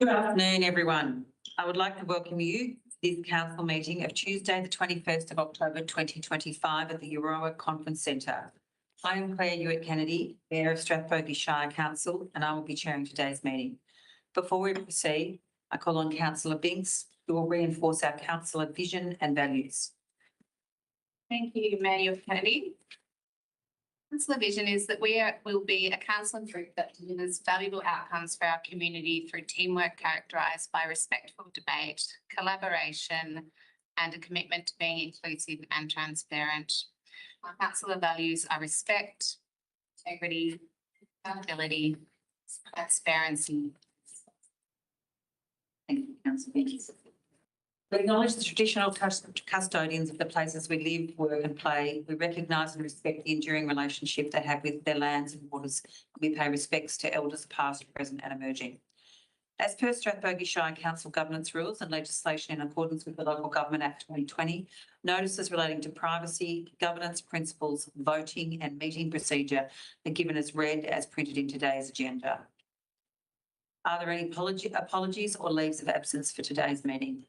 Good afternoon, everyone. I would like to welcome you to this council meeting of Tuesday, the 21st of October 2025 at the Euroa Conference Centre. I am Claire Hewitt-Kennedy, Mayor of Strathbogie Shire Council, and I will be chairing today's meeting. Before we proceed, I call on Councillor Binks, who will reinforce our councillor vision and values. Thank you, Mayor Kennedy. Councillor vision is that we will be a council group that delivers valuable outcomes for our community through teamwork characterised by respectful debate, collaboration and a commitment to being inclusive and transparent. Our councillor values are respect, integrity, accountability, transparency. Thank you, Councillor Binks. We acknowledge the traditional custodians of the places we live, work and play. We recognise and respect the enduring relationship they have with their lands and waters. We pay respects to elders past, present and emerging. As per Strathbogie Shire Council governance rules and legislation in accordance with the Local Government Act 2020, notices relating to privacy, governance principles, voting and meeting procedure are given as read as printed in today's agenda. Are there any apologies or leaves of absence for today's meeting?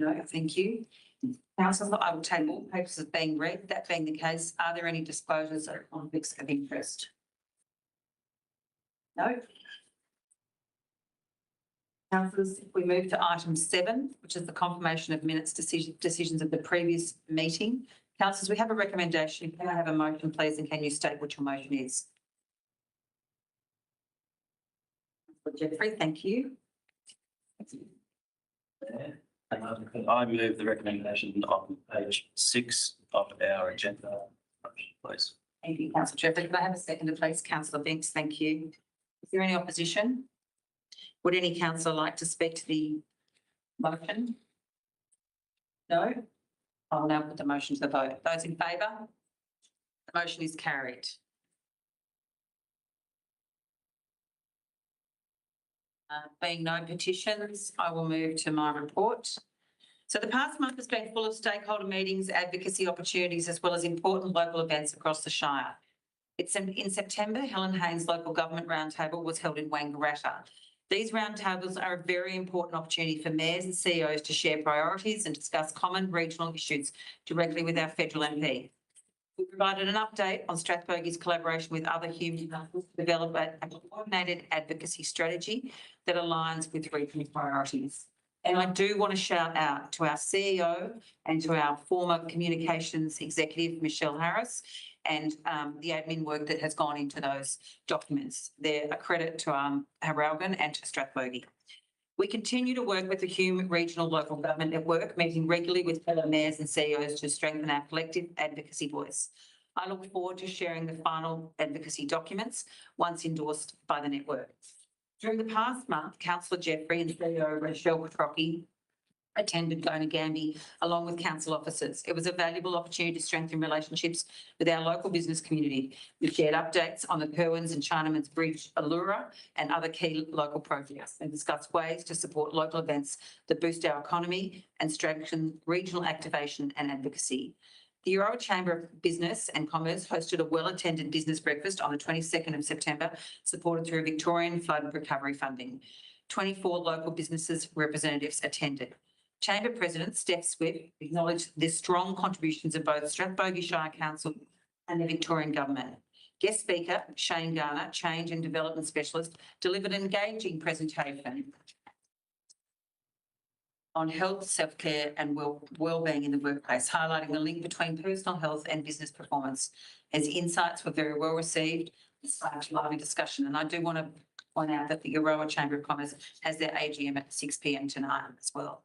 No, thank you. Councillor, I will take all papers as being read. That being the case, are there any disclosures or conflicts of interest? No. Councillors, if we move to item 7, which is the confirmation of minutes decisions of the previous meeting. Councillors, we have a recommendation. Can I have a motion, please, and can you state what your motion is? Jeffrey, thank you. I move the recommendation on page 6 of our agenda, please. Thank you, Councillor Jeffrey. Could I have a seconder, please? Councillor Binks, thank you. Is there any opposition? Would any councillor like to speak to the motion? No? I'll now put the motion to the vote. Those in favour? The motion is carried. Being no petitions, I will move to my report. So the past month has been full of stakeholder meetings, advocacy opportunities, as well as important local events across the Shire. In September, Helen Haynes' local government roundtable was held in Wangaratta. These roundtables are a very important opportunity for mayors and CEOs to share priorities and discuss common regional issues directly with our federal MP. We provided an update on Strathbogie's collaboration with other human councils to develop a coordinated advocacy strategy that aligns with regional priorities. And I do want to shout out to our CEO and to our former communications executive, Michelle Harris, and the admin work that has gone into those documents. They're a credit to Haralgan and to Strathbogie. We continue to work with the Hume Regional Local Government Network, meeting regularly with fellow mayors and CEOs to strengthen our collective advocacy voice. I look forward to sharing the final advocacy documents once endorsed by the network. During the past month, Councillor Jeffrey and CEO Rochelle Petrocchi attended Gonagambi along with council officers. It was a valuable opportunity to strengthen relationships with our local business community. We shared updates on the Kerwins and Chinaman's Bridge Allura and other key local projects and discussed ways to support local events that boost our economy and strengthen regional activation and advocacy. The Euroa Chamber of Business and Commerce hosted a well-attended business breakfast on the 22nd of September, supported through Victorian Flood Recovery Funding. 24 local businesses representatives attended. Chamber President Steph Swift acknowledged the strong contributions of both Strathbogie Shire Council and the Victorian Government. Guest speaker Shane Garner, Change and Development Specialist, delivered an engaging presentation on health, self-care and well-being in the workplace, highlighting the link between personal health and business performance. His insights were very well received. It's such a lively discussion. And I do want to point out that the Euroa Chamber of Commerce has their AGM at 6 p.m. tonight as well.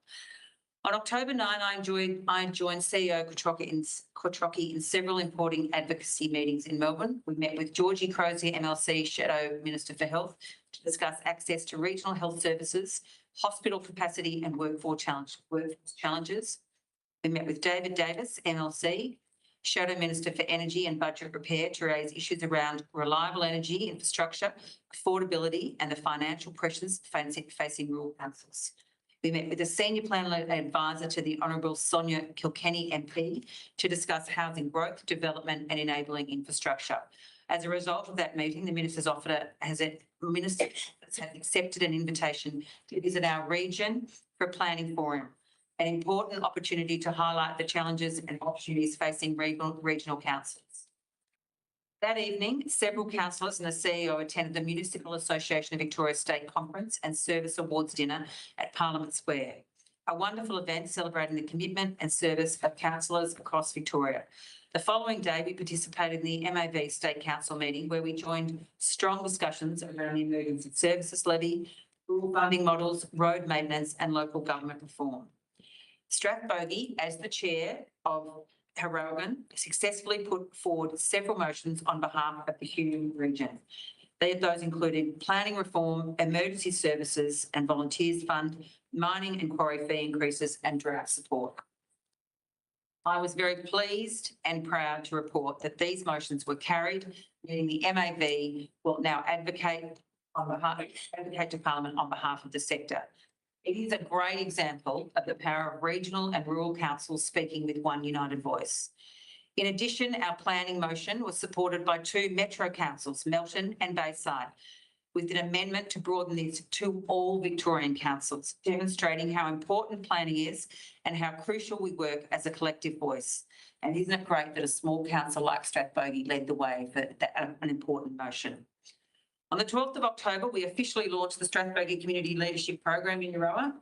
On October 9, I joined CEO Petrocchi in several important advocacy meetings in Melbourne. We met with Georgie Crozier, MLC Shadow Minister for Health, to discuss access to regional health services, hospital capacity and workforce challenges. We met with David Davis, MLC, Shadow Minister for Energy and Budget Repair, to raise issues around reliable energy infrastructure, affordability and the financial pressures facing rural councils. We met with a senior planner advisor to the Honourable Sonia Kilkenny MP to discuss housing growth, development and enabling infrastructure. As a result of that meeting, the Minister's Office has accepted an invitation to visit our region for a planning forum, an important opportunity to highlight the challenges and opportunities facing regional councils. That evening, several councillors and the CEO attended the Municipal Association of Victoria State Conference and Service Awards dinner at Parliament Square, a wonderful event celebrating the commitment and service of councillors across Victoria. The following day, we participated in the MAV State Council meeting where we joined strong discussions around the emergency services levy, rural funding models, road maintenance and local government reform. Strathbogie, as the chair of Herogan, successfully put forward several motions on behalf of the Hume region. Those included planning reform, emergency services and volunteers fund, mining and quarry fee increases and drought support. I was very pleased and proud to report that these motions were carried, meaning the MAV will now advocate to Parliament on behalf of the sector. It is a great example of the power of regional and rural councils speaking with one united voice. In addition, our planning motion was supported by 2 metro councils, Melton and Bayside, with an amendment to broaden this to all Victorian councils, demonstrating how important planning is and how crucial we work as a collective voice. And isn't it great that a small council like Strathbogie led the way for an important motion? On the 12th of October, we officially launched the Strathbogie Community Leadership Program in Euroa.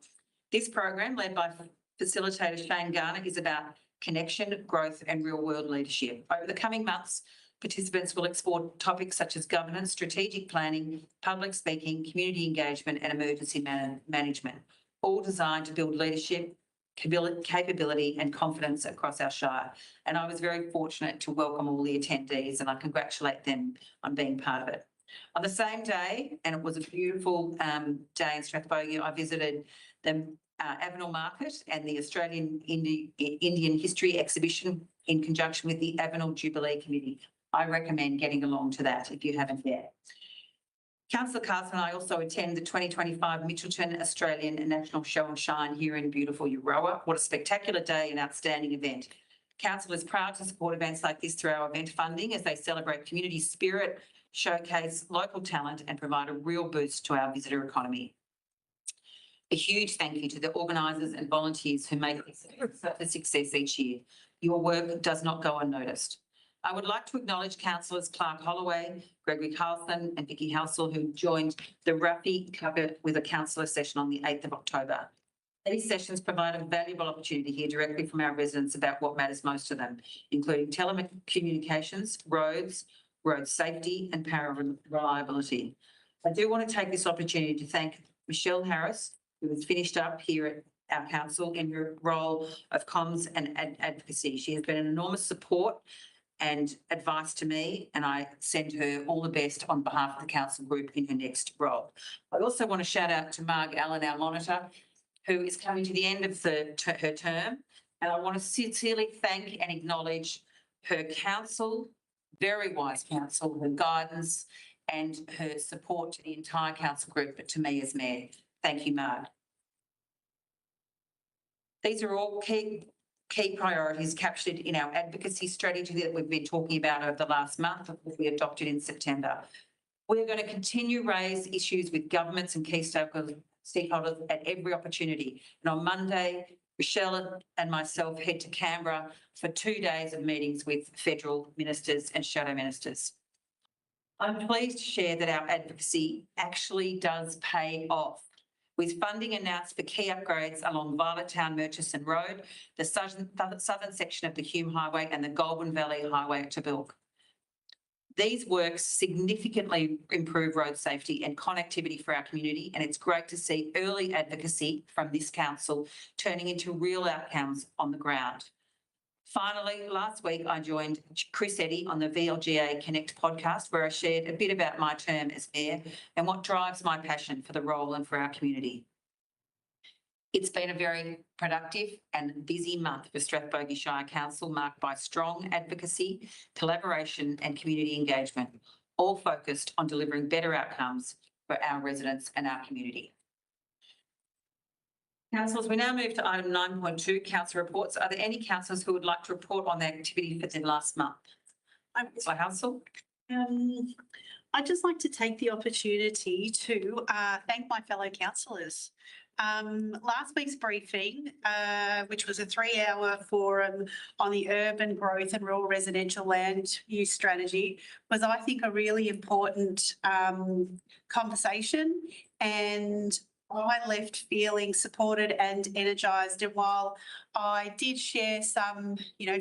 This program, led by facilitator Shane Garner, is about connection, growth and real-world leadership. Over the coming months, participants will explore topics such as governance, strategic planning, public speaking, community engagement and emergency management, all designed to build leadership, capability and confidence across our Shire. And I was very fortunate to welcome all the attendees and I congratulate them on being part of it. On the same day, and it was a beautiful day in Strathbogie, I visited the Avenel Market and the Australian Indian History Exhibition in conjunction with the Avenel Jubilee Committee. I recommend getting along to that if you haven't yet. Councillor Carson and I also attend the 2025 Mitchelton Australian National Show and Shine here in beautiful Euroa. What a spectacular day and outstanding event. Council is proud to support events like this through our event funding as they celebrate community spirit, showcase local talent and provide a real boost to our visitor economy. A huge thank you to the organisers and volunteers who make this such a success each year. Your work does not go unnoticed. I would like to acknowledge councillors Clark Holloway, Gregory Carlson and Vicky Halsell who joined the Ruffy Cover with a councillor session on the 8th of October. These sessions provide a valuable opportunity to hear directly from our residents about what matters most to them, including telecommunications, roads, road safety and power reliability. I do want to take this opportunity to thank Michelle Harris, who has finished up here at our council in her role of comms and advocacy. She has been an enormous support and advice to me, and I send her all the best on behalf of the council group in her next role. I also want to shout out to Marg Allen, our monitor, who is coming to the end of her term, and I want to sincerely thank and acknowledge her counsel, very wise counsel, her guidance and her support to the entire council group, but to me as mayor. Thank you, Marg. These are all key priorities captured in our advocacy strategy that we've been talking about over the last month, which we adopted in September. We're going to continue to raise issues with governments and key stakeholders at every opportunity. And on Monday, Michelle and myself head to Canberra for 2 days of meetings with federal ministers and shadow ministers. I'm pleased to share that our advocacy actually does pay off, with funding announced for key upgrades along Violet Town Murchison Road, the southern section of the Hume Highway and the Goulburn Valley Highway to Bilk. These works significantly improve road safety and connectivity for our community, and it's great to see early advocacy from this council turning into real outcomes on the ground. Finally, last week I joined Chris Eddy on the VLGA Connect podcast, where I shared a bit about my term as mayor and what drives my passion for the role and for our community. It's been a very productive and busy month for Strathbogie Shire Council, marked by strong advocacy, collaboration and community engagement, all focused on delivering better outcomes for our residents and our community. Councillors, we now move to item 9.2, council reports. Are there any councillors who would like to report on their activity for the last month? Councillor Halsell. I'd just like to take the opportunity to thank my fellow councillors. Last week's briefing, which was a 3-hour forum on the urban growth and rural residential land use strategy, was, I think, a really important conversation, and I left feeling supported and energised. And while I did share some,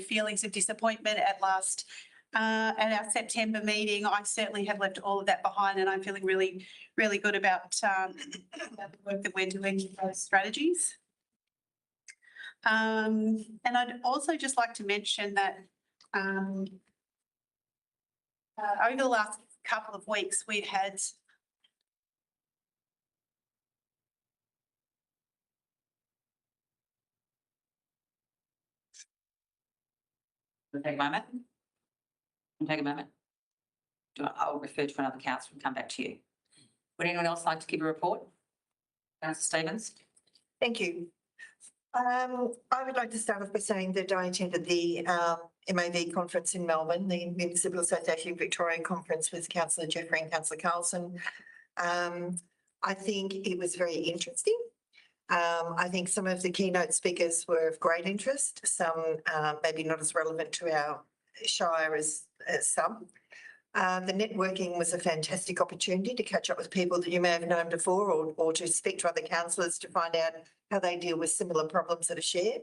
feelings of disappointment at our September meeting, I certainly have left all of that behind, and I'm feeling really, really good about the work that we're doing with those strategies. And I'd also just like to mention that over the last couple of weeks, we've had Take a moment. Take a moment. I'll refer to another councillor and come back to you. Would anyone else like to give a report? Councillor Stevens. Thank you. I would like to start off by saying that I attended the MAV conference in Melbourne, the Municipal Association Victorian conference with Councillor Jeffrey and Councillor Carlson. I think it was very interesting. I think some of the keynote speakers were of great interest, some maybe not as relevant to our shire as some. The networking was a fantastic opportunity to catch up with people that you may have known before, or to speak to other councillors to find out how they deal with similar problems that are shared.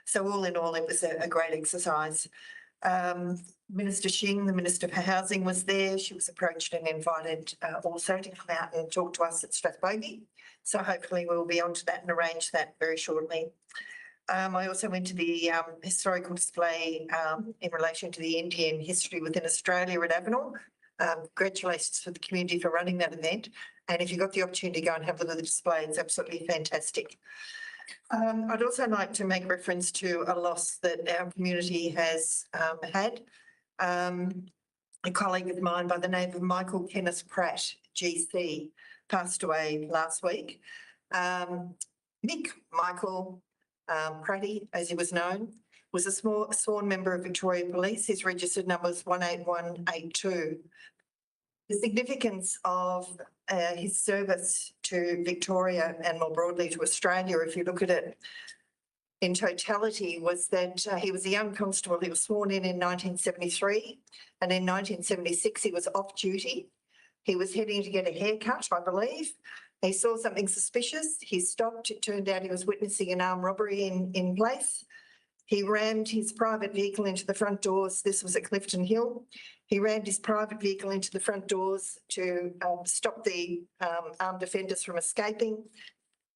So all in all, it was a great exercise. Minister Xing, the Minister for Housing, was there. She was approached and invited also to come out and talk to us at Strathbogie. So hopefully we'll be on to that and arrange that very shortly. I also went to the historical display in relation to the Indian history within Australia at Avenel. Congratulations to the community for running that event. And if you got the opportunity to go and have a look at the display, it's absolutely fantastic. I'd also like to make reference to a loss that our community has had. A colleague of mine by the name of Michael Kenneth Pratt, GC, passed away last week. Michael Pratty, as he was known, was a sworn member of Victoria Police. His registered number was 18182. The significance of his service to Victoria and more broadly to Australia, if you look at it in totality, was that he was a young constable. He was sworn in 1973, and in 1976 he was off duty. He was heading to get a haircut, I believe. He saw something suspicious. He stopped. It turned out he was witnessing an armed robbery in place. He rammed his private vehicle into the front doors. This was at Clifton Hill. He rammed his private vehicle into the front doors to stop the armed offenders from escaping.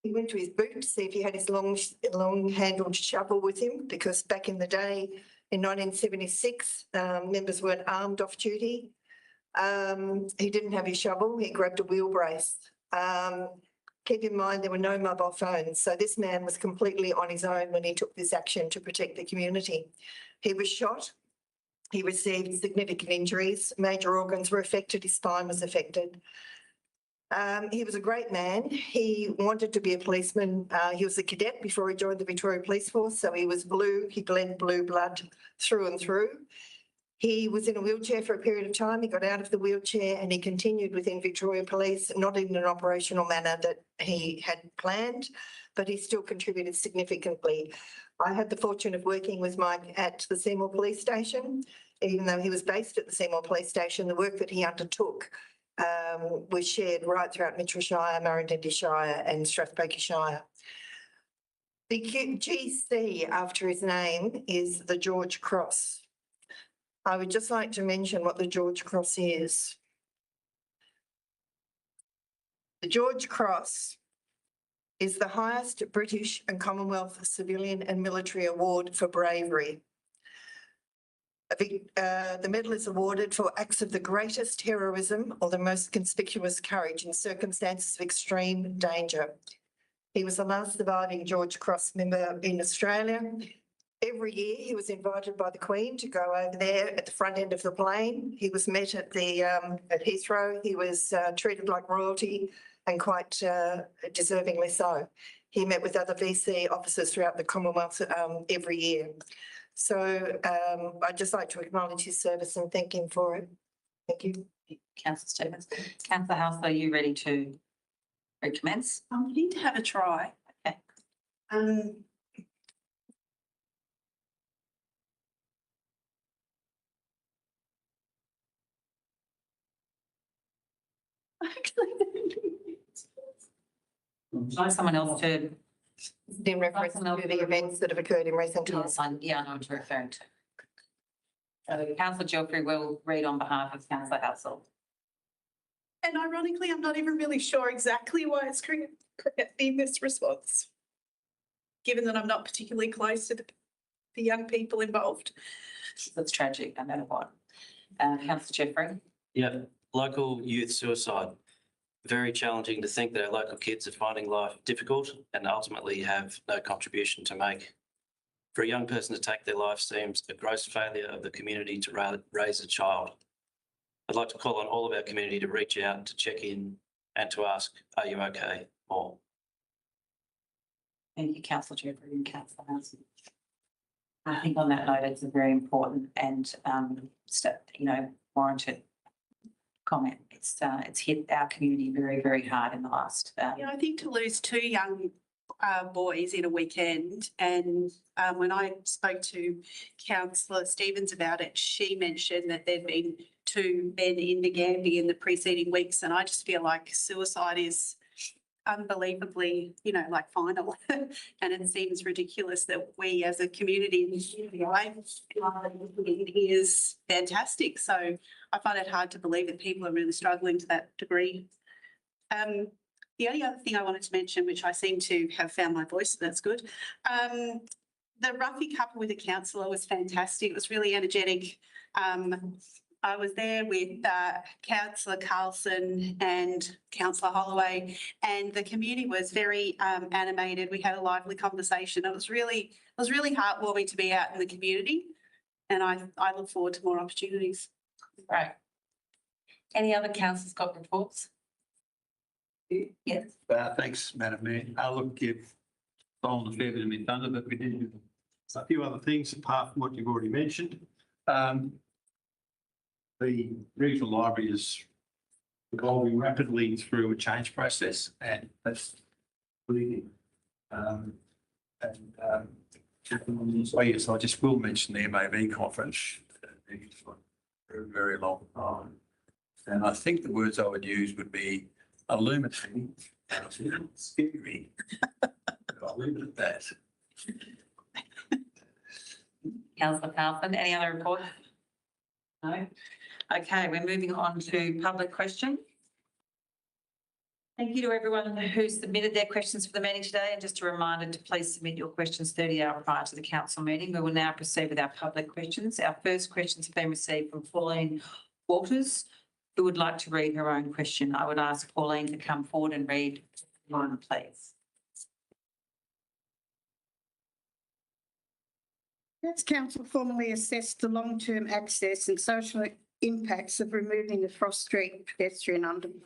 He went to his boot to see if he had his long-handled shovel with him, because back in the day, in 1976, members weren't armed off duty. He didn't have his shovel. He grabbed a wheel brace. Keep in mind, there were no mobile phones. So this man was completely on his own when he took this action to protect the community. He was shot. He received significant injuries. Major organs were affected. His spine was affected. He was a great man. He wanted to be a policeman. He was a cadet before he joined the Victoria Police Force. So he was blue. He bled blue blood through and through. He was in a wheelchair for a period of time. He got out of the wheelchair and he continued within Victoria Police, not in an operational manner that he had planned, but he still contributed significantly. I had the fortune of working with Mike at the Seymour Police Station. Even though he was based at the Seymour Police Station, the work that he undertook was shared right throughout Mitchell Shire, Murrumbidgee Shire and Strathbogie Shire. The GC after his name is the George Cross. I would just like to mention what the George Cross is. The George Cross is the highest British and Commonwealth civilian and military award for bravery. The medal is awarded for acts of the greatest heroism or the most conspicuous courage in circumstances of extreme danger. He was the last surviving George Cross member in Australia. Every year he was invited by the Queen to go over there at the front end of the plane. He was met at Heathrow. He was treated like royalty and quite deservingly so. He met with other VC officers throughout the Commonwealth every year. So I'd just like to acknowledge his service and thank him for it. Thank you. Councillor Stevens. Councillor House, are you ready to recommence? I'm willing to have a try. Okay. Try someone else to. In reference to the events that have occurred in recent times. Yes, I know what you're referring to. So Councillor Geoffrey will read on behalf of Councillor Hassel. And ironically, I'm not even really sure exactly why it's creating this response, given that I'm not particularly close to the young people involved. That's tragic, no matter what. Councillor Geoffrey. Yeah, local youth suicide. Very challenging to think that our local kids are finding life difficult and ultimately have no contribution to make. For a young person to take their life seems a gross failure of the community to raise a child. I'd like to call on all of our community to reach out, to check in and to ask, are you okay? Or Thank you, Councillor Geoffrey and Councillor Hassel. I think on that note, it's a very important and, warranted comment. It's hit our community very, very hard in the last. Yeah, I think to lose two young boys in a weekend, and when I spoke to Councillor Stevens about it, she mentioned that there'd been two men in the Gambia in the preceding weeks, and I just feel like suicide is unbelievably, final. And it seems ridiculous that we as a community is fantastic. So I find it hard to believe that people are really struggling to that degree. The only other thing I wanted to mention, which I seem to have found my voice, so that's good. The Ruffy couple with the councillor was fantastic. It was really energetic. I was there with Councillor Carlson and Councillor Holloway, and the community was very animated. We had a lively conversation. It was really heartwarming to be out in the community, and I look forward to more opportunities. Right. Any other councillors got reports? Yes. Thanks, Madam Mayor. Look, you've stolen a fair bit of my thunder, but we did do a few other things apart from what you've already mentioned. The regional library is evolving rapidly through a change process, and that's really, so yes, I just will mention the MAV conference. It's for a very, very long time. And I think the words I would use would be illuminating and a little scary. I'll leave it at that. Councillor Carlson, any other reports? No? Okay, we're moving on to public question. Thank you to everyone who submitted their questions for the meeting today, and just a reminder to please submit your questions 30 hours prior to the council meeting. We will now proceed with our public questions. Our first questions have been received from Pauline Walters, who would like to read her own question. I would ask Pauline to come forward and read one, please. Has council formally assessed the long-term access and social impacts of removing the Frost Street pedestrian underpass?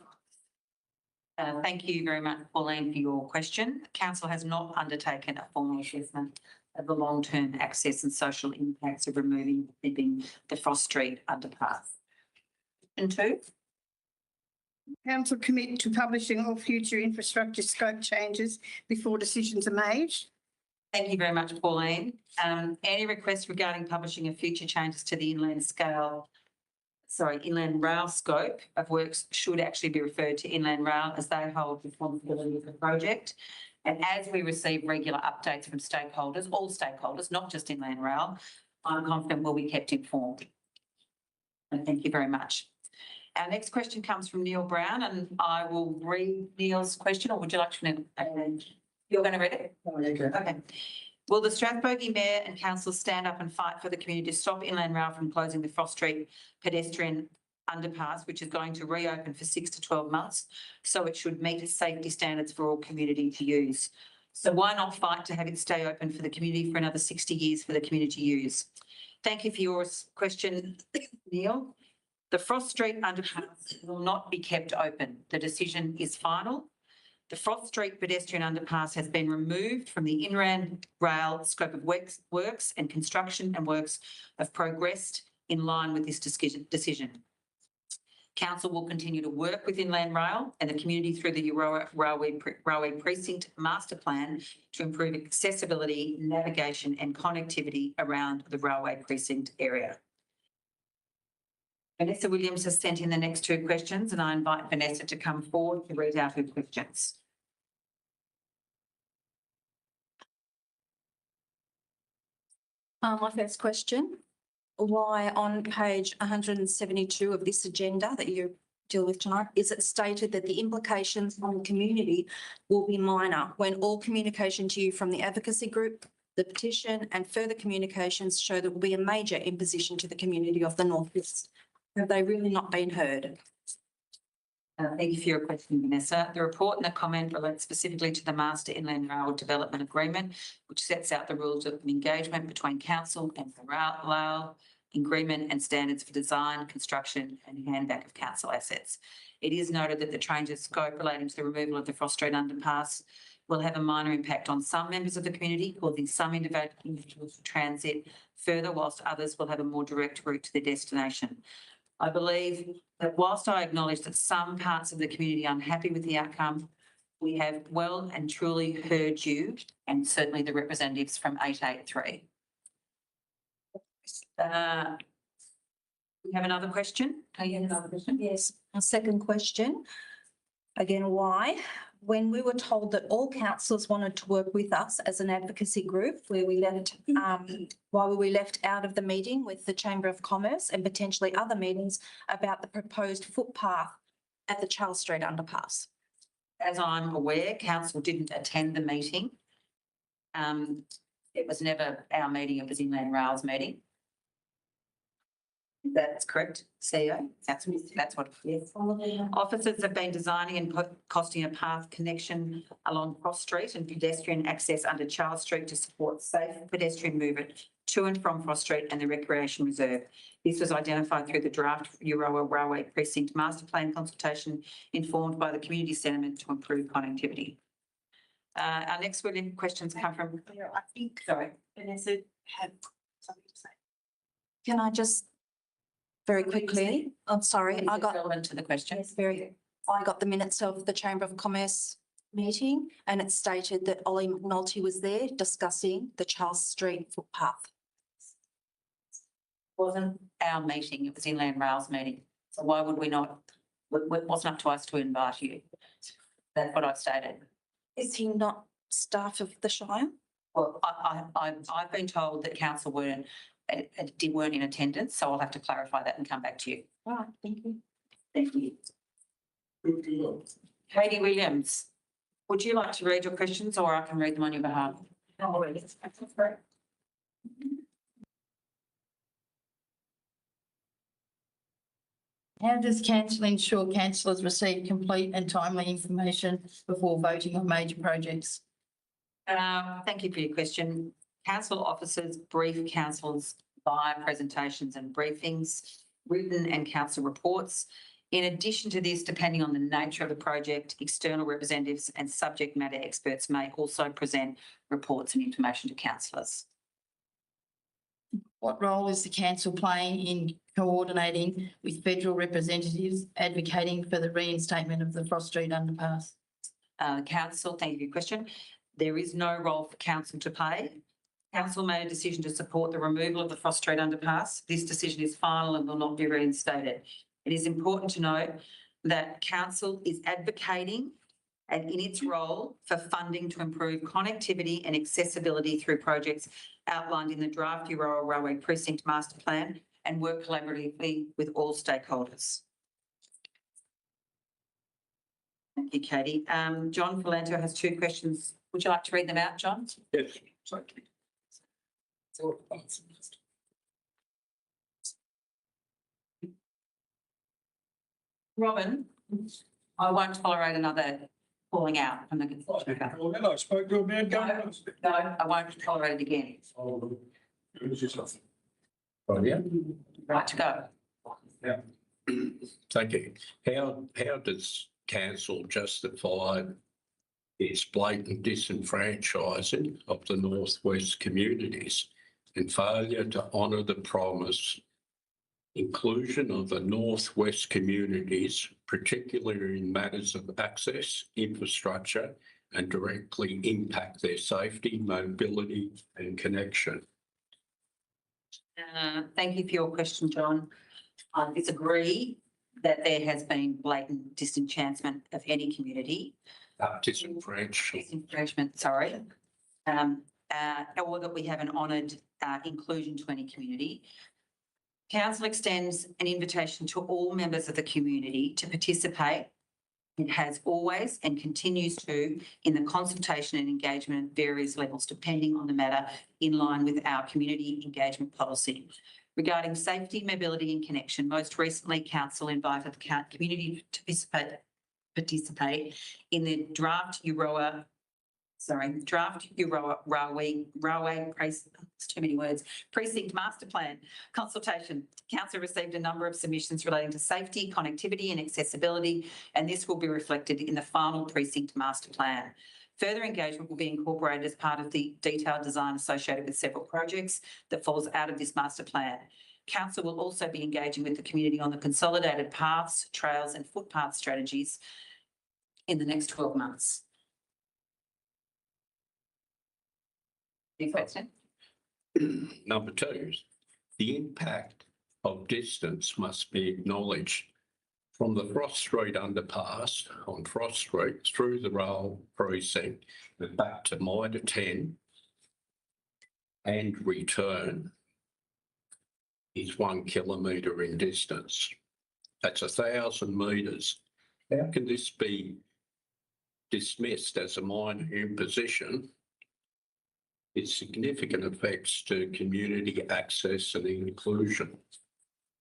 Thank you very much, Pauline, for your question. Council has not undertaken a formal assessment of the long-term access and social impacts of removing the Frost Street underpass. And two. Council commit to publishing all future infrastructure scope changes before decisions are made? Thank you very much, Pauline. Any requests regarding publishing of future changes to the inland rail scope of works should actually be referred to Inland Rail, as they hold responsibility for the project. And as we receive regular updates from stakeholders, all stakeholders, not just Inland Rail, I'm confident we'll be kept informed. And thank you very much. Our next question comes from Neil Brown, and I will read Neil's question, or would you like to? You're going to read it? Okay. Will the Strathbogie Mayor and Council stand up and fight for the community to stop Inland Rail from closing the Frost Street pedestrian underpass, which is going to reopen for 6 to 12 months, so it should meet safety standards for all community to use? So why not fight to have it stay open for the community for another 60 years for the community to use? Thank you for your question, Neil. The Frost Street underpass will not be kept open. The decision is final. The Frost Street pedestrian underpass has been removed from the Inland Rail scope of works, and construction and works have progressed in line with this decision. Council will continue to work with Inland Rail and the community through the Euroa Railway Precinct Master Plan to improve accessibility, navigation and connectivity around the railway precinct area. Vanessa Williams has sent in the next two questions, and I invite Vanessa to come forward to read out her questions. My first question, why on page 172 of this agenda that you deal with tonight, is it stated that the implications on the community will be minor when all communication to you from the advocacy group, the petition and further communications show there will be a major imposition to the community of the North West? Have they really not been heard? Thank you for your question, Vanessa. The report and the comment relate specifically to the Master Inland Rail Development Agreement, which sets out the rules of engagement between council and the rail agreement and standards for design, construction and handback of council assets. It is noted that the change of scope relating to the removal of the Frost Street underpass will have a minor impact on some members of the community, causing some individuals to transit further, whilst others will have a more direct route to their destination. I believe that whilst I acknowledge that some parts of the community are unhappy with the outcome, we have well and truly heard you and certainly the representatives from 883. We have another question. Yes. A second question. Again, why? When we were told that all councillors wanted to work with us as an advocacy group, where we left, why were we left out of the meeting with the Chamber of Commerce and potentially other meetings about the proposed footpath at the Charles Street underpass? As I'm aware, council didn't attend the meeting. It was never our meeting, it was Inland Rail's meeting. That's correct, CEO. That's what, yes. Officers have been designing and costing a path connection along Cross Street and pedestrian access under Charles Street to support safe pedestrian movement to and from Cross Street and the Recreation Reserve. This was identified through the draft Euroa Railway Precinct Master Plan consultation, informed by the community sentiment to improve connectivity. Our next questions come from. I think Vanessa had something to say. Can I just very quickly, I'm sorry, I got relevant to the question. yes, I got the minutes of the Chamber of Commerce meeting and it stated that Ollie McNulty was there discussing the Charles Street footpath. It wasn't our meeting, it was Inland Rail's meeting. So why would we not, it wasn't up to us to invite you. That's what I stated. Is he not staff of the Shire? Well, I've been told that council weren't in attendance, so I'll have to clarify that and come back to you. Right, thank you. Thank you. Katie Williams, would you like to read your questions or I can read them on your behalf? I'll read it. That's great. How does council ensure councillors receive complete and timely information before voting on major projects? Thank you for your question. Council officers brief councillors via presentations and briefings, written and council reports. In addition to this, depending on the nature of the project, external representatives and subject matter experts may also present reports and information to councillors. What role is the council playing in coordinating with federal representatives advocating for the reinstatement of the Frost Street underpass? Council, thank you for your question. There is no role for council to play. Council made a decision to support the removal of the Frost Street underpass. This decision is final and will not be reinstated. It is important to note that council is advocating and in its role for funding to improve connectivity and accessibility through projects outlined in the draft Euroa Railway Precinct Master Plan and work collaboratively with all stakeholders. Thank you, Katie. John Filanto has two questions. Would you like to read them out, John? Yes. Sorry. Robin, I won't tolerate another calling out from the consultant. Well, I spoke to a man. No, I won't tolerate it again. Oh, yeah. Right to go. Thank you. How does council justify its blatant disenfranchising of the Northwest communities and failure to honour the promise inclusion of the northwest communities, particularly in matters of access, infrastructure, and directly impact their safety, mobility, and connection. Thank you for your question, John. I disagree that there has been blatant disenchantment of any community. Disenfranchisement, sorry. Or that we haven't honoured inclusion to any community. Council extends an invitation to all members of the community to participate. It has always and continues to in the consultation and engagement at various levels, depending on the matter, in line with our community engagement policy. Regarding safety, mobility and connection, most recently Council invited the community to participate in the draft Euroa railway it's too many words, precinct master plan consultation. Council received a number of submissions relating to safety, connectivity and accessibility, and this will be reflected in the final precinct master plan. Further engagement will be incorporated as part of the detailed design associated with several projects that falls out of this master plan. Council will also be engaging with the community on the consolidated paths, trails and footpath strategies in the next 12 months. Any question? Number 2, the impact of distance must be acknowledged. From the Frost Street underpass on Frost Street through the rail precinct and back to Mitre 10 and return is 1 kilometre in distance. That's 1,000 metres. How can this be dismissed as a minor imposition? Its significant effects to community access and inclusion.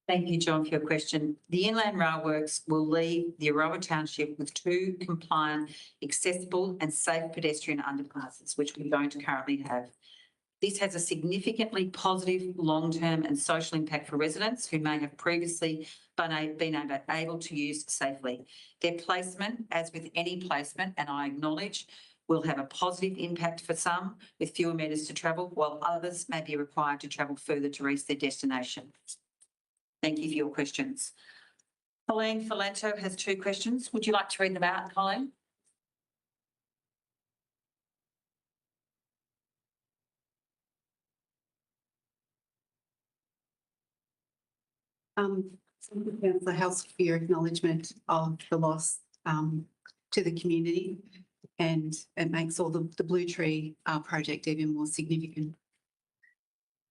Thank you, John, for your question. The Inland Rail Works will leave the Aroa Township with 2 compliant, accessible and safe pedestrian underpasses, which we don't currently have. This has a significantly positive long-term and social impact for residents who may have previously been able to use safely. Their placement, as with any placement, and I acknowledge, will have a positive impact for some with fewer metres to travel, while others may be required to travel further to reach their destination. Thank you for your questions. Colleen Falento has 2 questions. Would you like to read them out, Colleen? Councillor House, for your acknowledgement of the loss to the community, and it makes all the Blue Tree project even more significant.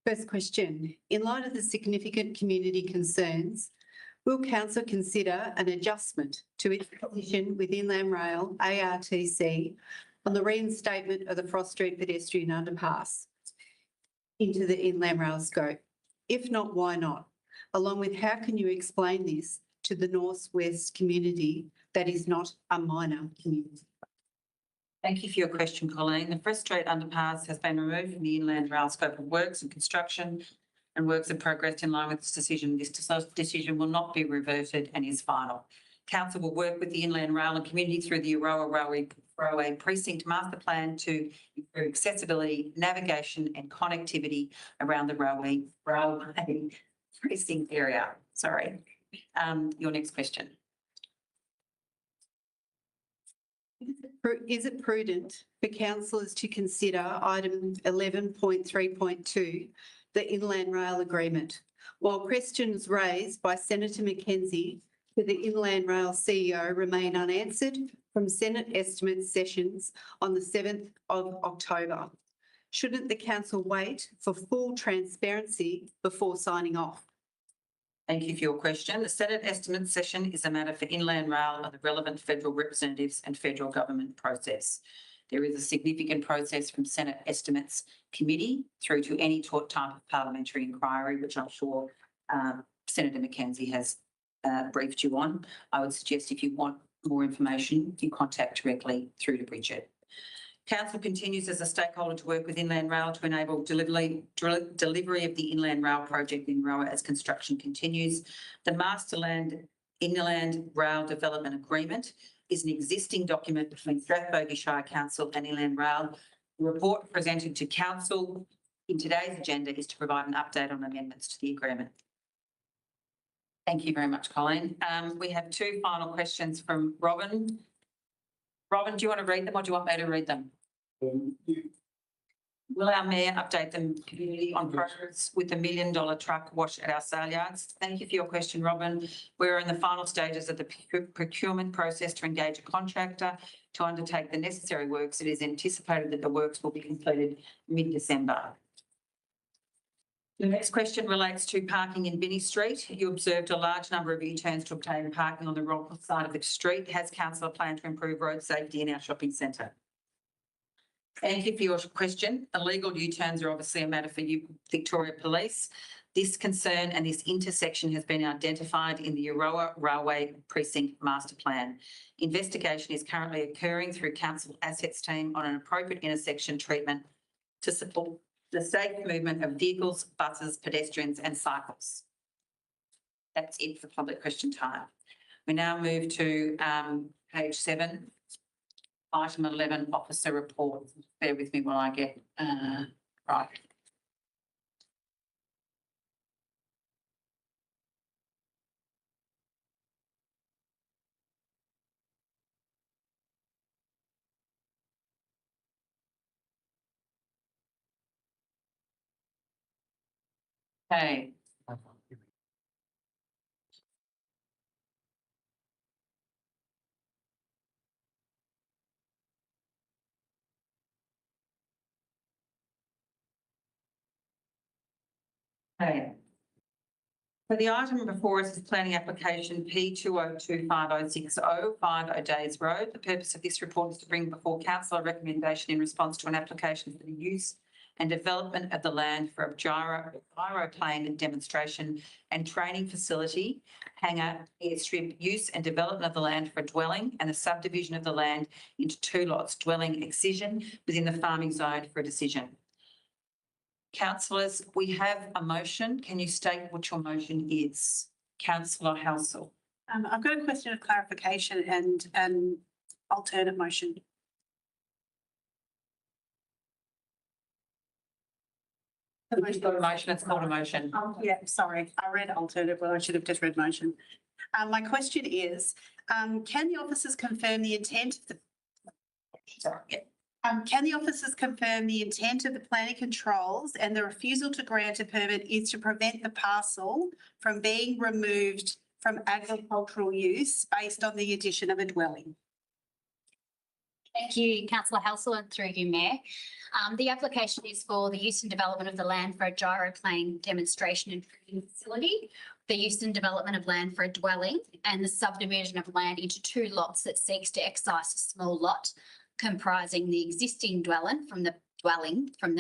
First question, in light of the significant community concerns, will Council consider an adjustment to its position with Inland Rail ARTC on the reinstatement of the Frost Street pedestrian underpass into the Inland Rail scope? If not, why not? Along with how can you explain this to the Northwest community that is not a minor community? Thank you for your question, Colleen. The Frost Street underpass has been removed from the Inland Rail scope of works and construction, and works have progressed in line with this decision. This decision will not be reverted and is final. Council will work with the Inland Rail and community through the Aroa Railway Precinct Master Plan to improve accessibility, navigation and connectivity around the railway precinct area. Sorry. Your next question. Is it prudent for councillors to consider item 11.3.2, the Inland Rail Agreement, while questions raised by Senator Mackenzie to the Inland Rail CEO remain unanswered from Senate estimate sessions on the 7th of October? Shouldn't the council wait for full transparency before signing off? Thank you for your question. The Senate estimate session is a matter for Inland Rail and the relevant federal representatives and federal government process. There is a significant process from Senate Estimates Committee through to any type of parliamentary inquiry, which I'm sure Senator Mackenzie has briefed you on. I would suggest if you want more information, you contact directly through to Bridget. Council continues as a stakeholder to work with Inland Rail to enable delivery of the Inland Rail project in Roa as construction continues. The Inland Rail Development Agreement is an existing document between Strathbogie Shire Council and Inland Rail. The report presented to Council in today's agenda is to provide an update on amendments to the agreement. Thank you very much, Colleen. We have two final questions from Robin. Robin, do you want to read them or do you want me to read them? Will our mayor update the community on progress with the $1 million truck wash at our sale yards? Thank you for your question, Robin. We're in the final stages of the procurement process to engage a contractor to undertake the necessary works. It is anticipated that the works will be completed mid-December. The next question relates to parking in Binney Street. You observed a large number of U-turns to obtain parking on the wrong side of the street. Has council a plan to improve road safety in our shopping centre? Thank you for your question. Illegal U-turns are obviously a matter for you, Victoria Police. This concern and this intersection has been identified in the Euroa Railway Precinct Master Plan. Investigation is currently occurring through Council Assets Team on an appropriate intersection treatment to support the safe movement of vehicles, buses, pedestrians and cycles. That's it for public question time. We now move to page 7, item 11, officer report. Bear with me while I get right. Okay. Okay. So the item before us is planning application P202506 5 O'Days Road. The purpose of this report is to bring before council a recommendation in response to an application for the use and development of the land for a gyroplane demonstration and training facility, hangar, airstrip, use and development of the land for a dwelling and the subdivision of the land into 2 lots, dwelling excision within the farming zone for a decision. Councillors, we have a motion. Can you state what your motion is? Councillor Halsall. I've got a question of clarification and an alternate motion. You've got a motion, it's called a motion. Yeah, sorry, I read alternate, well, I should have just read motion. My question is, can the officers confirm the intent of the can the officers confirm the intent of the planning controls and the refusal to grant a permit is to prevent the parcel from being removed from agricultural use based on the addition of a dwelling? Thank you, Councillor Halsall, and through you, Mayor. The application is for the use and development of the land for a gyroplane demonstration and training facility, the use and development of land for a dwelling, and the subdivision of land into 2 lots that seeks to excise a small lot comprising the existing dwelling from the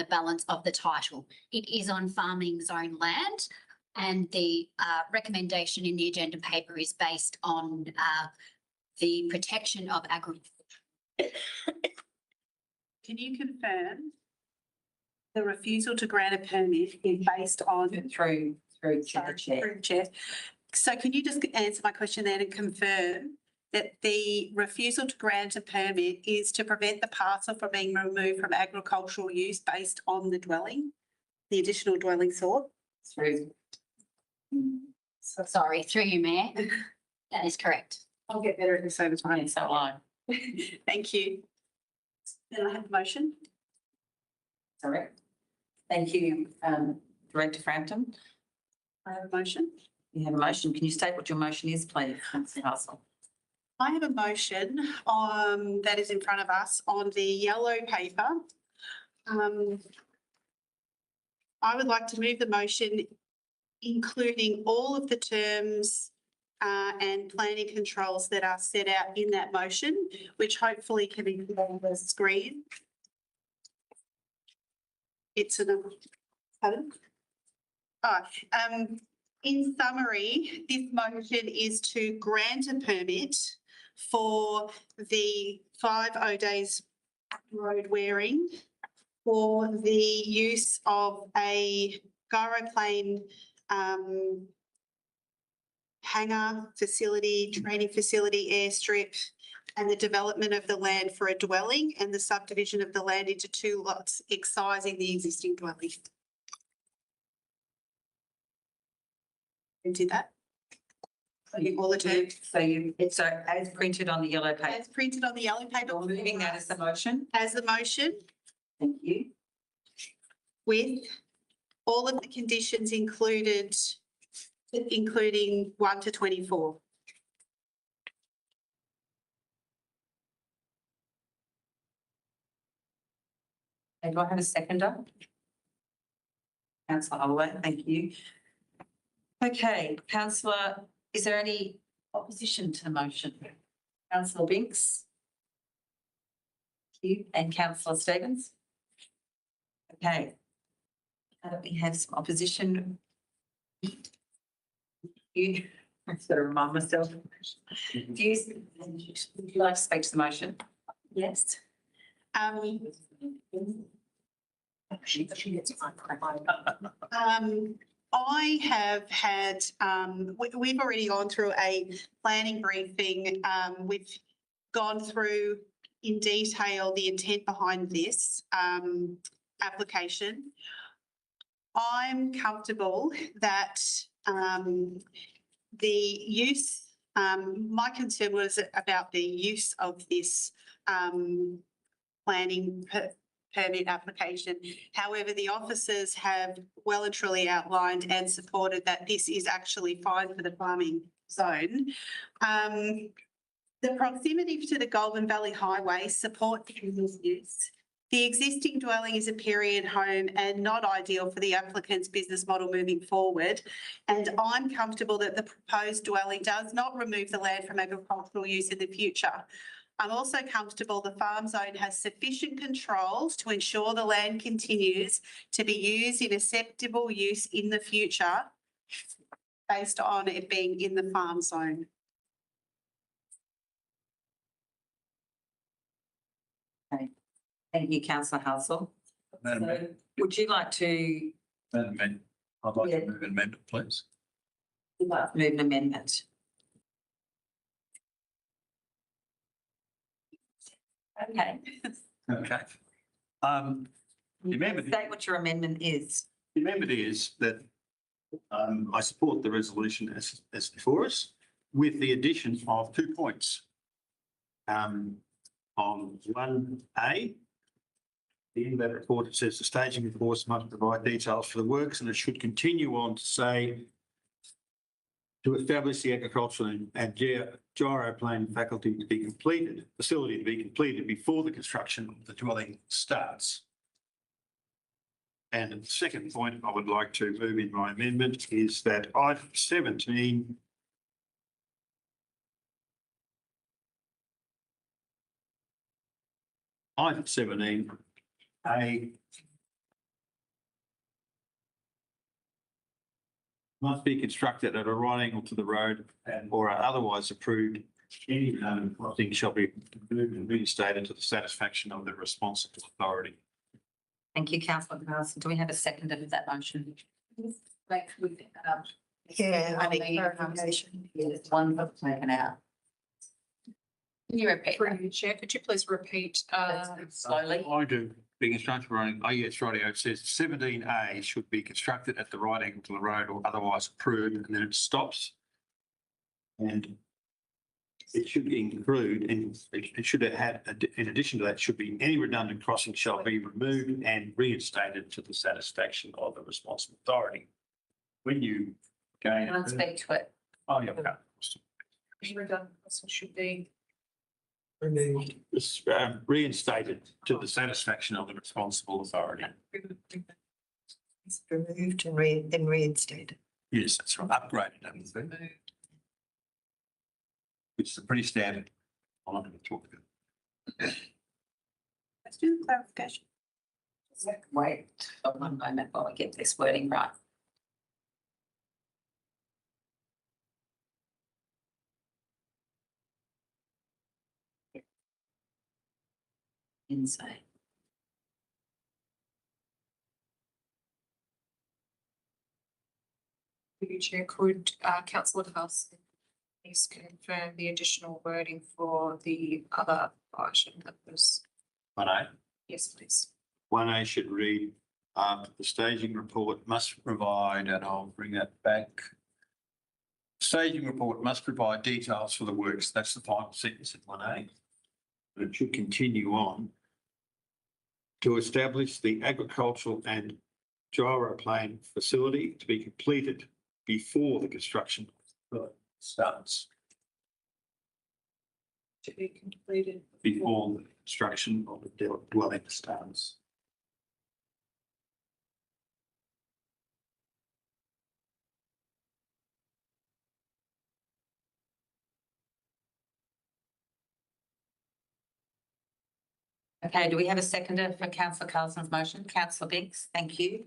balance of the title. It is on farming zone land, and the recommendation in the agenda paper is based on the protection of agriculture. Can you confirm the refusal to grant a permit is based on Through the chair. Through the chair. So can you just answer my question then and confirm that the refusal to grant a permit is to prevent the parcel from being removed from agricultural use based on the dwelling, the additional dwelling sort? Through. Sorry, through you, Mayor. That is correct. I'll get better at this over time. So I. Thank you. Then I have a motion. Sorry. Thank you, Director Frampton. I have a motion. You have a motion. Can you state what your motion is, please, Councillor Halsall? I have a motion that is in front of us on the yellow paper. I would like to move the motion including all of the terms and planning controls that are set out in that motion, which hopefully can be put on the screen. It's an, pardon? In summary, this motion is to grant a permit for the 5 O'Days Road wearing for the use of a gyroplane hangar facility, training facility, airstrip, and the development of the land for a dwelling and the subdivision of the land into 2 lots, excising the existing dwelling. Who did that? All the term. It's as printed on the yellow paper. As printed on the yellow paper. We're moving that as the motion. As the motion, Thank you. with all of the conditions included, including 1 to 24. Okay, do I have a seconder? Councillor Holloway, thank you. Okay, councillor, is there any opposition to the motion? Councillor Binks? Thank you. And councillor Stevens? Okay. We have some opposition. You, I've got to remind myself. Would you like to speak to the motion? Yes. I have had, we've already gone through a planning briefing. We've gone through in detail the intent behind this application. I'm comfortable that the use, my concern was about the use of this planning permit application. However, the officers have well and truly outlined and supported that this is actually fine for the farming zone. The proximity to the Goulburn Valley Highway supports business use. The existing dwelling is a period home and not ideal for the applicant's business model moving forward. And I'm comfortable that the proposed dwelling does not remove the land from agricultural use in the future. I'm also comfortable the farm zone has sufficient controls to ensure the land continues to be used in acceptable use in the future based on it being in the farm zone. Okay. Thank you, councillor Halsall. Madam Mayor. So would you like to Madam Mayor, I'd like to move an amendment, please. move an amendment? Okay. Okay. The amendment, State what your amendment is. the amendment is that I support the resolution as before us with the addition of 2 points. On 1A, the end of that report, it says the staging reports must provide details for the works, and it should continue on to say to establish the agricultural and gyro plane facility to be completed before the construction of the dwelling starts. And the second point I would like to move in my amendment is that item 17 A must be constructed at a right angle to the road or are otherwise approved. Any crossing shall be moved and reinstated to the satisfaction of the responsible authority. Thank you, councillor Carson. Do we have a seconder of that motion? Yeah, I need clarification. Yes, one that's taken out. Can you repeat? Through the chair, could you please repeat? Slowly. I do. Being constructed running, oh yes, right, it says 17A should be constructed at the right angle to the road or otherwise approved, and then it stops. And it should include, and it should have had, in addition to that, should be any redundant crossing shall be removed and reinstated to the satisfaction of the responsible authority. When you gain. Can I speak to it? Oh, yeah. Okay. Redundant crossing should be. Removed. It's reinstated to the satisfaction of the responsible authority. Removed and then reinstated. Yes, that's right. Upgraded. Which is a pretty standard. I'm not going to talk about. Let's do the clarification. Wait for one moment while I get this wording right. Inside. Through you, Chair, could councillor Carson please confirm the additional wording for the other item that was, 1A. yes, please. 1A should read, the staging report must provide, and I'll bring that back. Staging report must provide details for the works. That's the final sentence in 1A. It should continue on to establish the agricultural and gyroplane facility to be completed before the construction starts. To be completed. Before the construction of the dwelling starts. Okay, do we have a seconder for councillor Carlson's motion? Councillor Biggs, thank you.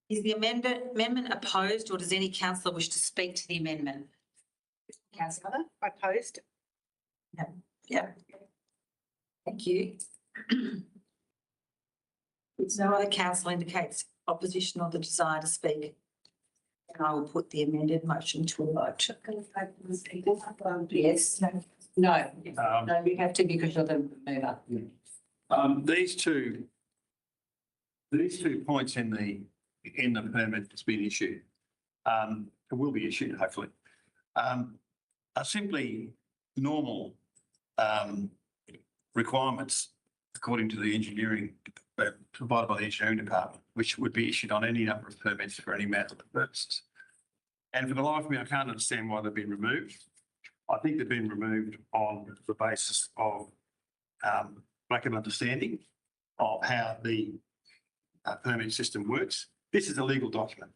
Is the amendment opposed, or does any councillor wish to speak to the amendment? Councillor? Opposed? Yeah. Thank you. If no other councillor indicates opposition or the desire to speak, and I will put the amended motion to a vote. Yes. No, we have to because you're the mover. These two points in the permit that's been issued, it will be issued hopefully, are simply normal requirements according to the engineering provided by the engineering department, which would be issued on any number of permits for any matter of purposes. And for the life of me, I can't understand why they've been removed. I think they've been removed on the basis of lack of understanding of how the permit system works. This is a legal document.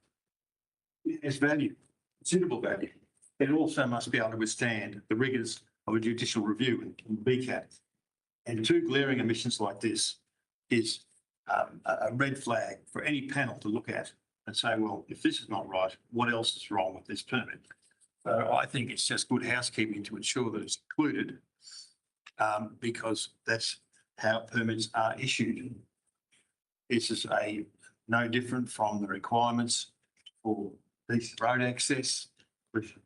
It has value, considerable value. It also must be able to withstand the rigours of a judicial review and BCAT. And two glaring omissions like this is a red flag for any panel to look at and say, well, if this is not right, what else is wrong with this permit? So I think it's just good housekeeping to ensure that it's included because that's how permits are issued. This is no different from the requirements for decent road access,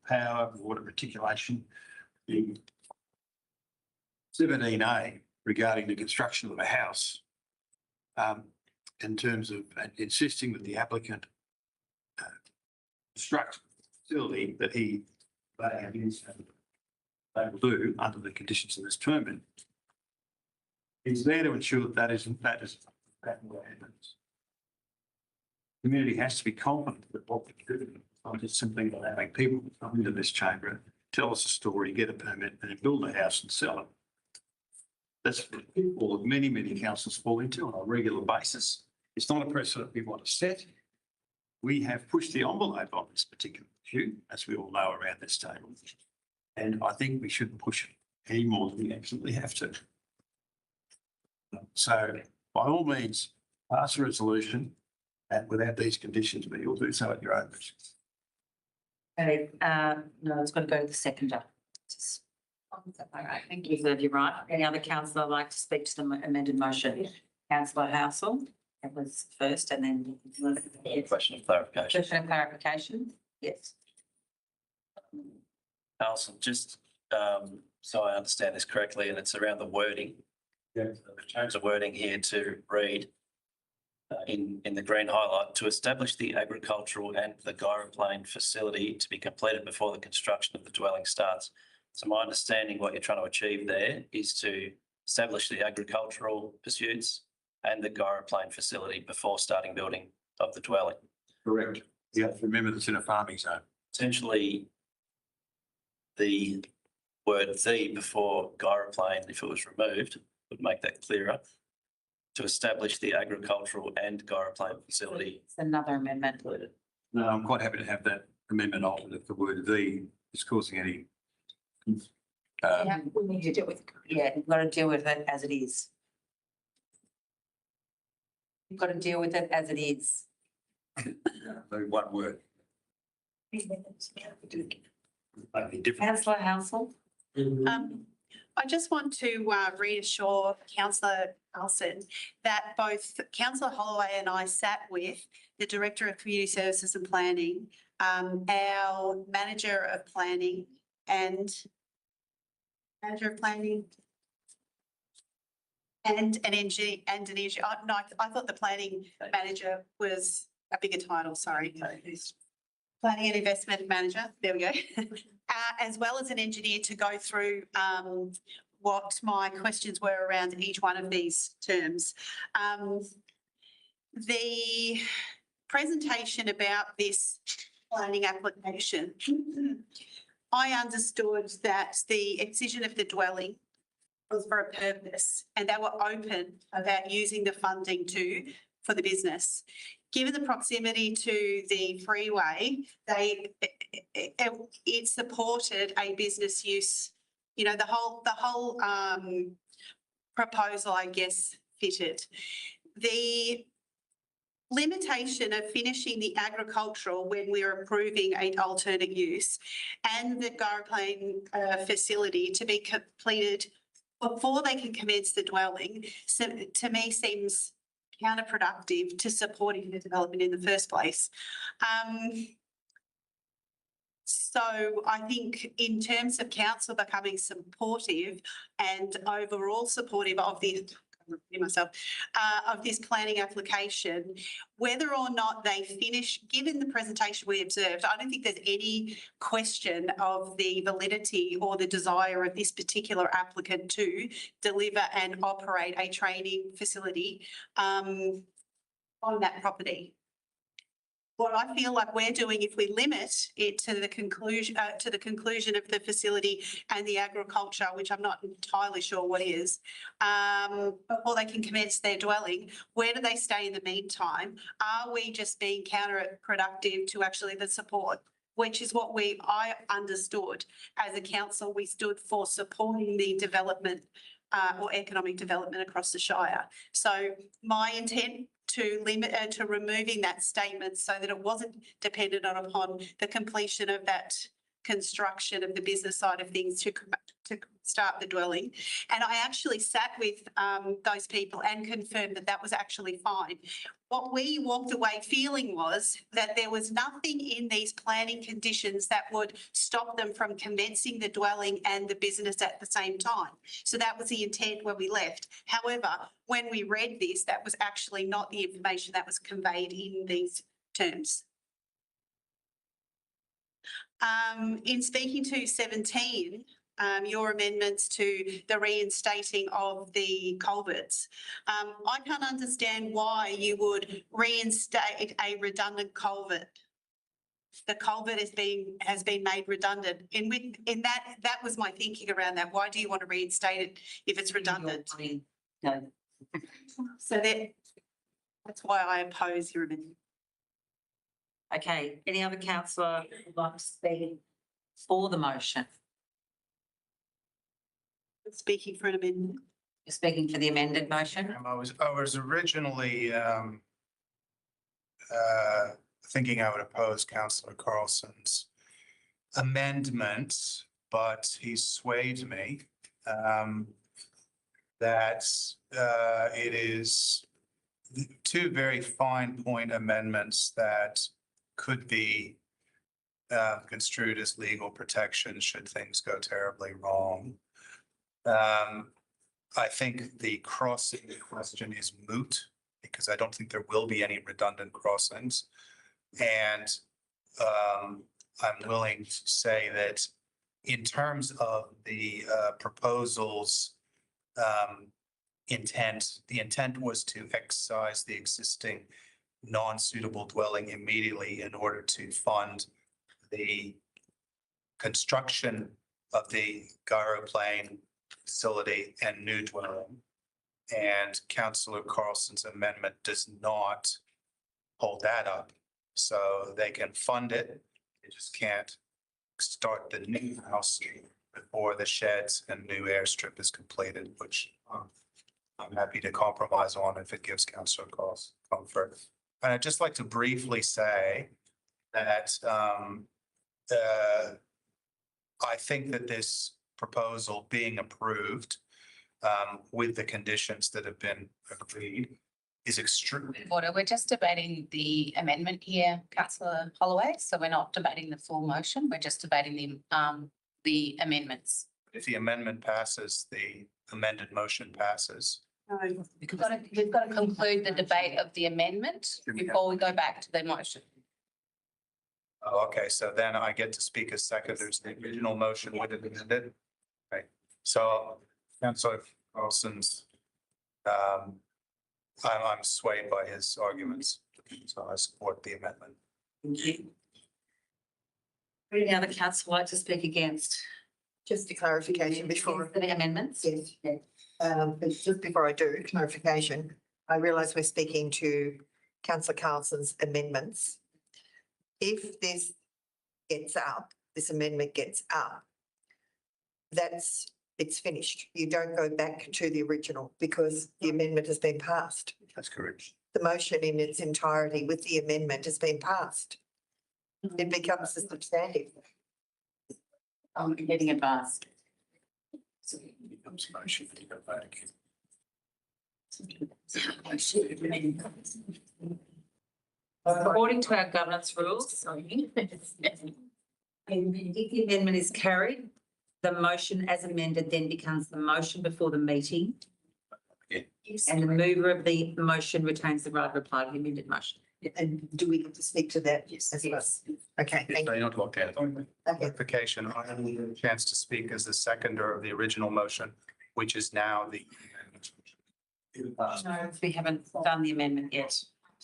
power, water reticulation. The 17A regarding the construction of a house in terms of insisting that the applicant construct a facility that they will do under the conditions of this permit is there to ensure that that what happens. The community has to be confident that what we're doing is not just simply allowing people to come into this chamber, tell us a story, get a permit, and then build a house and sell it. That's what many, many councils fall into on a regular basis. It's not a precedent we want to set. We have pushed the envelope on this particular issue, as we all know around this table. And I think we shouldn't push it any more than we absolutely have to. So by all means, pass a resolution and without these conditions, but you'll do so at your own risk. Okay, no, it's got to go to the seconder. All right, thank you. Reserve your right. Any other councillor like to speak to the amended motion? Councillor Housel, that was first and then. Question of clarification. Question of clarification, yes. Alison, just so I understand this correctly, and it's around the wording. Yeah. We've changed the wording here to read in the green highlight, to establish the agricultural and the gyroplane facility to be completed before the construction of the dwelling starts. So my understanding, what you're trying to achieve there is to establish the agricultural pursuits and the gyroplane facility before starting building of the dwelling. Correct. You have to remember that's in a farming zone. Essentially, the word "the" before gyroplane, if it was removed, would make that clearer. To establish the agricultural and gyroplane facility. It's another amendment. No, I'm quite happy to have that amendment altered if the word "the" is causing any. Yeah, we need to deal with, we've got to deal with it as it is. We've got to deal with it as it is. One word. Councillor Housel. I just want to reassure Councillor Carlson that both Councillor Holloway and I sat with the Director of Community Services and Planning, our Manager of Planning and an engineer and an engineer. No, I thought the planning manager was a bigger title, sorry. planning and investment manager, there we go, as well as an engineer to go through what my questions were around each one of these terms. The presentation about this planning application, I understood that the excision of the dwelling was for a purpose and they were open about using the funding for the business. Given the proximity to the freeway, it supported a business use. You know, the whole proposal, I guess, fitted. The limitation of finishing the agricultural when we're approving an alternate use and the Gyroplane facility to be completed before they can commence the dwelling, so to me seems counterproductive to supporting the development in the first place. So I think in terms of council becoming supportive and overall supportive of this planning application, whether or not they finish, given the presentation we observed, I don't think there's any question of the validity or the desire of this particular applicant to deliver and operate a training facility on that property. What I feel like we're doing, if we limit it to the conclusion of the facility and the agriculture, which I'm not entirely sure what is, before they can commence their dwelling, where do they stay in the meantime? Are we just being counterproductive to actually the support, which is what I understood as a council, we stood for supporting the development or economic development across the Shire. So my intent to removing that statement so that it wasn't dependent upon the completion of that construction of the business side of things to start the dwelling. And I actually sat with those people and confirmed that that was actually fine. What we walked away feeling was that there was nothing in these planning conditions that would stop them from commencing the dwelling and the business at the same time. So that was the intent when we left. However, when we read this, that was actually not the information that was conveyed in these terms. In speaking to 17, your amendments to the reinstating of the culverts, I can't understand why you would reinstate a redundant culvert. The culvert has been made redundant. In that was my thinking around that. Why do you want to reinstate it if it's redundant? No. So that's why I oppose your amendment. Okay, any other councillor who would like to speak for the motion? Speaking for an amendment. You're speaking for the amended motion? I was originally thinking I would oppose councillor Carlson's amendment, but he swayed me that it is two very fine point amendments that could be construed as legal protection should things go terribly wrong. I think the crossing question is moot because I don't think there will be any redundant crossings. And I'm willing to say that in terms of the proposal's intent, the intent was to excise the existing non-suitable dwelling immediately in order to fund the construction of the Gyroplane facility and new dwelling. And councillor Carlson's amendment does not hold that up. So they can fund it, they just can't start the new house before the sheds and new airstrip is completed, which I'm happy to compromise on if it gives councillor Carlson comfort. And I'd just like to briefly say that I think that this proposal being approved with the conditions that have been agreed is extremely. Order, we're just debating the amendment here, councillor Holloway. So we're not debating the full motion. We're just debating the amendments. If the amendment passes, the amended motion passes. We've got to conclude the debate of the amendment before we go back to the motion. Oh, okay, so then I get to speak as seconders, the original motion with it amended. Okay, so Councillor Carlson's, I'm swayed by his arguments, so I support the amendment. Thank you. Would any other councillor like to speak against? Just a clarification before. The amendments? Yes. But just before I do, clarification, I realise we're speaking to councillor Carlson's amendments. If this gets up, this amendment gets up, it's finished. You don't go back to the original because the amendment has been passed. That's correct. The motion in its entirety with the amendment has been passed. It becomes a substantive. I'm getting advice. Becomes a motion to go back. According to our governance rules, if the amendment is carried, the motion as amended then becomes the motion before the meeting. And the mover of the motion retains the right of reply to the amended motion. And do we get to speak to that? Yes. As well? Okay, thank They're not locked out. you. Okay. Clarification, I only get a chance to speak as the seconder of the original motion, which is now the. No, we haven't done the amendment yet.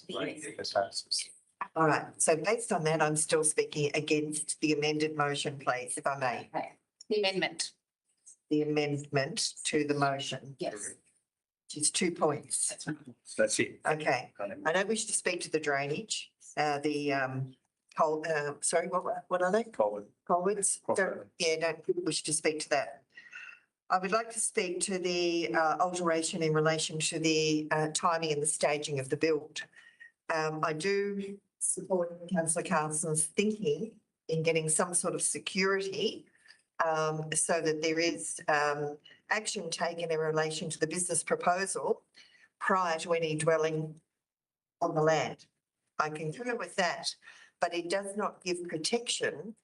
It passes. All right, so based on that, I'm still speaking against the amended motion, please, if I may. The amendment. The amendment to the motion. Yes. Which is 2 points. That's it. Okay, I don't wish to speak to the drainage, sorry, what are they? Colwards? Don't wish to speak to that. I would like to speak to the alteration in relation to the timing and the staging of the build. I do support councillor Carlson's thinking in getting some sort of security so that there is action taken in relation to the business proposal prior to any dwelling on the land. I concur with that, but it does not give protection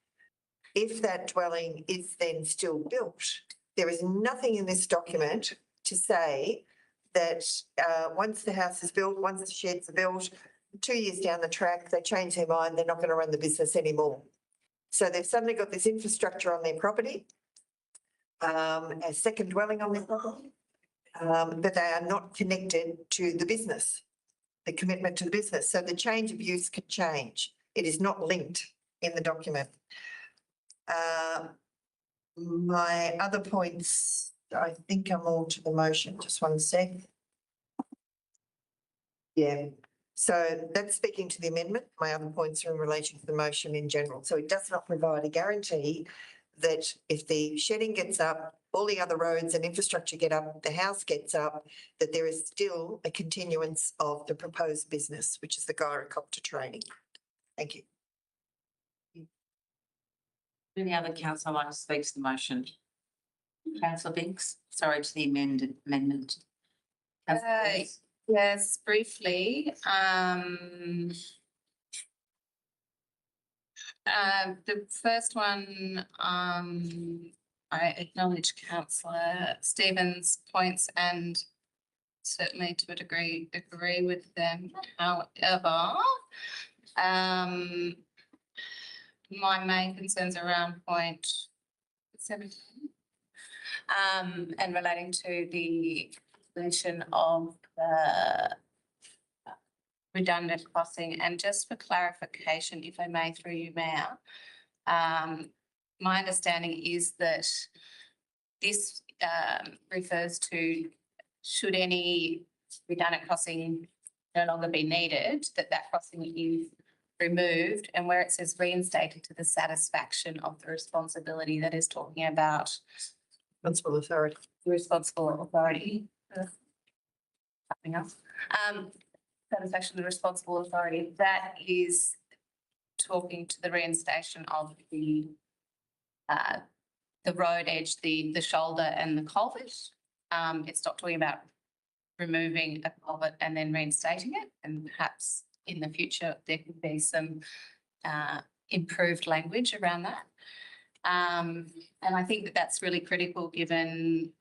if that dwelling is then still built. There is nothing in this document to say that once the house is built, once the sheds are built, 2 years down the track, they change their mind, they're not going to run the business anymore. So they've suddenly got this infrastructure on their property, a second dwelling on their property, but they are not connected to the business, the commitment to the business. So the change of use can change. It is not linked in the document. My other points, I think are more to the motion. Just one sec. Yeah, so that's speaking to the amendment. My other points are in relation to the motion in general. So it does not provide a guarantee that if the shedding gets up, all the other roads and infrastructure get up, the house gets up, that there is still a continuance of the proposed business, which is the gyrocopter training. Thank you. Any other councillor like to speak to the motion? Councillor Binks, sorry, to the amendment. Councillor Binks. Yes, briefly. The first one, I acknowledge councillor Stevens' points and certainly to a degree agree with them. However, my main concerns are around point 17 and relating to the mention of the redundant crossing. And just for clarification, if I may, through you, Mayor, my understanding is that this refers to should any redundant crossing no longer be needed, that crossing is removed, and where it says reinstated to the satisfaction of the responsibility, that is talking about Responsible authority. the responsible authority. Something else. Satisfaction of the responsible authority, that is talking to the reinstation of the road edge, the shoulder and the culvert. It's not talking about removing a culvert and then reinstating it, and perhaps in the future there could be some improved language around that. And I think that that's really critical given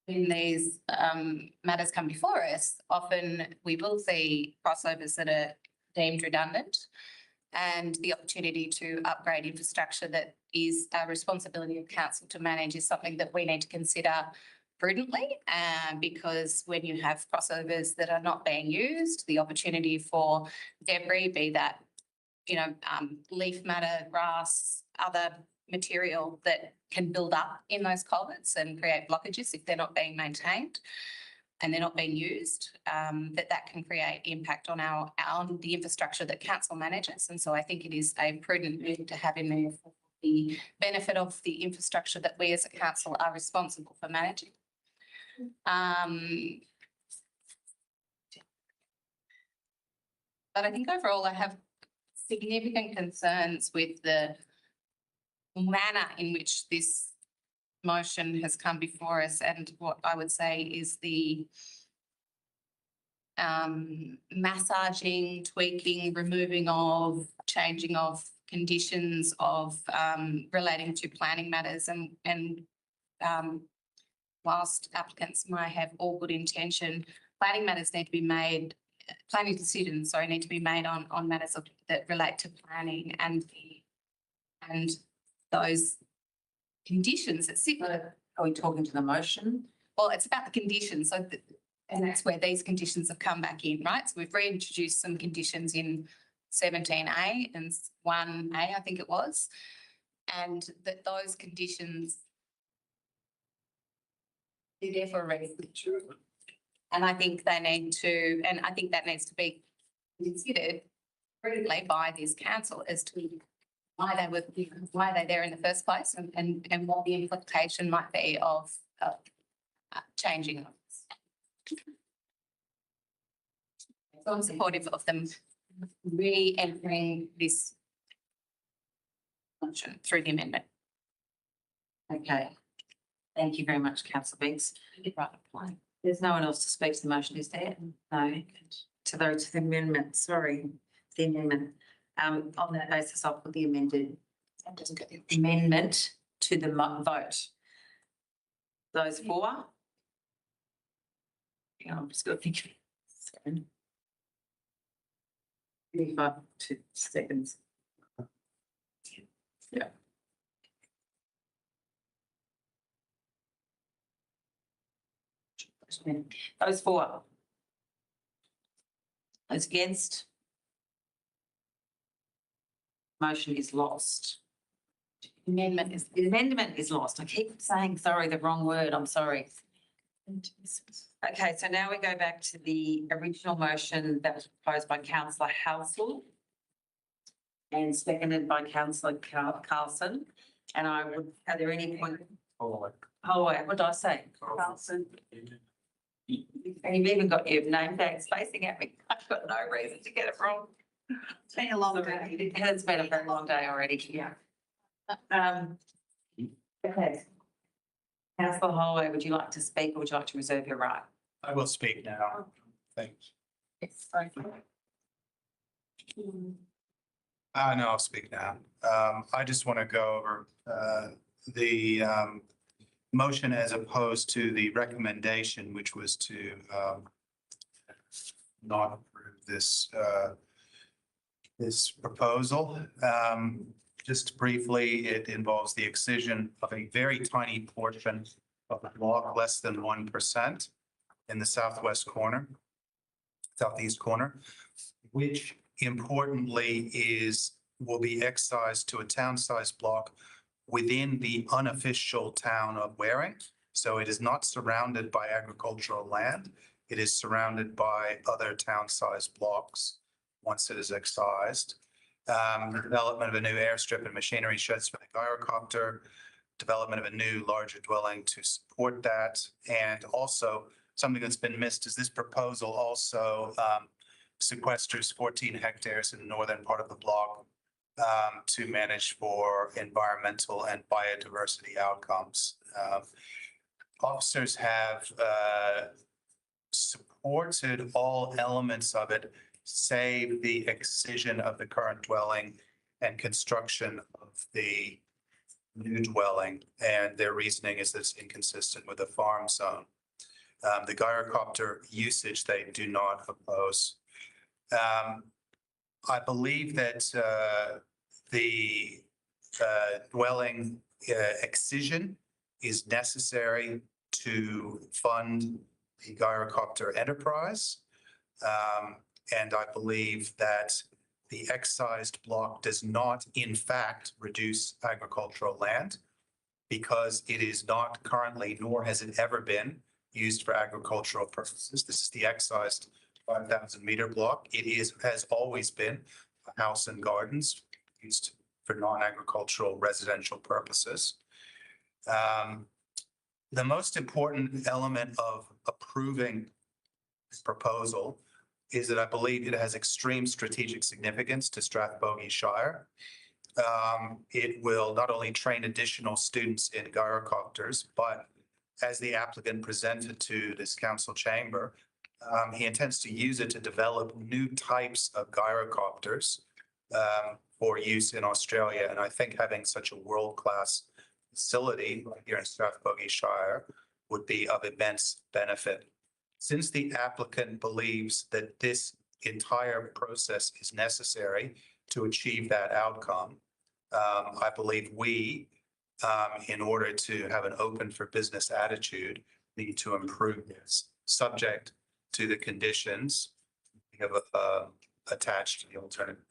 when these matters come before us, often we will see crossovers that are deemed redundant. and the opportunity to upgrade infrastructure that is a responsibility of council to manage is something that we need to consider prudently, because when you have crossovers that are not being used, the opportunity for debris, be that, leaf matter, grass, other material that can build up in those culverts and create blockages if they're not being maintained and they're not being used, that can create impact on on the infrastructure that council manages. And so I think it is a prudent move to have in there for the benefit of the infrastructure that we as a council are responsible for managing. But I think overall I have significant concerns with the manner in which this motion has come before us, and what I would say is the massaging, tweaking, removing of, changing of conditions of relating to planning matters, and whilst applicants might have all good intention, planning matters need to be made, planning decisions, sorry, need to be made on matters that relate to planning and those conditions that sit. Are we talking to the motion? Well, it's about the conditions. So, and that's where these conditions have come back in, right? So we've reintroduced some conditions in 17A and 1A, I think it was, and that those conditions are there for a reason. And I think they need to, and I think that needs to be considered prudently by this council as to why they're there in the first place, and what the implication might be of changing them. So I'm supportive of them re-entering this function through the amendment. Okay. Thank you very much, councillor Binks. There's no one else to speak to the motion, is there? No. To those to the amendment, sorry, the amendment. On that basis, I'll put the amendment to the vote. Those for? Yeah, I'm just going to think. 2 seconds. Yeah. Those for? Those against? Motion is lost. The amendment is lost. I keep saying, sorry, the wrong word. I'm sorry. Okay, so now we go back to the original motion that was proposed by councillor Halsell and seconded by councillor Carlson. And I would, are there any point? Holloway, what did I say? Carlson. And you've even got your name tag spacing at me. I've got no reason to get it wrong. It's been a long day. It has been a very long day already, yeah. Okay. Councillor Holloway, would you like to speak or would you like to reserve your right? I will speak now. Thanks. No, I'll speak now. I just want to go over the motion as opposed to the recommendation, which was to not approve this this proposal. Just briefly, it involves the excision of a very tiny portion of the block, less than 1% in the southeast corner, which importantly will be excised to a town-sized block within the unofficial town of Waring. So it is not surrounded by agricultural land. It is surrounded by other town-sized blocks once it is excised. The development of a new airstrip and machinery sheds for the gyrocopter, development of a new larger dwelling to support that. And also something that's been missed is this proposal also sequesters 14 hectares in the northern part of the block to manage for environmental and biodiversity outcomes. Officers have supported all elements of it, save the excision of the current dwelling and construction of the new dwelling. And their reasoning is that it's inconsistent with the farm zone. The gyrocopter usage they do not oppose. I believe that the dwelling excision is necessary to fund the gyrocopter enterprise. And I believe that the excised block does not, in fact, reduce agricultural land because it is not currently, nor has it ever been, used for agricultural purposes. This is the excised 5,000 meter block. It has always been a house and gardens used for non-agricultural residential purposes. The most important element of approving this proposal is that I believe it has extreme strategic significance to Strathbogie Shire. It will not only train additional students in gyrocopters, but as the applicant presented to this council chamber, he intends to use it to develop new types of gyrocopters for use in Australia. And I think having such a world-class facility right here in Strathbogie Shire would be of immense benefit. Since the applicant believes that this entire process is necessary to achieve that outcome, I believe we, in order to have an open for business attitude, need to improve this, subject to the conditions we have attached to the alternative.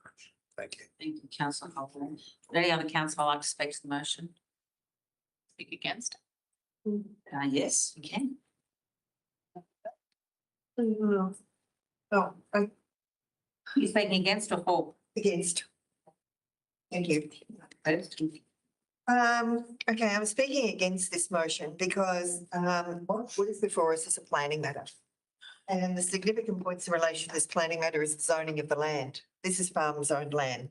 Thank you. Thank you, councillor Holden. Any other councillor like to speak to the motion? Speak against. Yes, you can. Oh, You're speaking against or for? against. Thank you. Okay, I'm speaking against this motion because what is before us is a planning matter. And the significant points in relation to this planning matter is the zoning of the land. This is farm zoned land.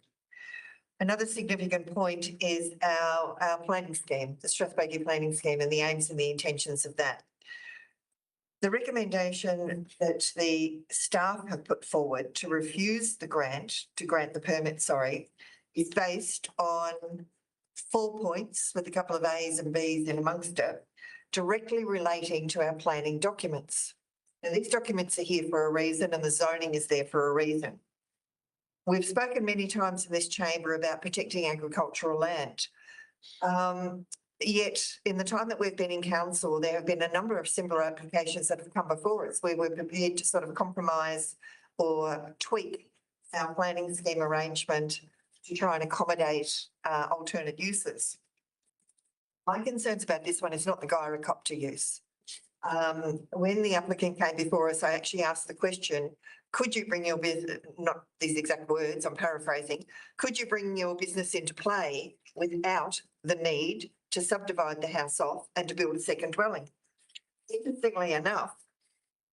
Another significant point is our planning scheme, the Strathbogie planning scheme, and the aims and the intentions of that. The recommendation that the staff have put forward to refuse the grant, to grant the permit, is based on 4 points with a couple of A's and B's in amongst it, directly relating to our planning documents. Now, these documents are here for a reason and the zoning is there for a reason. We've spoken many times in this chamber about protecting agricultural land. Yet in the time that we've been in council, there have been a number of similar applications that have come before us where we're prepared to sort of compromise or tweak our planning scheme arrangement to try and accommodate alternate uses. My concerns about this one is not the gyrocopter use. When the applicant came before us, I actually asked the question, could you bring your business, not these exact words, I'm paraphrasing, could you bring your business into play without the need to subdivide the house off and to build a second dwelling? Interestingly enough,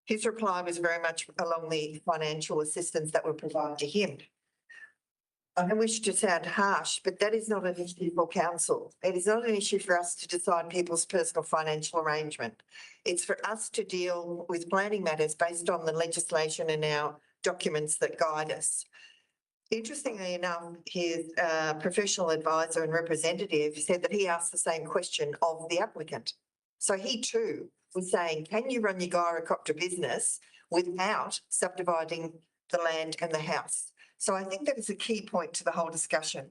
his reply was very much along the financial assistance that would provide to him. I don't wish to sound harsh, but that is not an issue for council. It is not an issue for us to decide people's personal financial arrangement. It's for us to deal with planning matters based on the legislation and our documents that guide us. Interestingly enough, his professional advisor and representative said that he asked the same question of the applicant. So he too was saying, can you run your gyrocopter business without subdividing the land and the house? So I think that is a key point to the whole discussion.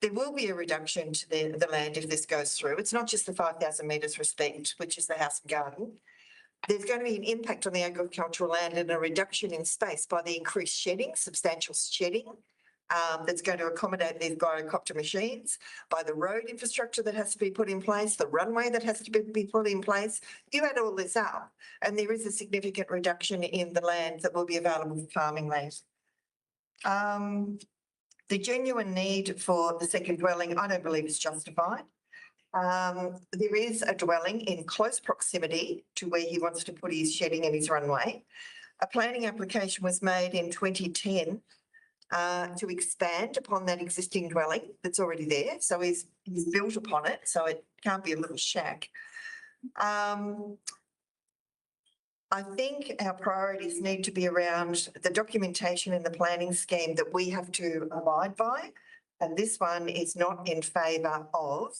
There will be a reduction to the land if this goes through. It's not just the 5,000 metres respect, which is the house and garden. There's going to be an impact on the agricultural land and a reduction in space by the increased shedding, substantial shedding, that's going to accommodate these gyrocopter machines, by the road infrastructure that has to be put in place, the runway that has to be put in place. You add all this up and there is a significant reduction in the land that will be available for farming land. The genuine need for the second dwelling, I don't believe is justified. There is a dwelling in close proximity to where he wants to put his shedding and his runway. A planning application was made in 2010 to expand upon that existing dwelling that's already there. So he's built upon it, so it can't be a little shack. I think our priorities need to be around the documentation in the planning scheme that we have to abide by. And this one is not in favour of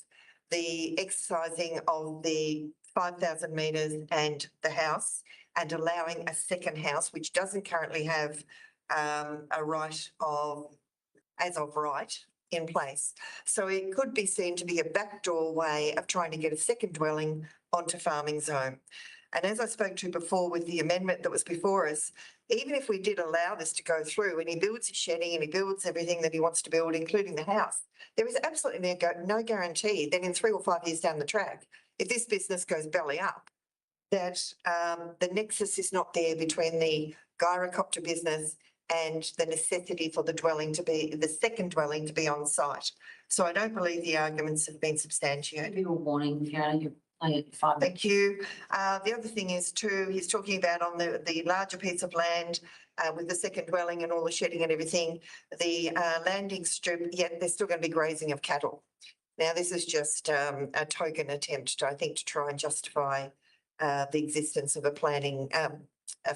the exercising of the 5,000 metres and the house and allowing a second house, which doesn't currently have a right of, as of right in place. So it could be seen to be a backdoor way of trying to get a second dwelling onto farming zone. And as I spoke to before with the amendment that was before us, even if we did allow this to go through and he builds his shedding and he builds everything that he wants to build, including the house, there is absolutely no guarantee that in 3 or 5 years down the track, if this business goes belly up, that the nexus is not there between the gyrocopter business and the necessity for the second dwelling to be on site. So I don't believe the arguments have been substantiated. Give you a warning, Fiona, you're playing at 5 minutes. Thank you. The other thing is too, he's talking about on the larger piece of land with the second dwelling and all the shedding and everything, the landing strip, yet there's still going to be grazing of cattle. Now, this is just a token attempt, I think, to try and justify the existence of a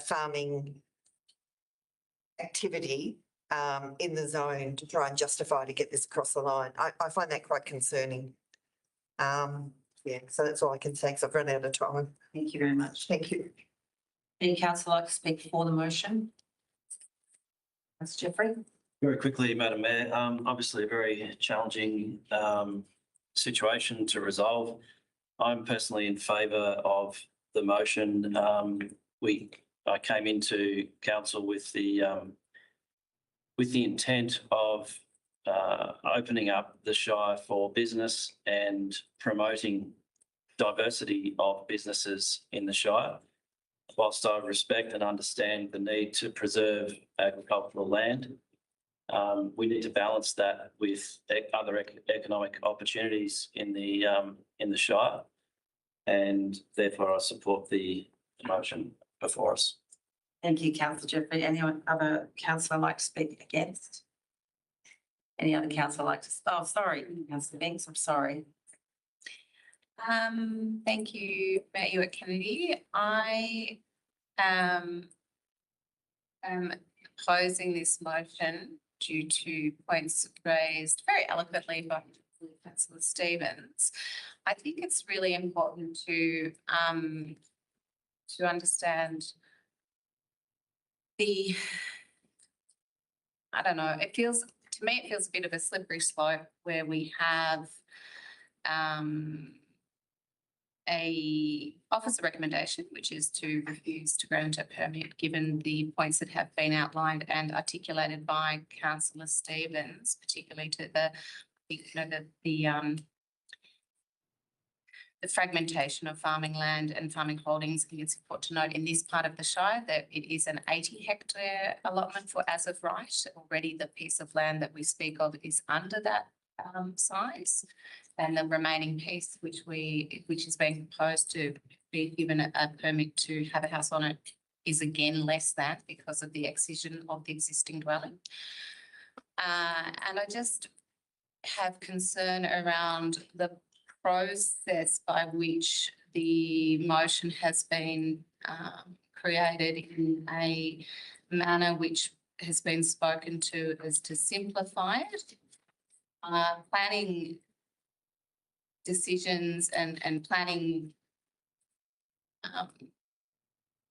farming activity in the zone to try and justify to get this across the line. I find that quite concerning. Yeah, so that's all I can say because I've run out of time. Thank you very much. Thank you. Any councillor like to speak for the motion? That's Jeffrey. Very quickly, Madam Mayor, obviously a very challenging situation to resolve. I'm personally in favour of the motion. I came into council with the intent of opening up the Shire for business and promoting diversity of businesses in the Shire. Whilst I respect and understand the need to preserve agricultural land, we need to balance that with other economic opportunities in the Shire, and therefore I support the motion before us. Thank you, councillor Jeffrey. Any other councillor like to speak against? Any other councillor like to? Oh, sorry, councillor Binks. I'm sorry. Thank you, Mayor Kennedy. I am opposing this motion due to points raised very eloquently by Councillor Stevens. I think it's really important to understand I don't know, to me, it feels a bit of a slippery slope where we have a officer recommendation, which is to refuse to grant a permit given the points that have been outlined and articulated by Councillor Stevens, particularly to the fragmentation of farming land and farming holdings. I think it's important to note in this part of the Shire that it is an 80 hectare allotment for as of right. Already the piece of land that we speak of is under that size, and the remaining piece which is being proposed to be given a permit to have a house on it is again less than because of the excision of the existing dwelling. And I just have concern around the process by which the motion has been created in a manner which has been spoken to as to simplify it. Planning decisions and planning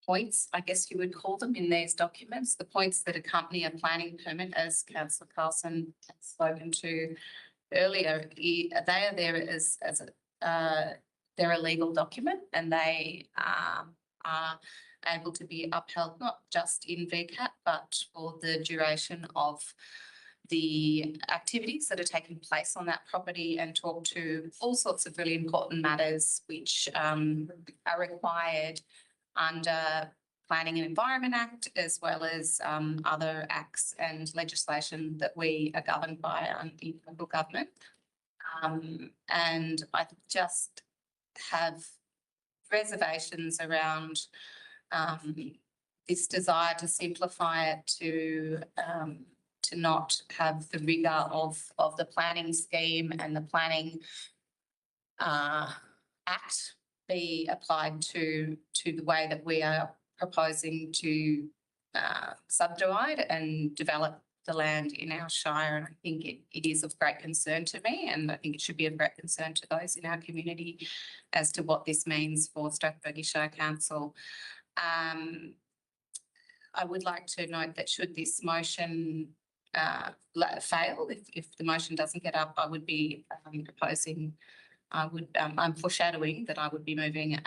points, I guess you would call them in these documents, the points that accompany a planning permit, as Councillor Carlson has spoken to earlier, they are there as they're a legal document, and they are able to be upheld not just in VCAT but for the duration of the activities that are taking place on that property, and talk to all sorts of really important matters which are required under Planning and Environment Act, as well as other acts and legislation that we are governed by in local government. And I just have reservations around this desire to simplify it, to not have the rigour of the planning scheme and the planning act be applied to the way that we are proposing to subdivide and develop the land in our Shire. And I think it is of great concern to me, and I think it should be of great concern to those in our community as to what this means for Strathbogie Shire Council. I would like to note that should this motion fail, if the motion doesn't get up, I would be proposing, I'm foreshadowing that I would be moving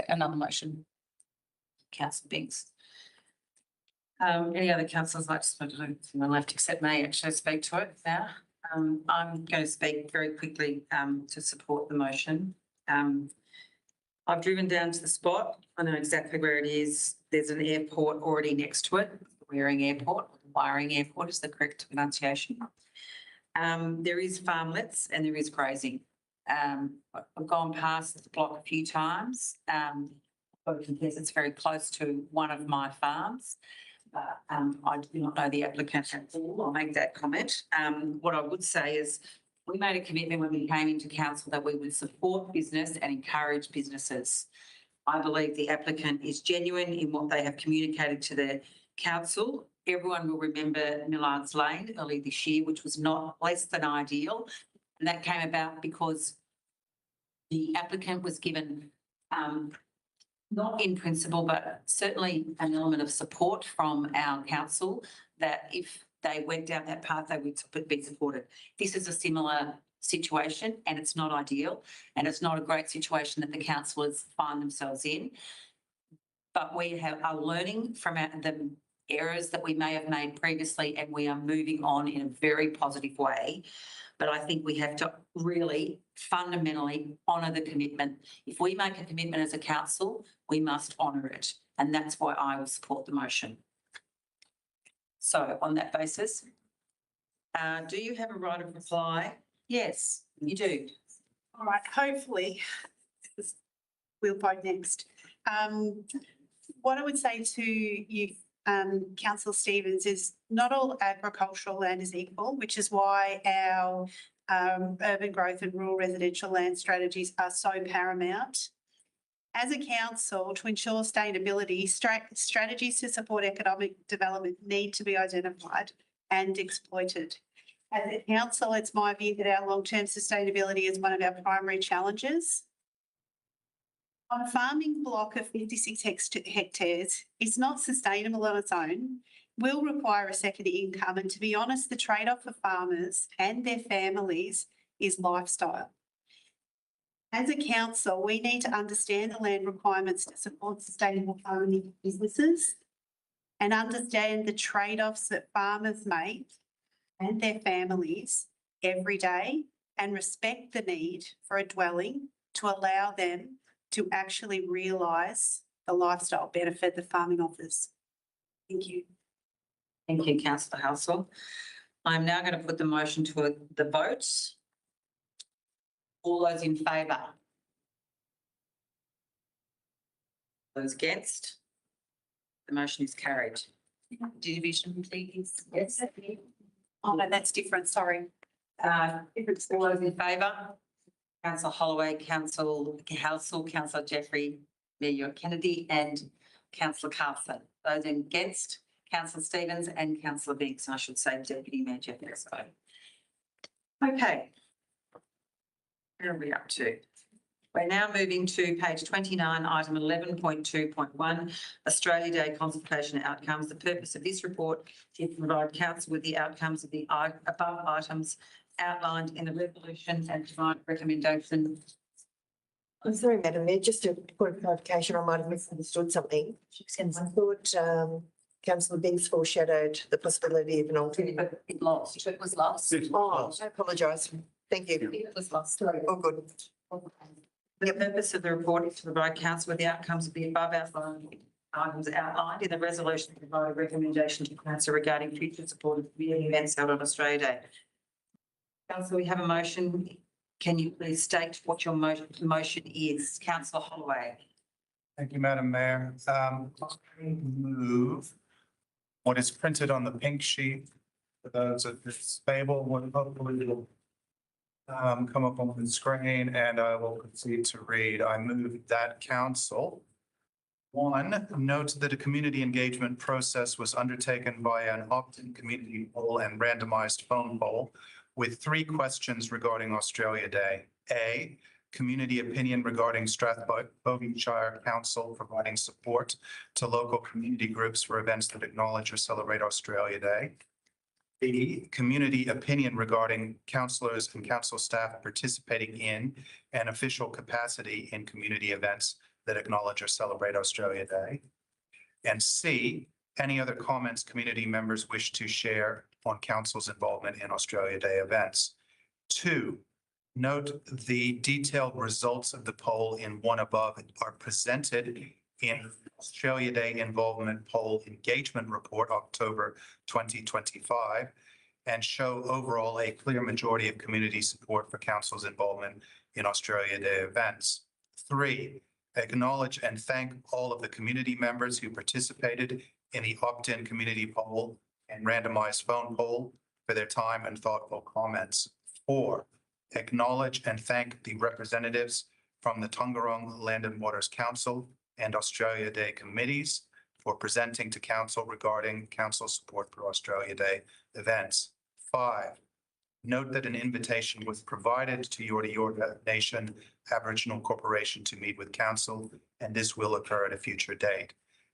another motion. Councillor Binks. Any other councillors like to speak to it? Someone left except me actually speak to it now. I'm going to speak very quickly to support the motion. I've driven down to the spot. I know exactly where it is. There's an airport already next to it. Wiring Airport is the correct pronunciation. There is farmlets and there is grazing. I've gone past the block a few times. Because it's very close to one of my farms. But I do not know the applicant at all. I'll make that comment. What I would say is we made a commitment when we came into council that we would support business and encourage businesses. I believe the applicant is genuine in what they have communicated to the council. Everyone will remember Millard's Lane early this year, which was not less than ideal. And that came about because the applicant was given not in principle, but certainly an element of support from our council that if they went down that path, they would be supported. This is a similar situation and it's not ideal and it's not a great situation that the councillors find themselves in. But we are learning from the errors that we may have made previously and we are moving on in a very positive way. But I think we have to really fundamentally honour the commitment. If we make a commitment as a council, we must honour it. And that's why I will support the motion. So on that basis, do you have a right of reply? Yes, you do. All right, hopefully we'll vote next. What I would say to you, Councillor Stevens, is not all agricultural land is equal, which is why our urban growth and rural residential land strategies are so paramount. As a council, to ensure sustainability, strategies to support economic development need to be identified and exploited. As a council, it's my view that our long-term sustainability is one of our primary challenges. On a farming block of 56 hectares, it's not sustainable on its own, will require a second income, and to be honest, the trade-off for farmers and their families is lifestyle. As a council, we need to understand the land requirements to support sustainable farming businesses and understand the trade-offs that farmers make and their families every day and respect the need for a dwelling to allow them to actually realise the lifestyle benefit that farming offers. Thank you. Thank you, Councillor Halsall. I'm now going to put the motion to the vote. All those in favour? Those against? The motion is carried. Division, please. Yes. Oh, no, that's different, sorry. All those in favour? Councillor Holloway, Councillor Halsall, Councillor Jeffrey, Mayor Kennedy and Councillor Carson. Those against? Councillor Stevens and Councillor Binks, I should say Deputy Mayor Jeffrey. Okay. Where are we up to? We're now moving to page 29, item 11.2.1, Australia Day consultation outcomes. The purpose of this report is to provide council with the outcomes of the above items outlined in the resolution and provide recommendation. I'm sorry, Madam Mayor, just a point of clarification, I might have misunderstood something. I thought Councillor Binks foreshadowed the possibility of an alternate. It lost. It was lost. Oh, I apologise. Thank you. It was lost. Sorry, all good. The purpose of the report is to provide council with the outcomes of the above items outlined in the resolution to provide a recommendation to council regarding future support of community events held on Australia Day. Council, we have a motion. Can you please state what your motion is? Councillor Holloway. Thank you, Madam Mayor. I move what is printed on the pink sheet. For those at this table, what hopefully will come up on the screen, and I will proceed to read. I move that council. 1, note that a community engagement process was undertaken by an opt-in community poll and randomised phone poll with 3 questions regarding Australia Day. A, community opinion regarding Strathbogie Shire Council providing support to local community groups for events that acknowledge or celebrate Australia Day. B, community opinion regarding councillors and council staff participating in an official capacity in community events that acknowledge or celebrate Australia Day. And C, any other comments community members wish to share on council's involvement in Australia Day events. 2, note the detailed results of the poll in one above are presented in Australia Day Involvement Poll Engagement Report, October 2025, and show overall a clear majority of community support for council's involvement in Australia Day events. 3, acknowledge and thank all of the community members who participated in the opt-in community poll and randomized phone poll for their time and thoughtful comments. 4, acknowledge and thank the representatives from the Tongarong Land and Waters Council and Australia Day committees for presenting to council regarding council support for Australia Day events. 5, note that an invitation was provided to Yorta Nation Aboriginal Corporation to meet with council, and this will occur at a future date.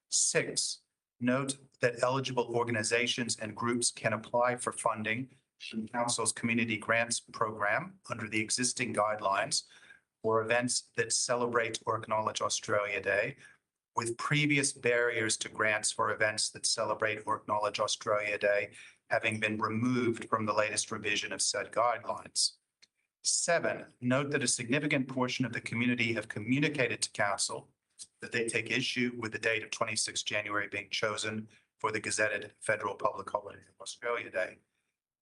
6, note that eligible organizations and groups can apply for funding from council's community grants program under the existing guidelines for events that celebrate or acknowledge Australia Day, with previous barriers to grants for events that celebrate or acknowledge Australia Day having been removed from the latest revision of said guidelines. 7, note that a significant portion of the community have communicated to council that they take issue with the date of 26 January being chosen for the gazetted federal public holiday of Australia Day.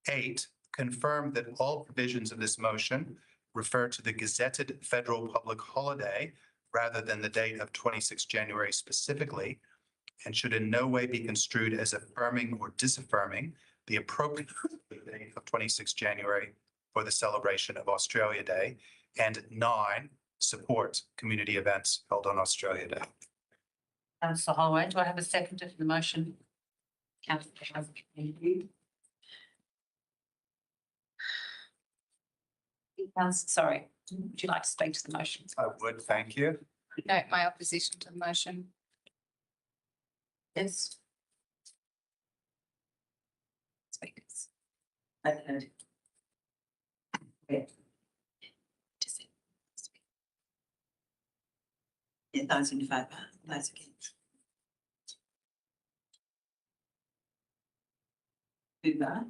8, confirm that all provisions of this motion refer to the gazetted federal public holiday rather than the date of 26 January specifically, and should in no way be construed as affirming or disaffirming the appropriate date of 26 January for the celebration of Australia Day. And 9, support community events held on Australia Day. Councillor Holloway, do I have a seconder for the motion? Councillor, thank you. Sorry, would you like to speak to the motion? I would, thank you. Note my opposition to the motion. Yes. Speakers. Okay. Yeah. Yeah, those in favour, those against. Mover,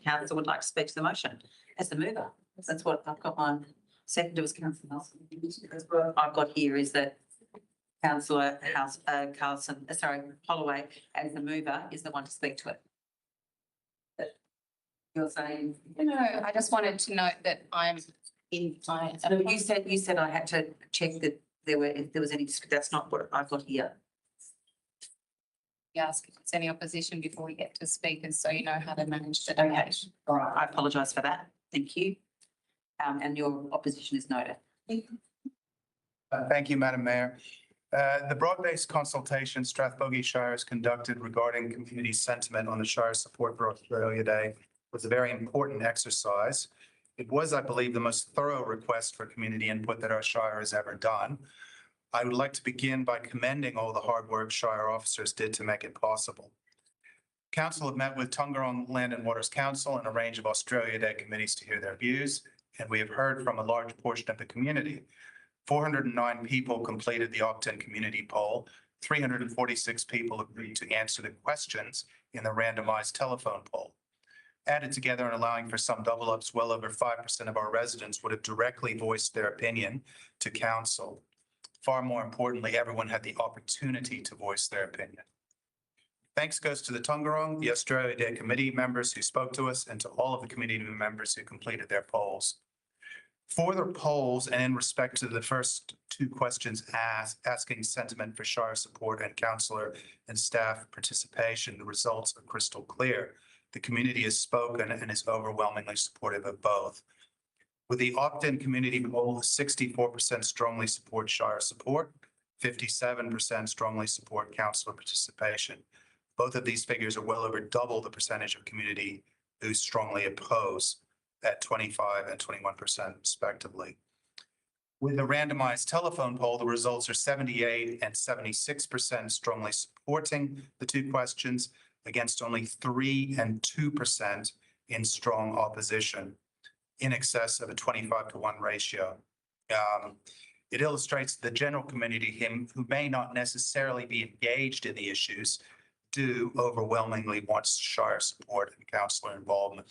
council would like to speak to the motion as the mover. That's what I've got. My seconder was councillor Nelson. What I've got here is that councillor Holloway as the mover is the one to speak to it. But you're saying? No, I just wanted to note that I'm in my. No, you said I had to check that if there was any, that's not what I've got here. Ask if there's any opposition before we get to speakers, so you know how to manage the Okay, debate. all right, I apologise for that. Thank you. And your opposition is noted. Thank you, Madam Mayor. The broad-based consultation Strathbogie Shire has conducted regarding community sentiment on the Shire's support for Australia Day was a very important exercise. It was, I believe, the most thorough request for community input that our Shire has ever done. I would like to begin by commending all the hard work Shire officers did to make it possible. Council have met with Tongarong Land and Waters Council and a range of Australia Day committees to hear their views, and we have heard from a large portion of the community. 409 people completed the opt-in community poll. 346 people agreed to answer the questions in the randomized telephone poll. Added together and allowing for some double-ups, well over 5% of our residents would have directly voiced their opinion to council. Far more importantly, everyone had the opportunity to voice their opinion. Thanks goes to the Tongarong, the Australia Day committee members who spoke to us, and to all of the community members who completed their polls. For the polls, and in respect to the first 2 questions asking sentiment for Shire support and councillor and staff participation, the results are crystal clear. The community has spoken and is overwhelmingly supportive of both. With the opt-in community poll, 64% strongly support Shire support, 57% strongly support councillor participation. Both of these figures are well over double the percentage of community who strongly oppose. at 25 and 21% respectively. With a randomized telephone poll, the results are 78 and 76% strongly supporting the two questions against only 3 and 2% in strong opposition, in excess of a 25-to-1 ratio. It illustrates the general community, who may not necessarily be engaged in the issues, do overwhelmingly want Shire support and councillor involvement.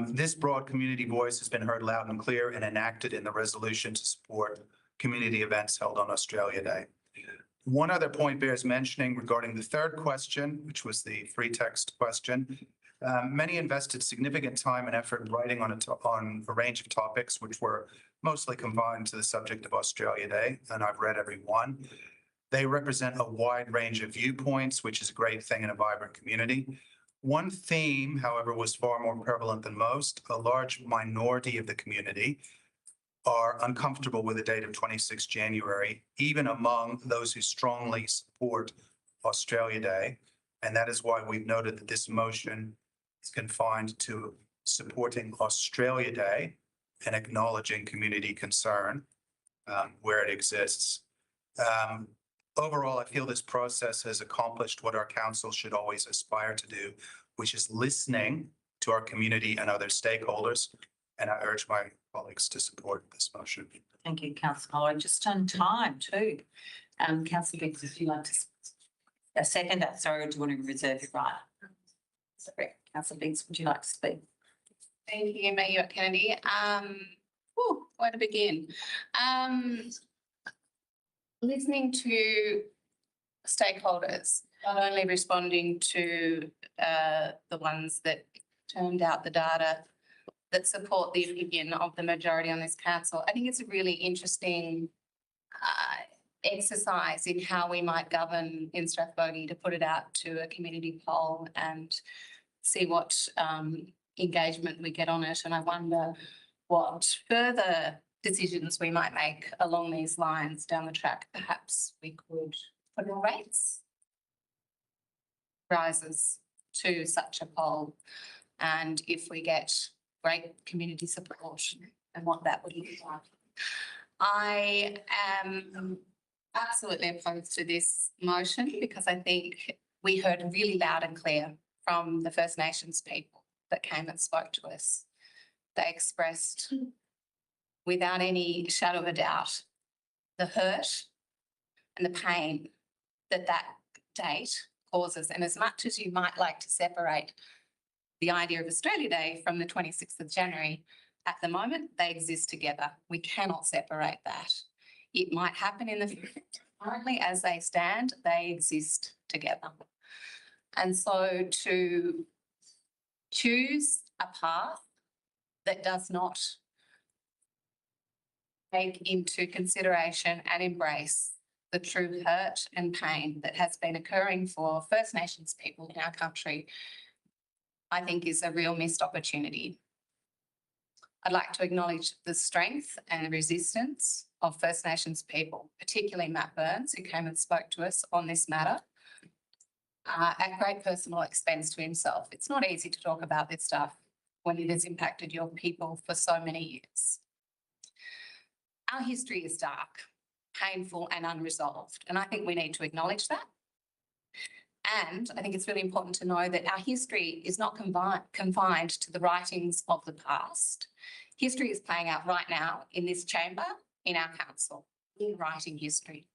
This broad community voice has been heard loud and clear and enacted in the resolution to support community events held on Australia Day. One other point bears mentioning regarding the third question, which was the free text question. Many invested significant time and effort writing on a range of topics, which were mostly confined to the subject of Australia Day, and I've read every one. They represent a wide range of viewpoints, which is a great thing in a vibrant community. One theme, however, was far more prevalent than most. A large minority of the community are uncomfortable with the date of 26 January, even among those who strongly support Australia Day. And that is why we've noted that this motion is confined to supporting Australia Day and acknowledging community concern where it exists. Overall, I feel this process has accomplished what our council should always aspire to do, which is listening to our community and other stakeholders. And I urge my colleagues to support this motion. Thank you, councillor Hollow. Just on time too. Councillor Biggs, if you'd like to second that, sorry, or do you want to reserve your right? Sorry, councillor Biggs, would you like to speak? Thank you, Mayor Kennedy. Where to begin? Listening to stakeholders, not only responding to the ones that turned out the data that support the opinion of the majority on this council. I think it's a really interesting exercise in how we might govern in Strathbogie, to put it out to a community poll and see what engagement we get on it. And I wonder what further decisions we might make along these lines down the track. Perhaps we could put our rates rises to such a poll, and if we get great community support and what that would look like. I am absolutely opposed to this motion because I think we heard really loud and clear from the First Nations people that came and spoke to us. They expressed without any shadow of a doubt the hurt and the pain that that date causes. And as much as you might like to separate the idea of Australia Day from the 26th of January, at the moment they exist together. We cannot separate that. It might happen in the future. Currently, as they stand, they exist together. And so to choose a path that does not take into consideration and embrace the true hurt and pain that has been occurring for First Nations people in our country, I think is a real missed opportunity. I'd like to acknowledge the strength and resistance of First Nations people, particularly Matt Burns, who came and spoke to us on this matter at great personal expense to himself. It's not easy to talk about this stuff when it has impacted your people for so many years. Our history is dark, painful and unresolved, and I think we need to acknowledge that. And I think it's really important to know that our history is not confined to the writings of the past. History is playing out right now in this chamber, in our council, in writing history.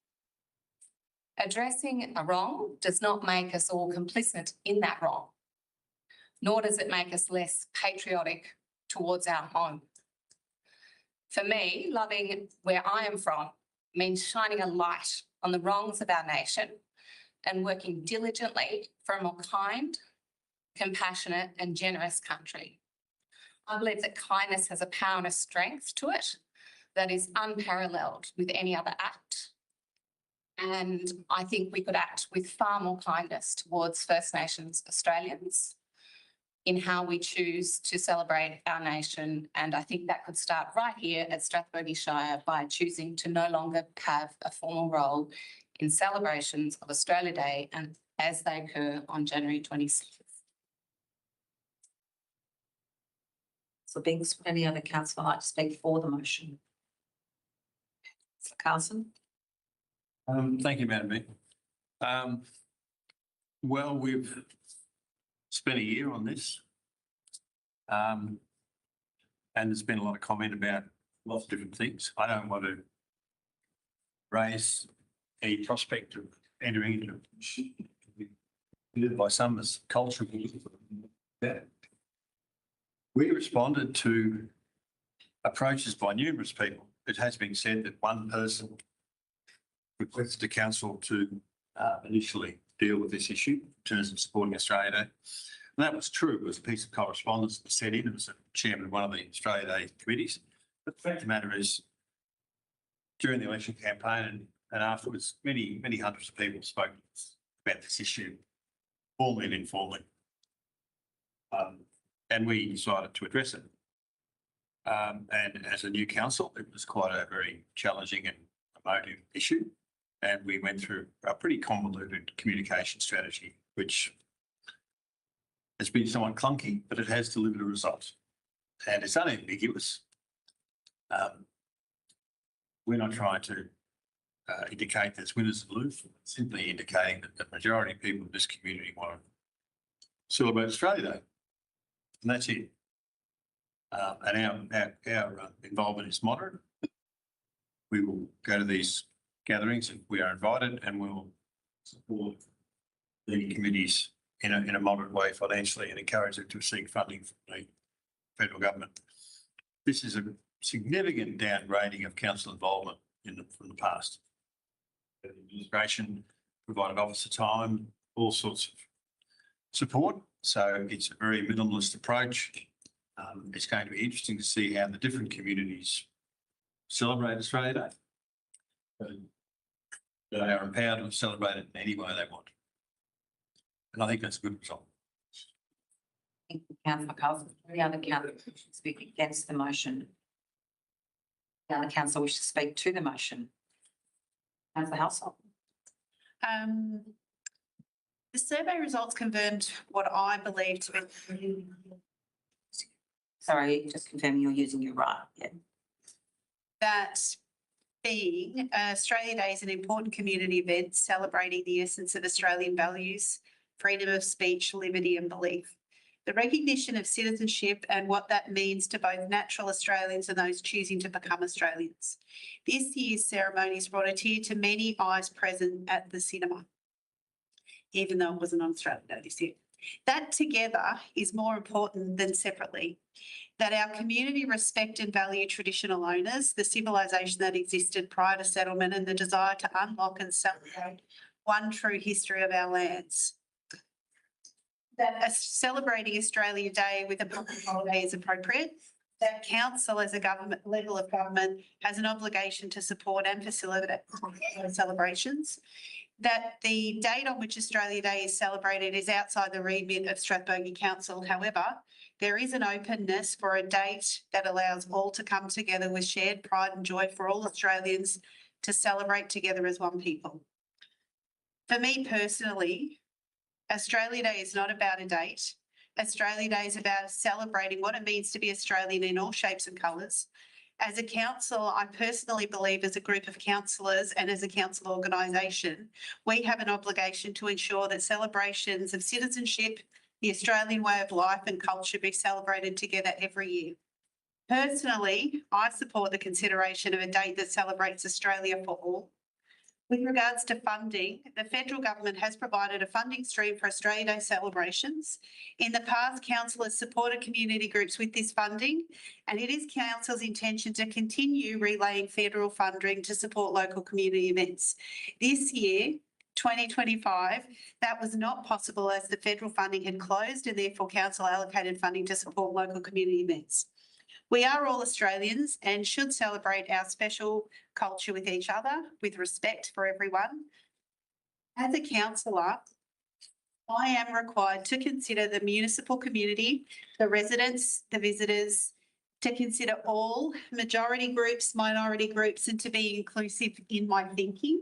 Addressing a wrong does not make us all complicit in that wrong, nor does it make us less patriotic towards our home. For me, loving where I am from means shining a light on the wrongs of our nation and working diligently for a more kind, compassionate and generous country. I believe that kindness has a power and a strength to it that is unparalleled with any other act. And I think we could act with far more kindness towards First Nations Australians in how we choose to celebrate our nation. And I think that could start right here at Strathbogie Shire by choosing to no longer have a formal role in celebrations of Australia Day and as they occur on January 26th. Councillor Binks, would any other councillor like to speak for the motion? Councillor Carlson? Thank you, Madam Mayor. Well, we've spent a year on this. And there's been a lot of comment about lots of different things. I don't want to raise any prospect of entering into by some as culture. We responded to approaches by numerous people. It has been said that one person requested the council to initially deal with this issue in terms of supporting Australia Day. And that was true. It was a piece of correspondence that was sent in. It was the chairman of one of the Australia Day committees. But the fact of the matter is, during the election campaign and afterwards, many hundreds of people spoke about this issue, formally and informally. And we decided to address it. And as a new council, it was quite a very challenging and emotive issue. And we went through a pretty convoluted communication strategy, which has been somewhat clunky, but it has delivered a result. And it's unambiguous. We're not trying to indicate there's winners and losers, simply indicating that the majority of people in this community want to celebrate Australia Day. And that's it. And our involvement is moderate. We will go to these gatherings if we are invited, and we'll support the committees in a moderate way financially and encourage them to seek funding from the federal government. This is a significant downgrading of council involvement from the past. The administration provided officer time, all sorts of support. So it's a very minimalist approach. It's going to be interesting to see how the different communities celebrate Australia Day. They are empowered to celebrate it in any way they want. And I think that's a good result. Thank you, councillor Carlson. Any other councillor speak against the motion? The other councillor wish to speak to the motion? Councillor Household. The survey results confirmed what I believe to be. Sorry, just confirming you're using your right. Yeah. That being Australia Day is an important community event celebrating the essence of Australian values, freedom of speech, liberty and belief. The recognition of citizenship and what that means to both natural Australians and those choosing to become Australians. This year's ceremonies brought a tear to many eyes present at the cinema, even though it wasn't on Australia Day this year. That together is more important than separately. That our community respect and value traditional owners, the civilisation that existed prior to settlement, and the desire to unlock and celebrate one true history of our lands. That celebrating Australia Day with a public holiday is appropriate. That council as a government level of government has an obligation to support and facilitate celebrations. That the date on which Australia Day is celebrated is outside the remit of Strathbogie Council. However, there is an openness for a date that allows all to come together with shared pride and joy for all Australians to celebrate together as one people. For me personally, Australia Day is not about a date. Australia Day is about celebrating what it means to be Australian in all shapes and colours. As a council, I personally believe as a group of councillors and as a council organisation, we have an obligation to ensure that celebrations of citizenship, the Australian way of life and culture be celebrated together every year. Personally, I support the consideration of a date that celebrates Australia for all. With regards to funding, the federal government has provided a funding stream for Australia Day celebrations. In the past, council has supported community groups with this funding, and it is council's intention to continue relaying federal funding to support local community events. This year, 2025, that was not possible as the federal funding had closed, and therefore council allocated funding to support local community events. We are all Australians and should celebrate our special culture with each other, with respect for everyone. As a councillor, I am required to consider the municipal community, the residents, the visitors, to consider all majority groups, minority groups, and to be inclusive in my thinking.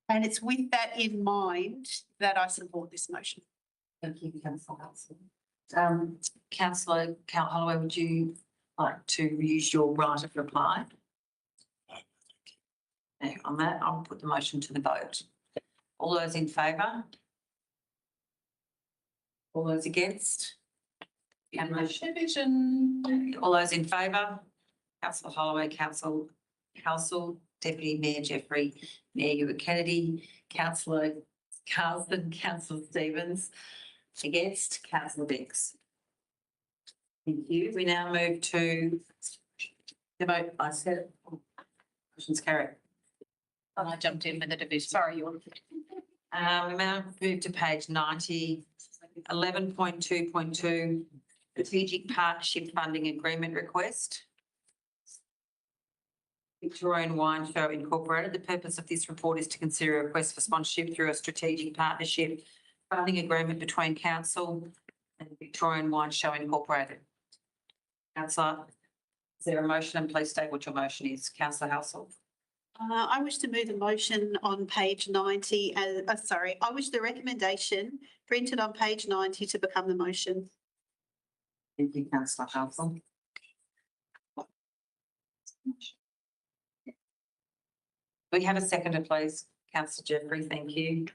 And it's with that in mind that I support this motion. Thank you, councillor Household. Councillor Holloway, would you like to use your right of reply? Okay, on that, I'll put the motion to the vote. All those in favour? All those against? And motion division. All those in favour? Councillor Holloway, Council, Deputy Mayor Jeffrey, Mayor Hewitt Kennedy, Councillor Carlson, Councillor Stevens. Against, Councillor Biggs. Thank you. We now move to the vote. I said it. Motion's carried. I jumped in with the division. Sorry, you want. We now move to page 90, 11.2.2, Strategic Partnership Funding Agreement Request. Victorian Wine Show Incorporated. The purpose of this report is to consider a request for sponsorship through a strategic partnership funding agreement between council and Victorian Wine Show Incorporated. Councillor, is there a motion? And please state what your motion is. Councillor Halsall. I wish to move the motion on page 90, I wish the recommendation printed on page 90 to become the motion. Thank you, Councillor Halsall. We have a seconder, please. Councillor Jeffrey, thank you.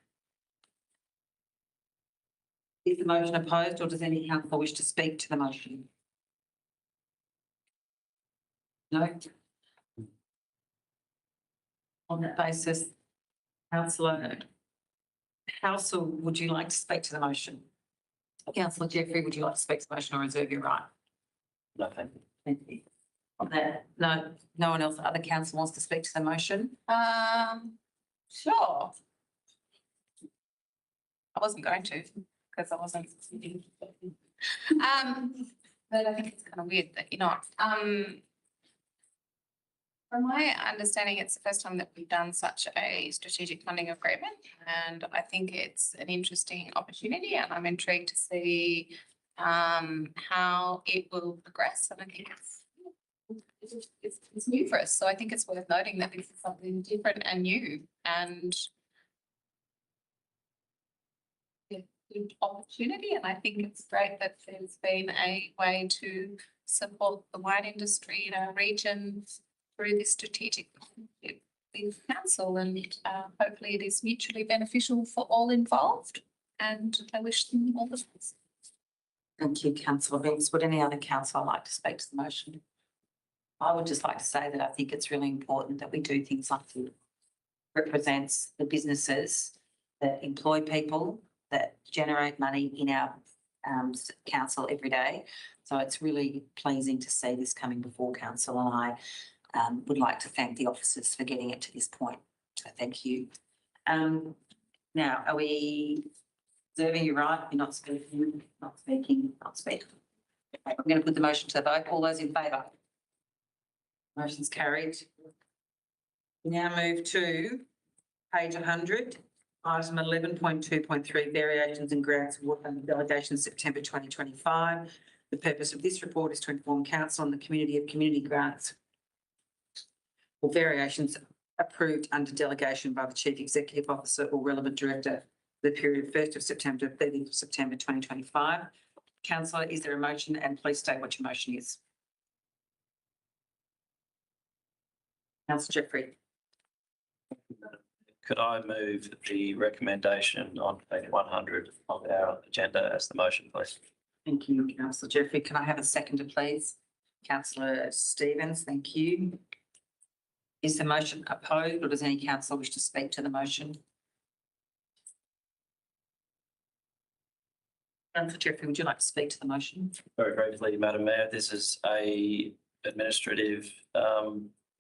Is the motion opposed, or does any councillor wish to speak to the motion? No. On that basis, Councillor Halsall, would you like to speak to the motion? Councillor Jeffrey, would you like to speak to the motion or reserve your right? Nothing. Thank you. On that, no one else, other council wants to speak to the motion? Sure. I wasn't going to because I wasn't. But I think it's kind of weird that you're not. From my understanding, it's the first time that we've done such a strategic funding agreement, and I think it's an interesting opportunity, and I'm intrigued to see how it will progress. And I think it's new for us, so I think it's worth noting that this is something different and new, and a good opportunity. And I think it's great that there's been a way to support the wine industry in our region through this strategic partnership with council, and hopefully it is mutually beneficial for all involved. And I wish them all the best. Thank you, Councillor Biggs. Would any other councillor like to speak to the motion? I would just like to say that I think it's really important that we do things like this. Represents the businesses that employ people, that generate money in our council every day. So it's really pleasing to see this coming before council, and I would like to thank the officers for getting it to this point. So thank you. Now, are we observing you right? You're not speaking, not speaking, not speaking. Okay, I'm going to put the motion to the vote. All those in favour? Motion's carried. We now move to page 100, item 11.2.3, variations and grants award under delegation September 2025. The purpose of this report is to inform council on the community of community grants or variations approved under delegation by the Chief Executive Officer or relevant director for the period 1st of September to 30th of September 2025. Councillor, is there a motion? And please state what your motion is. Councillor Jeffrey. Could I move the recommendation on page 100 of our agenda as the motion, please? Thank you, Councillor Jeffrey. Can I have a seconder, please? Councillor Stevens, thank you. Is the motion opposed, or does any councillor wish to speak to the motion? Councillor Jeffrey, would you like to speak to the motion? Very briefly, Madam Mayor, this is a administrative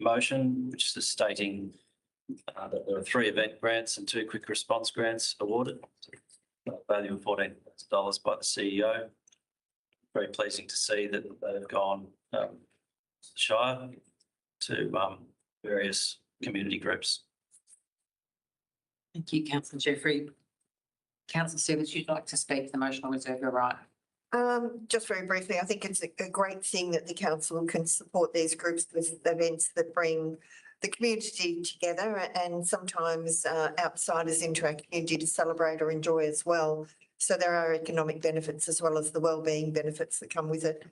motion, which is stating that there are 3 event grants and 2 quick response grants awarded, value of $14,000 by the CEO. Very pleasing to see that they've gone to the Shire to various community groups. Thank you, Councillor Jeffrey. Councillor Stevens, you'd like to speak to the motion or reserve your right? Just very briefly, I think it's a great thing that the council can support these groups with events that bring the community together and sometimes outsiders into our community to celebrate or enjoy as well. So there are economic benefits as well as the wellbeing benefits that come with it.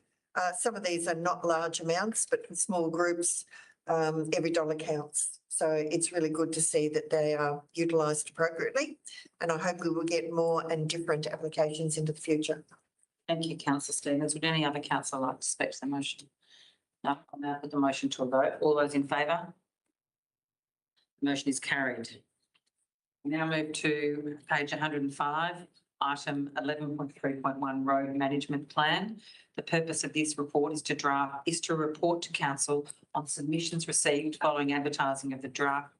Some of these are not large amounts, but for small groups, every dollar counts. So it's really good to see that they are utilised appropriately. And I hope we will get more and different applications into the future. Thank you, councillor Stevens. Would any other councillor like to speak to the motion? No, I'll now put the motion to a vote. All those in favour? The motion is carried. We now move to page 105, item 11.3.1 Road Management Plan. The purpose of this report is to report to council on submissions received following advertising of the draft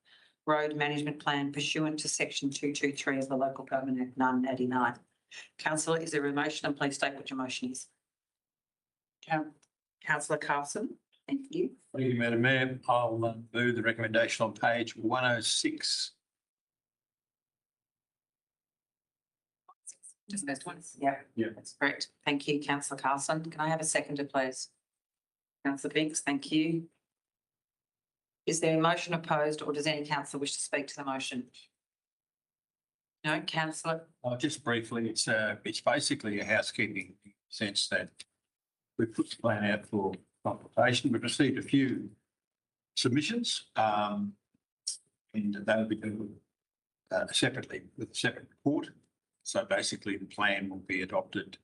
road management plan pursuant to section 223 of the Local Government Act 1989. Councillor, is there a motion? And please state what your motion is. Councillor Carlson, thank you. Thank you, Madam Mayor. I'll move the recommendation on page 106. Just those ones? Yeah. Yeah. That's correct. Thank you, councillor Carlson. Can I have a seconder, please? Councillor Binks, thank you. Is there a motion opposed or does any councillor wish to speak to the motion? No, councillor. Just briefly, it's basically a housekeeping sense that we put the plan out for consultation. We've received a few submissions, and they'll be done separately with a separate report. So basically, the plan will be adopted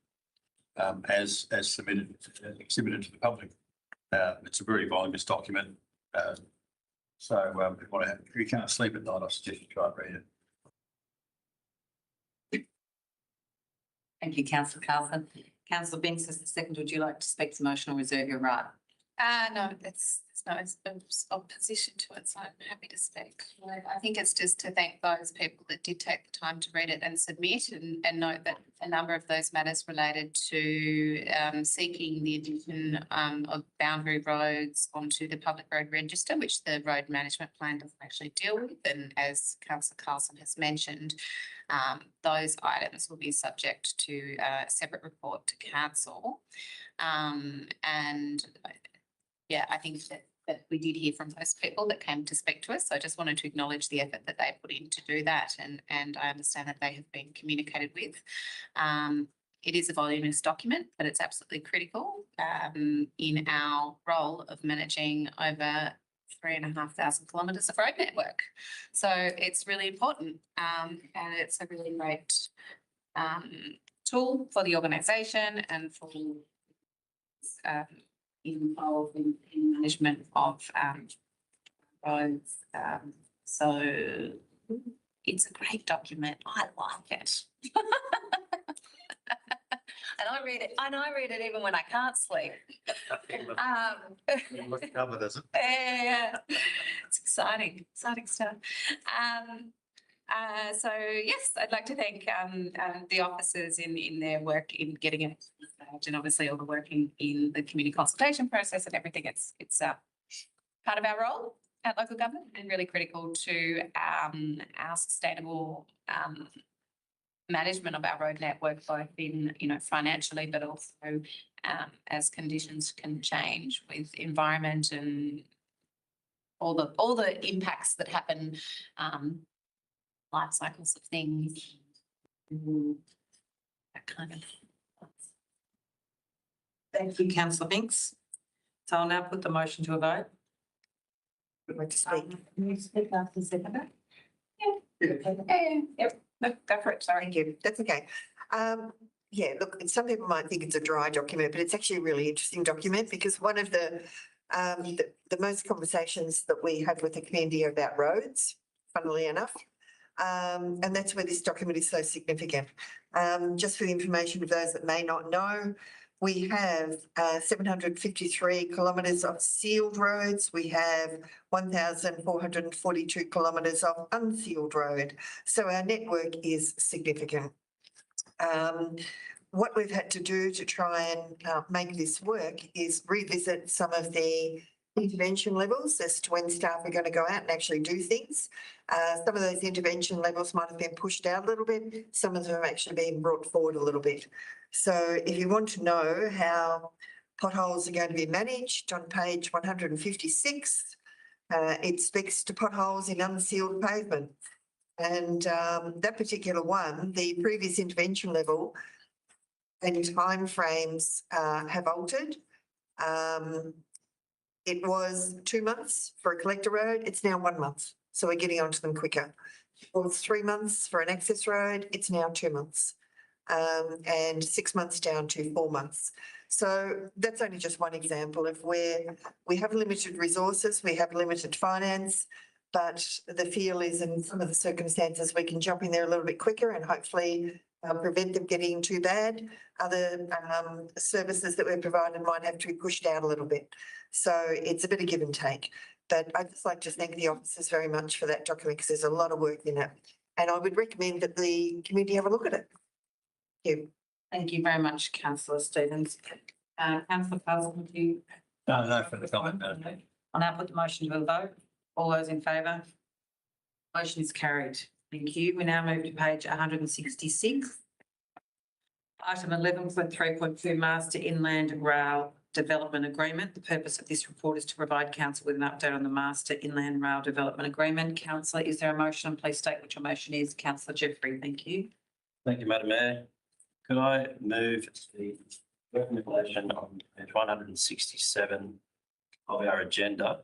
as submitted, exhibited to the public. It's a very voluminous document, so if you can't sleep at night, I suggest you try and read it. Thank you, councillor Carlson. Councillor Binks as the second. Would you like to speak to the motion or reserve your right? No, there's no opposition to it, so I'm happy to speak. I think it's just to thank those people that did take the time to read it and submit, and note that a number of those matters related to seeking the addition of boundary roads onto the public road register, which the road management plan doesn't actually deal with. And as councillor Carlson has mentioned, those items will be subject to a separate report to council. And yeah, I think that we did hear from those people that came to speak to us. So I just wanted to acknowledge the effort that they put in to do that. And I understand that they have been communicated with. It is a voluminous document, but it's absolutely critical in our role of managing over 3,500 kilometres of road network. So it's really important, and it's a really great tool for the organisation and for involved in management of roads. So it's a great document. I like it. And I read it even when I can't sleep. Cover, does it? Yeah, it's exciting stuff. So yes, I'd like to thank the officers in their work in getting it stage, and obviously all the work in the community consultation process and everything. It's part of our role at local government and really critical to our sustainable management of our road network, both in financially, but also as conditions can change with environment and all the impacts that happen. Life cycles of things, that kind of. Thank you, councillor Binks. So I'll now put the motion to a vote. Would like to speak? Can you speak after the seconder? No, go for it. Sorry. Thank you. That's okay. Yeah, look, some people might think it's a dry document, but it's actually a really interesting document because one of the most conversations that we have with the community are about roads, funnily enough. And that's where this document is so significant. Just for the information of those that may not know, we have 753 kilometres of sealed roads. We have 1,442 kilometres of unsealed road. So our network is significant. What we've had to do to try and make this work is revisit some of the intervention levels as to when staff are going to go out and actually do things. Some of those intervention levels might have been pushed out a little bit. Some of them have actually been brought forward a little bit. So if you want to know how potholes are going to be managed, on page 156, it speaks to potholes in unsealed pavement. And that particular one, the previous intervention level and timeframes have altered. It was 2 months for a collector road, it's now 1 month. So we're getting onto them quicker. It was 3 months for an access road, it's now 2 months. And 6 months down to 4 months. So that's only just one example of where we have limited resources, we have limited finance, but the feel is in some of the circumstances, we can jump in there a little bit quicker and hopefully prevent them getting too bad. Other services that we're provided might have to be pushed out a little bit. So it's a bit of give and take. But I'd just like to thank the officers very much for that document because there's a lot of work in it. And I would recommend that the community have a look at it. Thank you. Thank you very much, councillor Stevens. Councillor Carlson, would you? No further comment, Madam. I'll now put the motion to a vote. All those in favour? Motion is carried. Thank you. We now move to page 166. Item 11.3.2 Master Inland Rail Development Agreement. The purpose of this report is to provide council with an update on the Master Inland Rail Development Agreement. Councillor, is there a motion? Please state what your motion is. Councillor Jeffrey, thank you. Thank you, Madam Mayor. Could I move the recommendation on page 167 of our agenda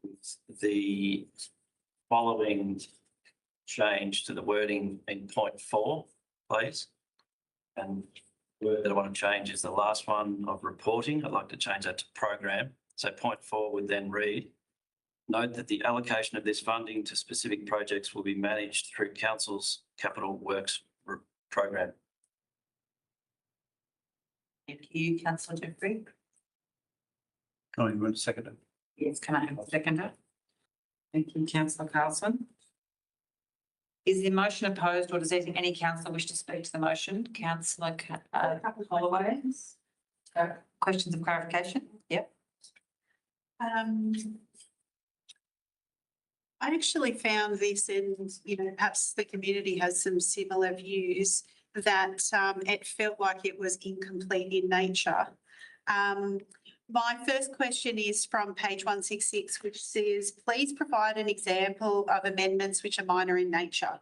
with the following change to the wording in point 4, please? And the word that I want to change is the last one of reporting. I'd like to change that to program. So point 4 would then read, note that the allocation of this funding to specific projects will be managed through Council's Capital Works program. Thank you, councillor Jeffrey. Oh, you want to second it? Yes, can I have a seconder? Thank you, councillor Carlson. Is the motion opposed or does any councillor wish to speak to the motion? Councillor Holloway? Questions of clarification? Yep. I actually found this, and perhaps the community has some similar views, that it felt like it was incomplete in nature. My first question is from page 166, which says, please provide an example of amendments which are minor in nature.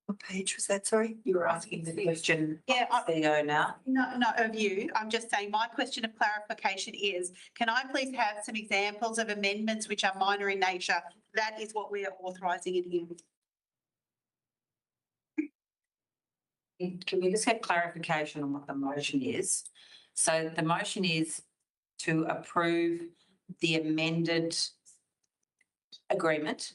What page was that, sorry? You were asking the question. Yeah, CEO now. Not of you. I'm just saying my question of clarification is, can I please have some examples of amendments which are minor in nature? That is what we are authorising in here. Can we just get clarification on what the motion is? So the motion is to approve the amended agreement,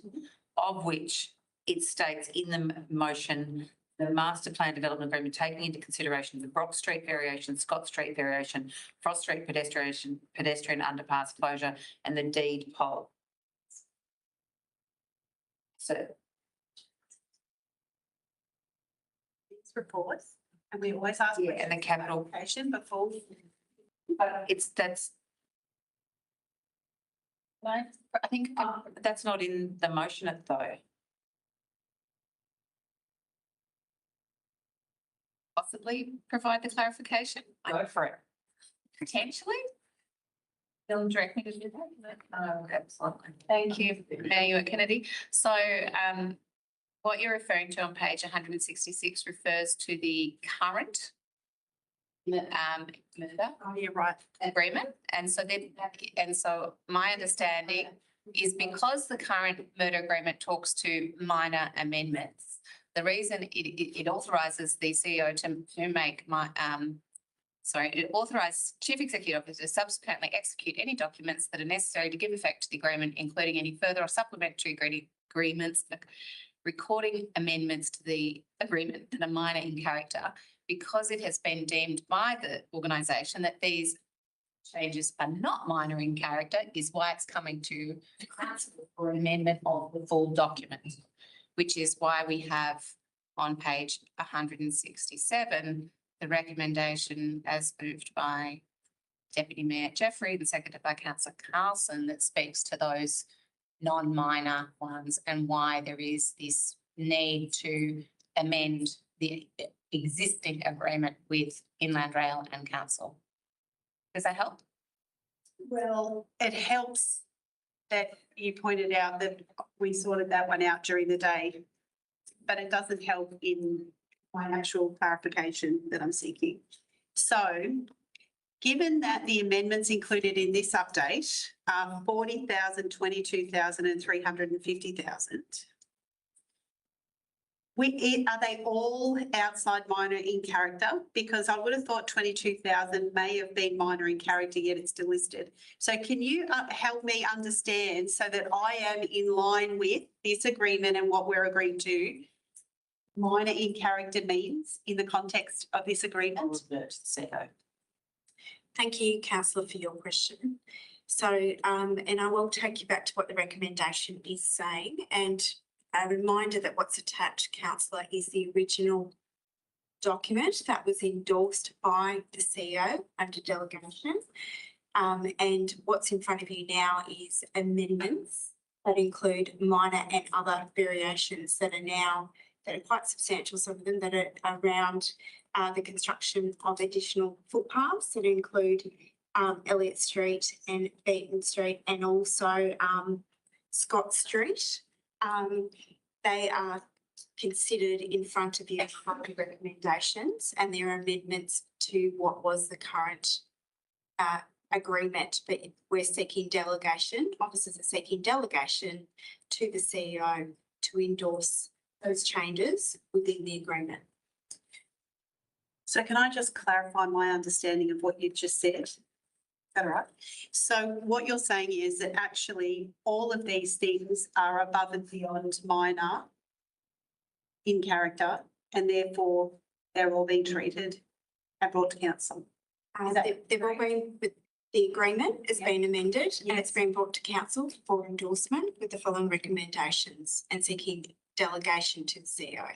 of which it states in the motion, the master plan development agreement taking into consideration the Brock Street variation, Scott Street variation, Frost Street pedestrian underpass closure and the deed poll. So Reports, and we always ask and the capital before. But that's I think that's not in the motion though. possibly provide the clarification. Go for it. Potentially. They'll direct me to do that. Absolutely. Thank you, Mayor Kennedy. So what you're referring to on page 166 refers to the current murder Oh, you're right. agreement. And so my understanding is because the current murder agreement talks to minor amendments, the reason it authorises the CEO to make it authorises Chief Executive Officer to subsequently execute any documents that are necessary to give effect to the agreement, including any further or supplementary agreements, recording amendments to the agreement that are minor in character, because it has been deemed by the organisation that these changes are not minor in character, is why it's coming to the council for amendment of the full document, which is why we have on page 167 the recommendation as moved by Deputy Mayor Jeffrey and seconded by Councillor Carlson that speaks to those non-minor ones and why there is this need to amend the existing agreement with Inland Rail and Council. Does that help? Well, it helps that you pointed out that we sorted that one out during the day, but it doesn't help in my actual clarification that I'm seeking. So given that the amendments included in this update are 40,000, 22,000 and 350,000, are they all outside minor in character? Because I would have thought 22,000 may have been minor in character, yet it's still listed. So can you help me understand so that I am in line with this agreement and what we're agreeing to? Minor in character means in the context of this agreement? Thank you, councillor, for your question. So, and I will take you back to what the recommendation is saying, and a reminder that what's attached, councillor, is the original document that was endorsed by the CEO under delegation. And what's in front of you now is amendments that include minor and other variations that are quite substantial, some of them that are around the construction of additional footpaths that include Elliott Street and Beaton Street and also Scott Street. They are considered in front of you as recommendations, and there are amendments to what was the current agreement, but we're seeking delegation, officers are seeking delegation to the CEO to endorse those changes within the agreement. So can I just clarify my understanding of what you've just said? Is that all right? So what you're saying is that actually all of these things are above and beyond minor in character, and therefore they're all being treated and brought to council. They've all been, with the agreement has been amended and it's been brought to council for endorsement with the following recommendations and seeking delegation to the CEO.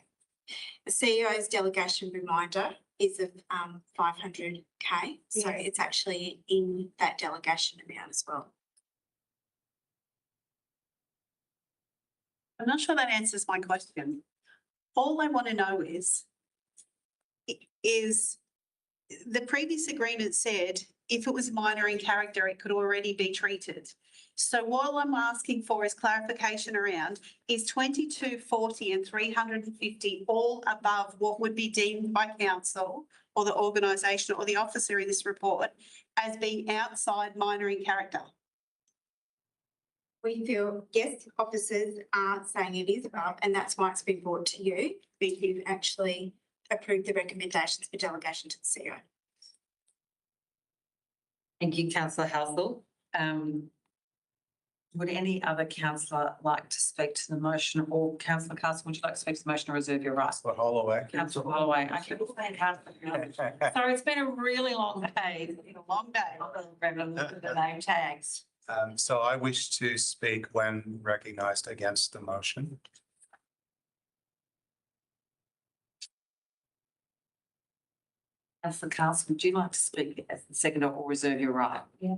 The CEO's delegation reminder is of 500K, so it's actually in that delegation amount as well. I'm not sure that answers my question. All I want to know is the previous agreement said if it was minor in character, it could already be treated. So what I'm asking for is clarification around, is 22, 40 and 350 all above what would be deemed by council or the organisation or the officer in this report as being outside minor in character? We feel, yes, officers are saying it is above, and that's why it's been brought to you. You've actually approved the recommendations for delegation to the CEO. Thank you, councillor Halsall. Would any other councillor like to speak to the motion, or councillor Castle, would you like to speak to the motion or reserve your right? Councillor Holloway. Councillor Holloway. I keep saying councillor. Sorry, it's been a really long day. It's been a long day. I'll look at the name tags. So I wish to speak when recognised against the motion. Councillor Castle, would you like to speak as the seconder or reserve your right? Yeah.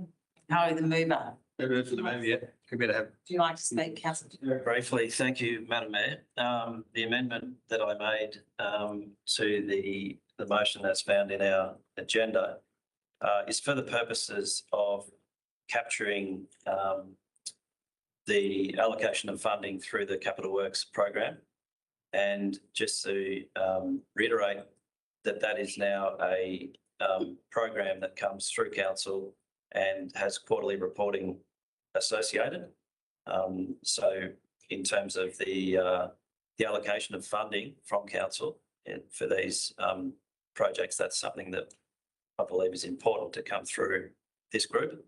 No, the mover. For the moment, yeah. We're going to have. Do you like to speak, councillor? Very briefly, thank you, Madam Mayor. The amendment that I made to the motion that's found in our agenda is for the purposes of capturing the allocation of funding through the Capital Works program. And just to reiterate that is now a program that comes through council and has quarterly reporting associated. So in terms of the allocation of funding from council for these projects, that's something that I believe is important to come through this group,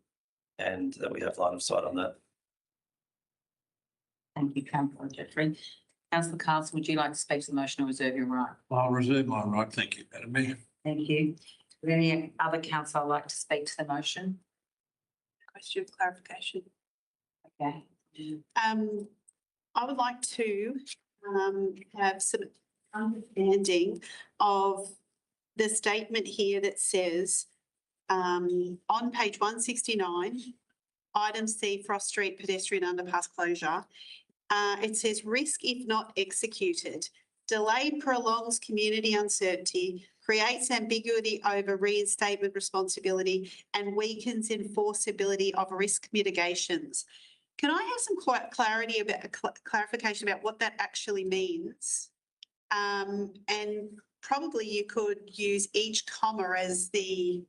and that we have line of sight on that. Thank you, councillor Jeffrey. Councillor Castle, would you like to speak to the motion or reserve your right? I'll reserve my right. Thank you, Madam Mayor. Thank you. Would any other councillor like to speak to the motion? Question of clarification. Okay. I would like to have some understanding of the statement here that says on page 169, item C, Frost Street pedestrian underpass closure, it says risk if not executed. Delay prolongs community uncertainty, creates ambiguity over reinstatement responsibility, and weakens enforceability of risk mitigations. Can I have some clarification about what that actually means? And probably you could use each comma as the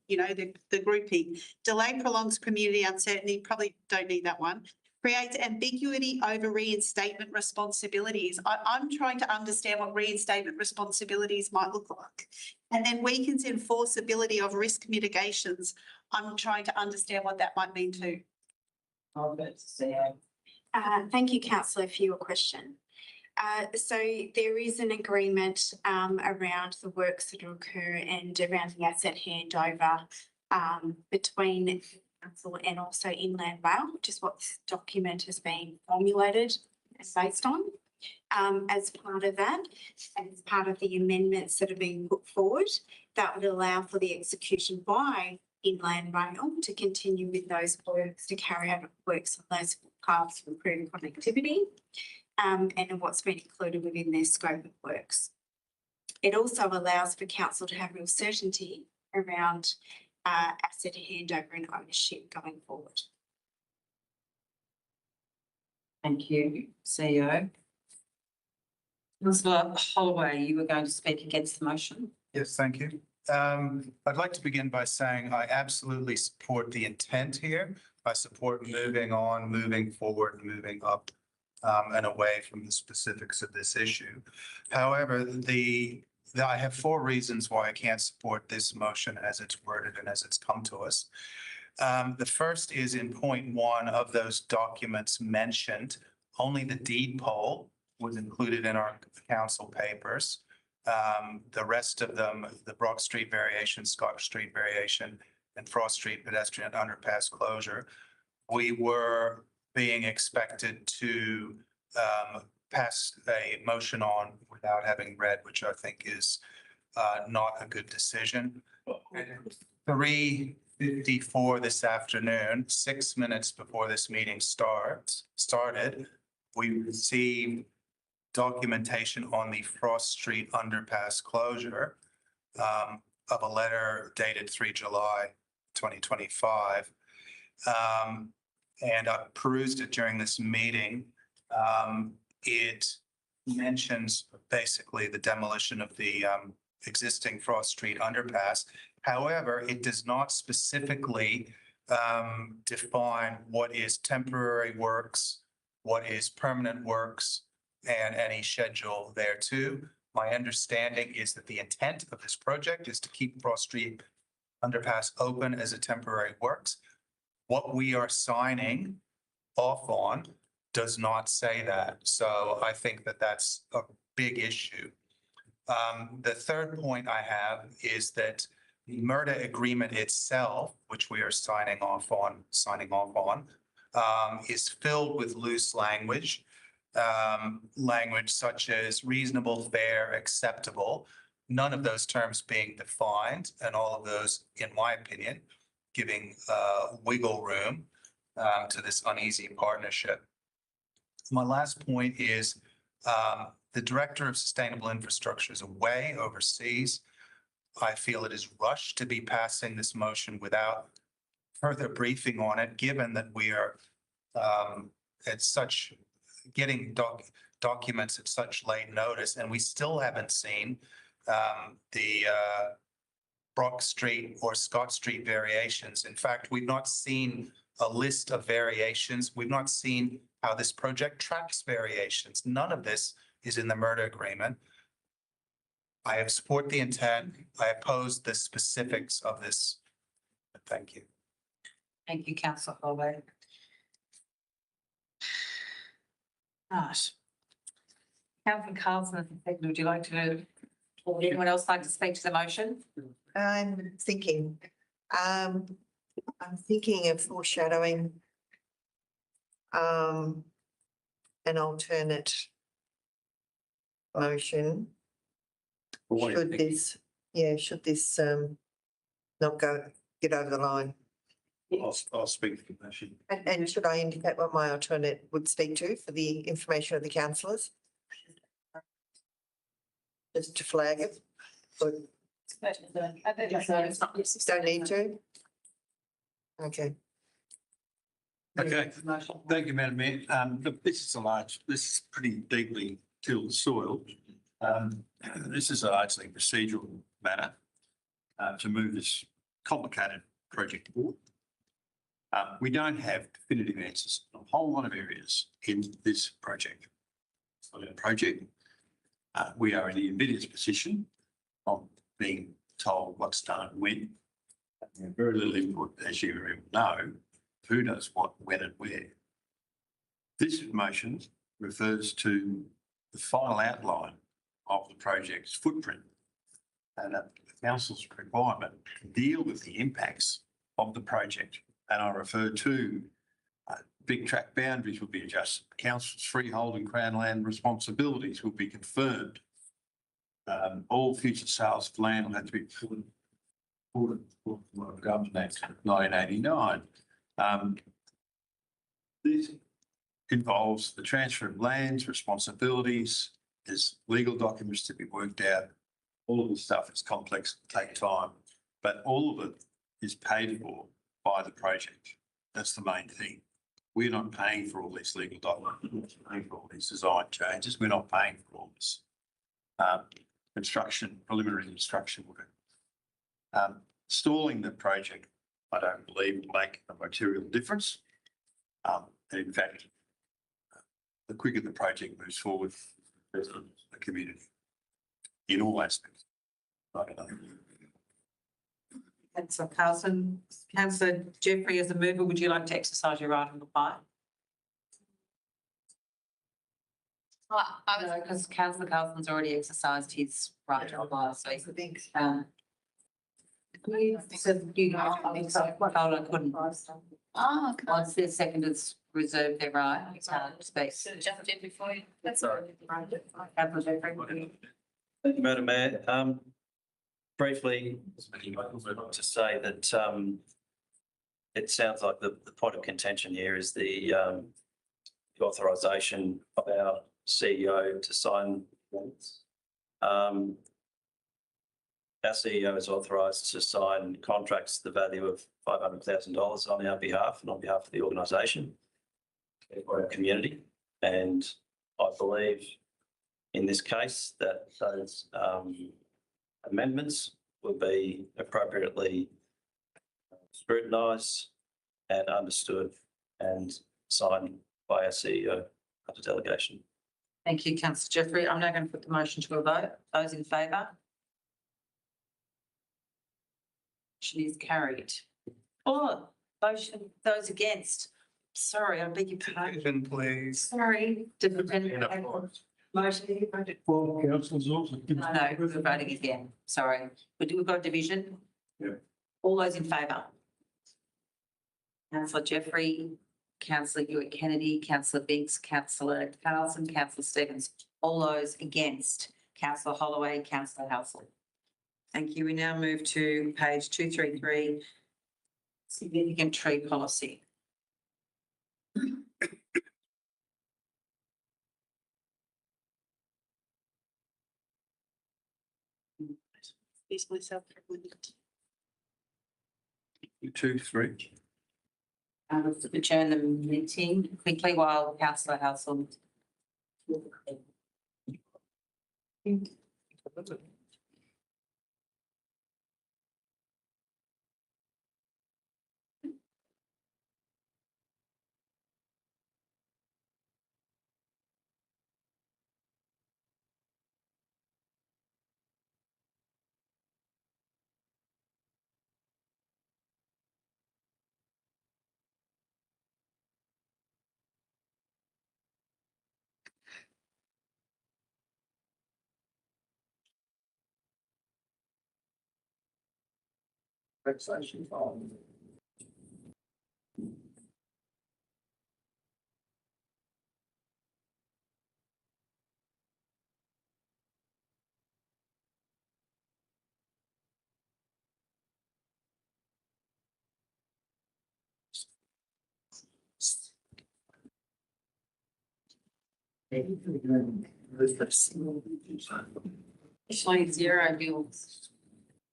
grouping. Delay prolongs community uncertainty, probably don't need that one. Creates ambiguity over reinstatement responsibilities. I'm trying to understand what reinstatement responsibilities might look like. And then weakens enforceability of risk mitigations. I'm trying to understand what that might mean too. Thank you, councillor, for your question. So there is an agreement around the works that will occur and around the asset handover between council and also Inland Rail, which is what this document has been formulated and based on. As part of that, and as part of the amendments that are being put forward, that would allow for the execution by Inland Rail to continue with those works, to carry out works on those paths for improving connectivity. And what's been included within their scope of works. It also allows for council to have real certainty around asset handover and ownership going forward. Thank you, CEO. Councillor Holloway, you were going to speak against the motion. Yes, thank you. I'd like to begin by saying I absolutely support the intent here. I support moving on, moving forward, moving up and away from the specifics of this issue. However, I have 4 reasons why I can't support this motion as it's worded and as it's come to us. The first is in point 1 of those documents mentioned, only the deed poll was included in our council papers. The rest of them, the Brock Street variation, Scott Street variation, and Frost Street pedestrian underpass closure, we were being expected to pass a motion on without having read, which I think is not a good decision. 3:54 this afternoon, 6 minutes before this meeting started, we received documentation on the Frost Street underpass closure of a letter dated 3 July 2025. And I perused it during this meeting. It mentions basically the demolition of the existing Frost Street underpass. However, it does not specifically define what is temporary works, what is permanent works, and any schedule thereto. My understanding is that the intent of this project is to keep Frost Street underpass open as a temporary works. What we are signing off on does not say that. So I think that that's a big issue. The third point I have is that the MRTA agreement itself, which we are signing off on, is filled with loose language, language such as reasonable, fair, acceptable, none of those terms being defined, and all of those, in my opinion, giving wiggle room to this uneasy partnership. My last point is the Director of Sustainable Infrastructure is away overseas. I feel it is rushed to be passing this motion without further briefing on it, given that we are getting documents at such late notice, and we still haven't seen the Brock Street or Scott Street variations. In fact, we've not seen a list of variations. We've not seen how this project tracks variations. None of this is in the MRTA agreement. I support the intent. I oppose the specifics of this. Thank you. Thank you, Councillor Holloway. Right. Councillor Carlson, would you like to, or would anyone else like to speak to the motion? I'm thinking of foreshadowing an alternate motion. Should this not get over the line? I'll speak to the motion. And should I indicate what my alternate would speak to for the information of the councillors? Just to flag it. But Don't need to? Okay. Okay, thank you, Madam Mayor. Look, this is pretty deeply tilled soil. This is a largely procedural matter to move this complicated project forward. We don't have definitive answers on a whole lot of areas in this project. We are in the invidious position of being told what's done when. We have very little input, as you know, who does what, when and where. This motion refers to the final outline of the project's footprint and the council's requirement to deal with the impacts of the project. And I refer to big tract boundaries will be adjusted. Council's freehold and Crown land responsibilities will be confirmed. All future sales of land will have to be Government Act 1989. This involves the transfer of lands, responsibilities, there's legal documents to be worked out. All of this stuff is complex, take time, but all of it is paid for by the project. That's the main thing. We're not paying for all these legal documents, we're paying for all these design changes. We're not paying for all this preliminary construction work. Stalling the project, I don't believe will make a material difference. And in fact, the quicker the project moves forward, the community in all aspects. Councillor Carlson, Councillor Jeffrey, as a mover, would you like to exercise your right of reply? No, because Councillor Carlson's already exercised his right to reply, so he's you said you hold on, couldn't. Oh, Once their second is reserved their right to speak. Just did before you. That's all. Councillor Jeffrey. Thank you, Madam Mayor. Briefly, to say that it sounds like the point of contention here is the authorisation of our CEO to sign. Our CEO is authorised to sign contracts to the value of $500,000 on our behalf and on behalf of the organisation for our community. And I believe in this case that those amendments will be appropriately scrutinised and understood and signed by our CEO under delegation. Thank you, Councillor Jeffrey. I'm now going to put the motion to a vote. Those in favour? Motion is carried. Oh, motion, those against. Sorry, I beg your pardon. Division, please. Sorry. Motion. Well, councillors also. No, we're voting again. Sorry. We've got a division. Yeah. All those in favour? Councillor Jeffrey, Councillor Hewitt-Kennedy, Councillor Binks, Councillor Carlson, Councillor Stephens. All those against? Councillor Holloway, Councillor Halsell. Thank you. We now move to page 233, significant tree policy. Excuse myself for a minute. 2, 3. Let's adjourn the meeting quickly while Councillor Halsell. It's like zero bills.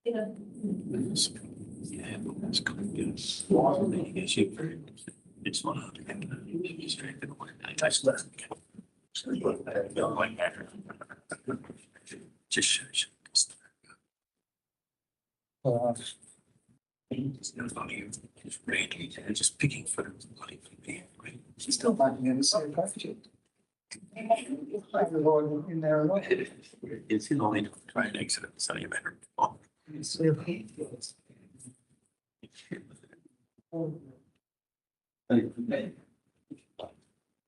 Yeah, that's good. Yes. It's not hard to get distracted away. That's less. Just shows. It's not funny. Just randomly, and just picking for bloody me. She's still biting in the same package. In there. It's in line. Try and exit it. So you better.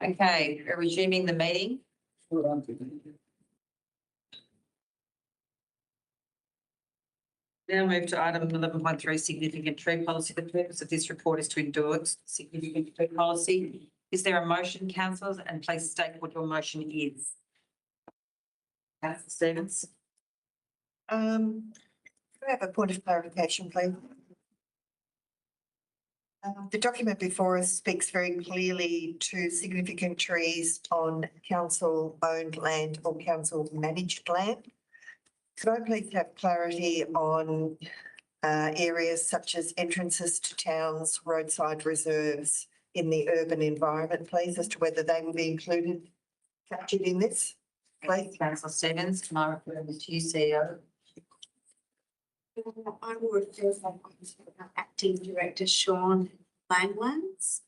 Okay, we're resuming the meeting. Now move to item 11.3, significant tree policy. The purpose of this report is to endorse significant tree policy. Is there a motion, councillors? And please state what your motion is. Councillor Stevens. Can I have a point of clarification, please? The document before us speaks very clearly to significant trees on council-owned land or council-managed land. Could I please have clarity on areas such as entrances to towns, roadside reserves in the urban environment, please, as to whether they will be included, captured in this, please? Councillor Stevens, can I refer this to you, CEO? I will refer to Acting Director Sean Langlands.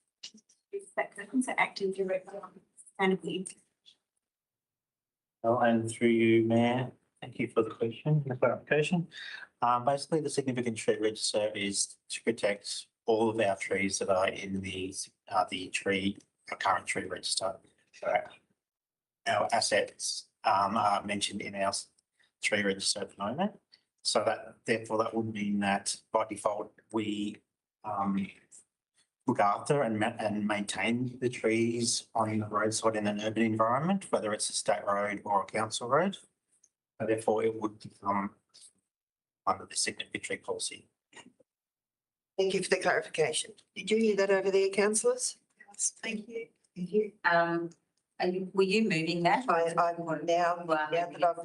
Is that correct? So Acting Director Sustainability. Well, and through you, Mayor, thank you for the question and the clarification. Basically, the significant tree register is to protect all of our trees that are in the current tree register. So our assets are mentioned in our tree register at the moment. So that therefore that would mean that by default we look after and maintain the trees on the roadside in an urban environment, whether it's a state road or a council road. And therefore it would become under the significant tree policy. Thank you for the clarification. Did you hear that over there, councillors? Yes, thank you. Thank you. Were you moving that? I'm now that I've,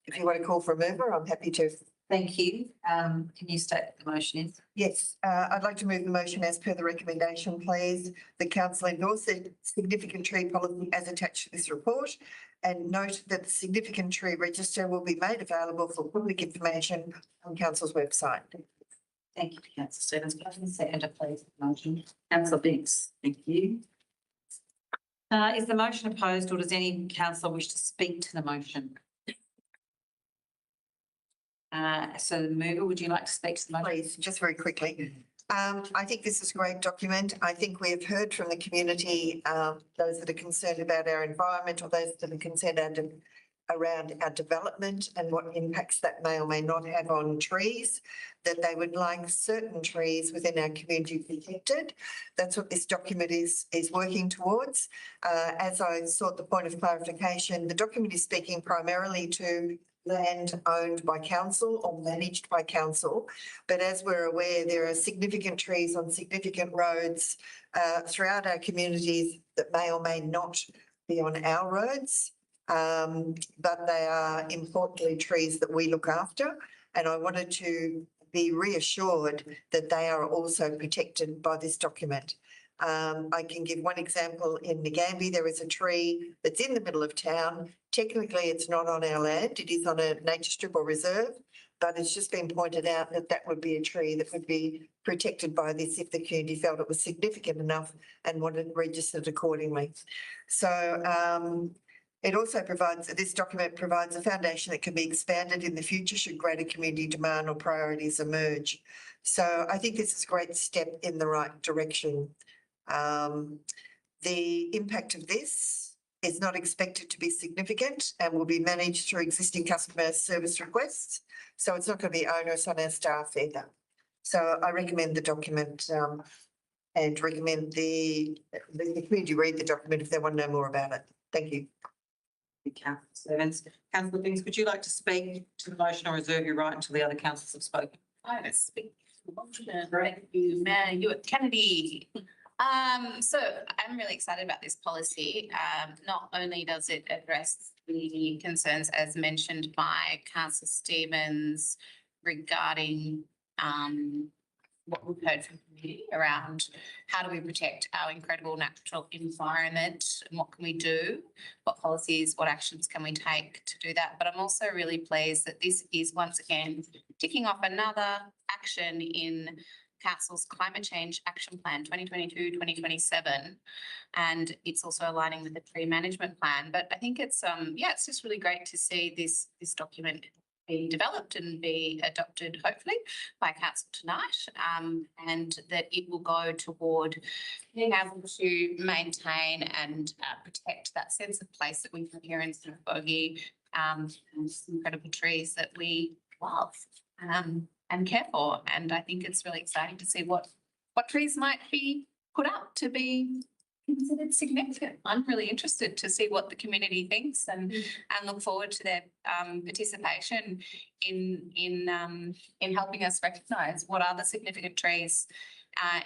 if you want to call for a mover, I'm happy to. Thank you. Can you state what the motion is? Yes, I'd like to move the motion as per the recommendation, please. The council endorse the significant tree policy as attached to this report and note that the significant tree register will be made available for public information on council's website. Thank you, Councillor Stevens. Can I have a seconder, please? Motion. Councillor Binks, thank you. Is the motion opposed, or does any councillor wish to speak to the motion? So the mover, would you like to speak to the motion? Please, just very quickly. I think this is a great document. I think we have heard from the community, those that are concerned about our environment or those that are concerned around our development and what impacts that may or may not have on trees, that they would like certain trees within our community protected. That's what this document is working towards. As I sought the point of clarification, the document is speaking primarily to land owned by council or managed by council. But as we're aware, there are significant trees on significant roads throughout our communities that may or may not be on our roads. But they are importantly trees that we look after. And I wanted to be reassured that they are also protected by this document. I can give one example. In Nagambie, there is a tree that's in the middle of town. Technically, it's not on our land. It is on a nature strip or reserve, but it's just been pointed out that that would be a tree that would be protected by this if the community felt it was significant enough and wanted registered accordingly. So it also provides, this document provides a foundation that can be expanded in the future should greater community demand or priorities emerge. So I think this is a great step in the right direction. The impact of this is not expected to be significant and will be managed through existing customer service requests. So it's not going to be onerous on our staff either. So I recommend the document and recommend the community read the document if they want to know more about it. Thank you. Councillor Stevens. Councillor Binks, would you like to speak to the motion or reserve your right until the other councillors have spoken? I will speak to the motion. Thank you, Mayor Hewitt Kennedy. So I'm really excited about this policy. Not only does it address the concerns as mentioned by Councillor Stevens regarding what we've heard from the community around how do we protect our incredible natural environment and what can we do, what policies, what actions can we take to do that. But I'm also really pleased that this is once again ticking off another action in Council's Climate Change Action Plan 2022-2027, and it's also aligning with the tree management plan. But I think it's it's just really great to see this document be developed and be adopted, hopefully, by Council tonight, and that it will go toward being able to maintain and protect that sense of place that we have here in Strathbogie, and some incredible trees that we love and care for. And I think it's really exciting to see what trees might be put up to be considered significant. I'm really interested to see what the community thinks and look forward to their participation in helping us recognise what are the significant trees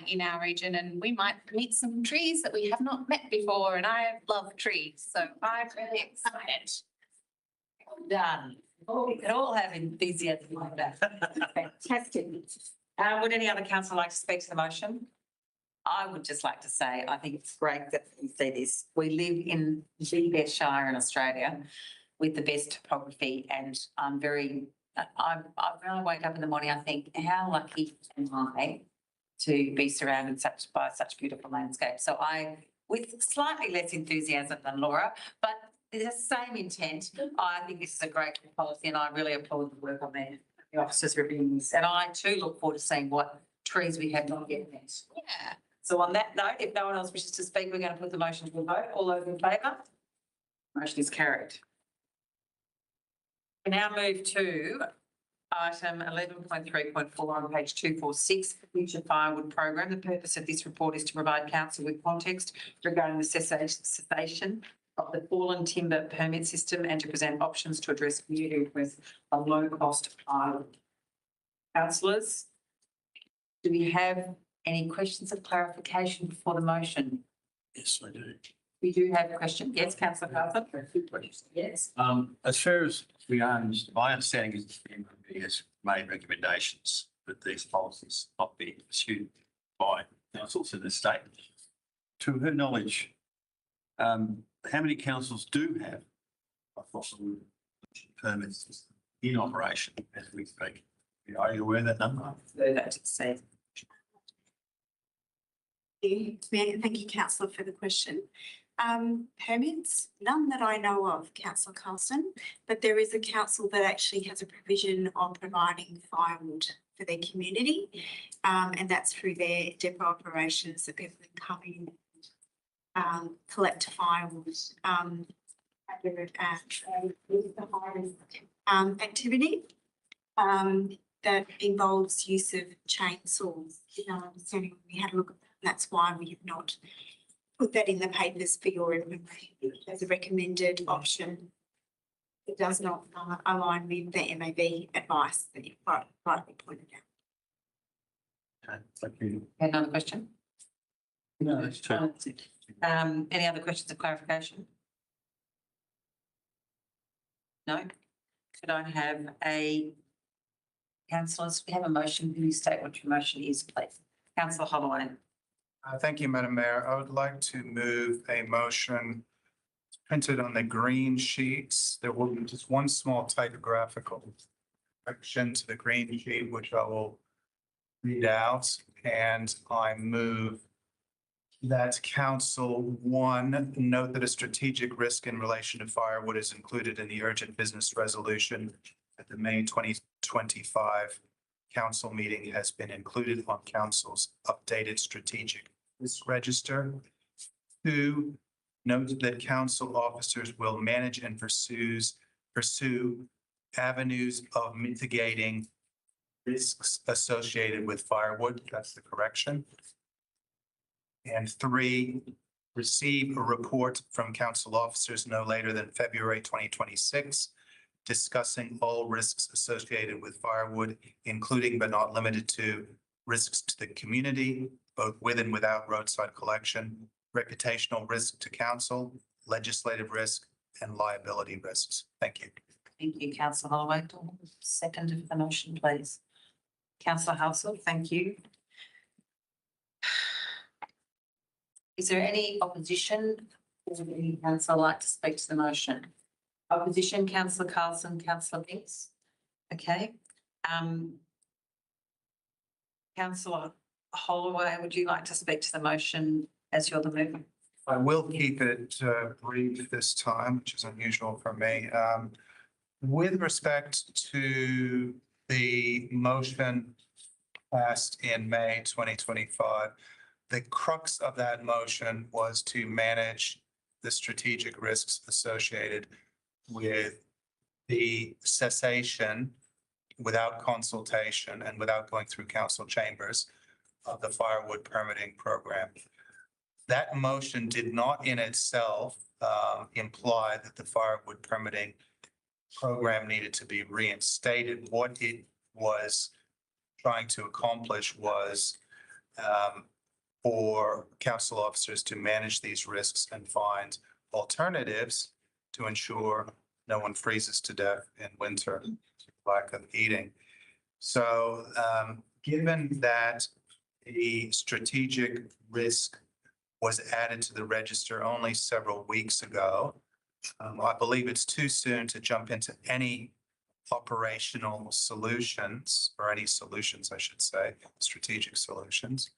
in our region. And we might meet some trees that we have not met before, and I love trees, so I'm really excited. Well done. Oh, we could all have enthusiasm like that. Fantastic. Would any other councillor like to speak to the motion? I would just like to say, I think it's great that you say this. We live in the best shire in Australia with the best topography, and I'm very, when I wake up in the morning, I think, how lucky am I to be surrounded by such beautiful landscape. So with slightly less enthusiasm than Laura, but the same intent, I think this is a great policy, and I really applaud the work on the officers reviewing this. And I too look forward to seeing what trees we have not yet met. Yeah. So on that note, if no one else wishes to speak, we're going to put the motion to a vote. All those in favour? Motion is carried. We now move to item 11.3.4 on page 246, Future Firewood Program. The purpose of this report is to provide council with context regarding the cessation of the fallen timber permit system and to present options to address community requests on low-cost firewood. Councillors, do we have any questions of clarification before the motion? Yes, I do. We do have a question. Yes, councillor Carlson? Yes. As far as we are, my understanding is the MPP has made recommendations that these policies not be pursued by councils in the state. To her knowledge, how many councils do have a fossil permits in operation as we speak? Are you aware of that number? That's said. Thank you, councillor, for the question. Permits, none that I know of, councillor Carlson, but there is a council that actually has a provision of providing firewood for their community, and that's through their depot operations that people can come in, collect firewood, activity that involves use of chainsaws. Understanding we had a look at that. That's why we have not put that in the papers for your information as a recommended option. It does not align with the MAB advice that you've rightly pointed out. Okay, thank you. Another question? No, that's true. Any other questions of clarification? No? Could I have a councillors? We have a motion. Can you state what your motion is, please? Councillor Holloway. Thank you, Madam Mayor. I would like to move a motion printed on the green sheets. There will be just one small typographical correction to the green sheet, which I will read out. And I move that Council 1 note that a strategic risk in relation to firewood is included in the urgent business resolution at the May 2025 council meeting has been included on council's updated strategic risk register. 2, note that council officers will manage and pursue avenues of mitigating risks associated with firewood. That's the correction. And 3, receive a report from council officers no later than February 2026 discussing all risks associated with firewood, including but not limited to risks to the community, both with and without roadside collection, reputational risk to council, legislative risk, and liability risks. Thank you. Thank you, councillor Holloway. Second of the motion, please. Councillor Halsall, thank you. Is there any opposition or would any councillor like to speak to the motion? Opposition, councillor Carlson, councillor Binks. Okay. Councillor Holloway, would you like to speak to the motion as you're the mover? I will keep it brief this time, which is unusual for me. With respect to the motion passed in May 2025, the crux of that motion was to manage the strategic risks associated with the cessation without consultation and without going through council chambers of the firewood permitting program. That motion did not in itself imply that the firewood permitting program needed to be reinstated. What it was trying to accomplish was for council officers to manage these risks and find alternatives to ensure no one freezes to death in winter, lack of heating. So given that the strategic risk was added to the register only several weeks ago, I believe it's too soon to jump into any operational solutions, or any solutions, I should say, strategic solutions,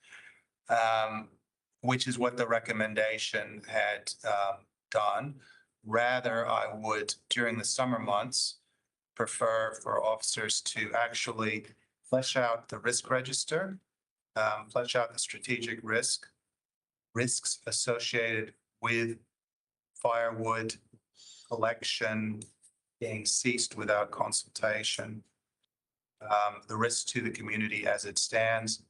which is what the recommendation had done. Rather, I would, during the summer months, prefer for officers to actually flesh out the risk register, flesh out the strategic risks associated with firewood collection being ceased without consultation, the risk to the community as it stands,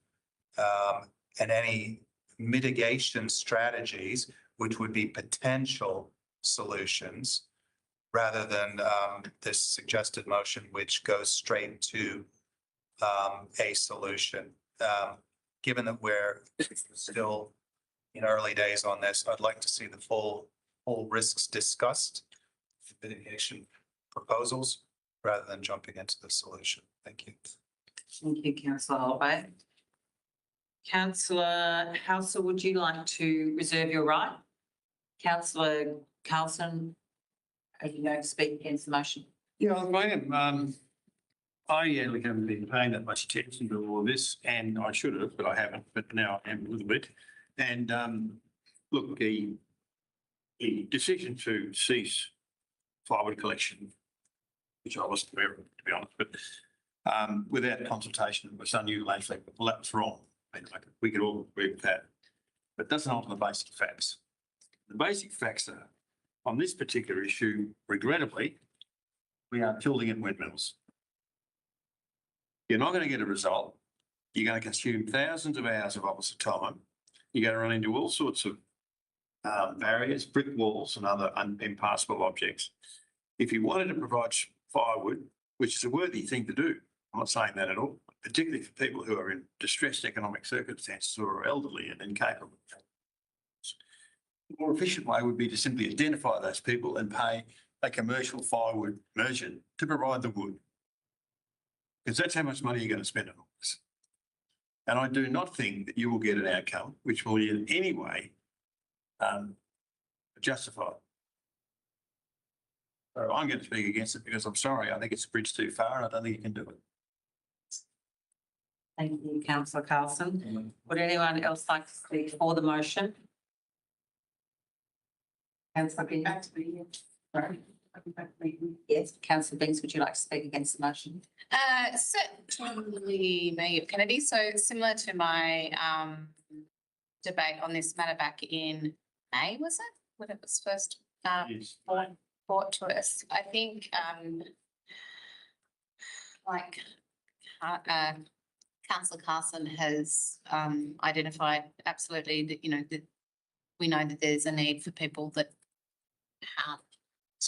and any mitigation strategies, which would be potential solutions, rather than this suggested motion, which goes straight to a solution. Given that we're still in early days on this, I'd like to see the full risks discussed, mitigation proposals, rather than jumping into the solution. Thank you. Thank you, councillor Holloway. Councillor Halsall, would you like to reserve your right? Councillor Carlson, are you going to speak against the motion? Yeah, I am. I haven't been paying that much attention to all of this, and I should have, but I haven't, but now I am a little bit. And look, the decision to cease firewood collection, which I wasn't aware of, to be honest, but without consultation with some new landslip, well, that was wrong. I mean, like, we could all agree with that, but it doesn't alter the basic facts. The basic facts are, on this particular issue, regrettably, we are tilting at windmills. You're not going to get a result. You're going to consume thousands of hours of officer time. You're going to run into all sorts of barriers, brick walls and other impassable objects. If you wanted to provide firewood, which is a worthy thing to do, I'm not saying that at all, particularly for people who are in distressed economic circumstances or are elderly and incapable. The more efficient way would be to simply identify those people and pay a commercial firewood merchant to provide the wood. Because that's how much money you're going to spend on all this. And I do not think that you will get an outcome which will in any way justify it. So I'm going to speak against it because I'm sorry, I think it's a bridge too far and I don't think you can do it. Thank you, councillor Carlson. Would anyone else like to speak for the motion? Councillor Binks. Sorry. Yes, councillor Binks, would you like to speak against the motion? Certainly, Mayor Kennedy. So similar to my debate on this matter back in May, was it? When it was first brought to us. I think like councillor Carlson has identified absolutely that, you know, that we know that there's a need for people that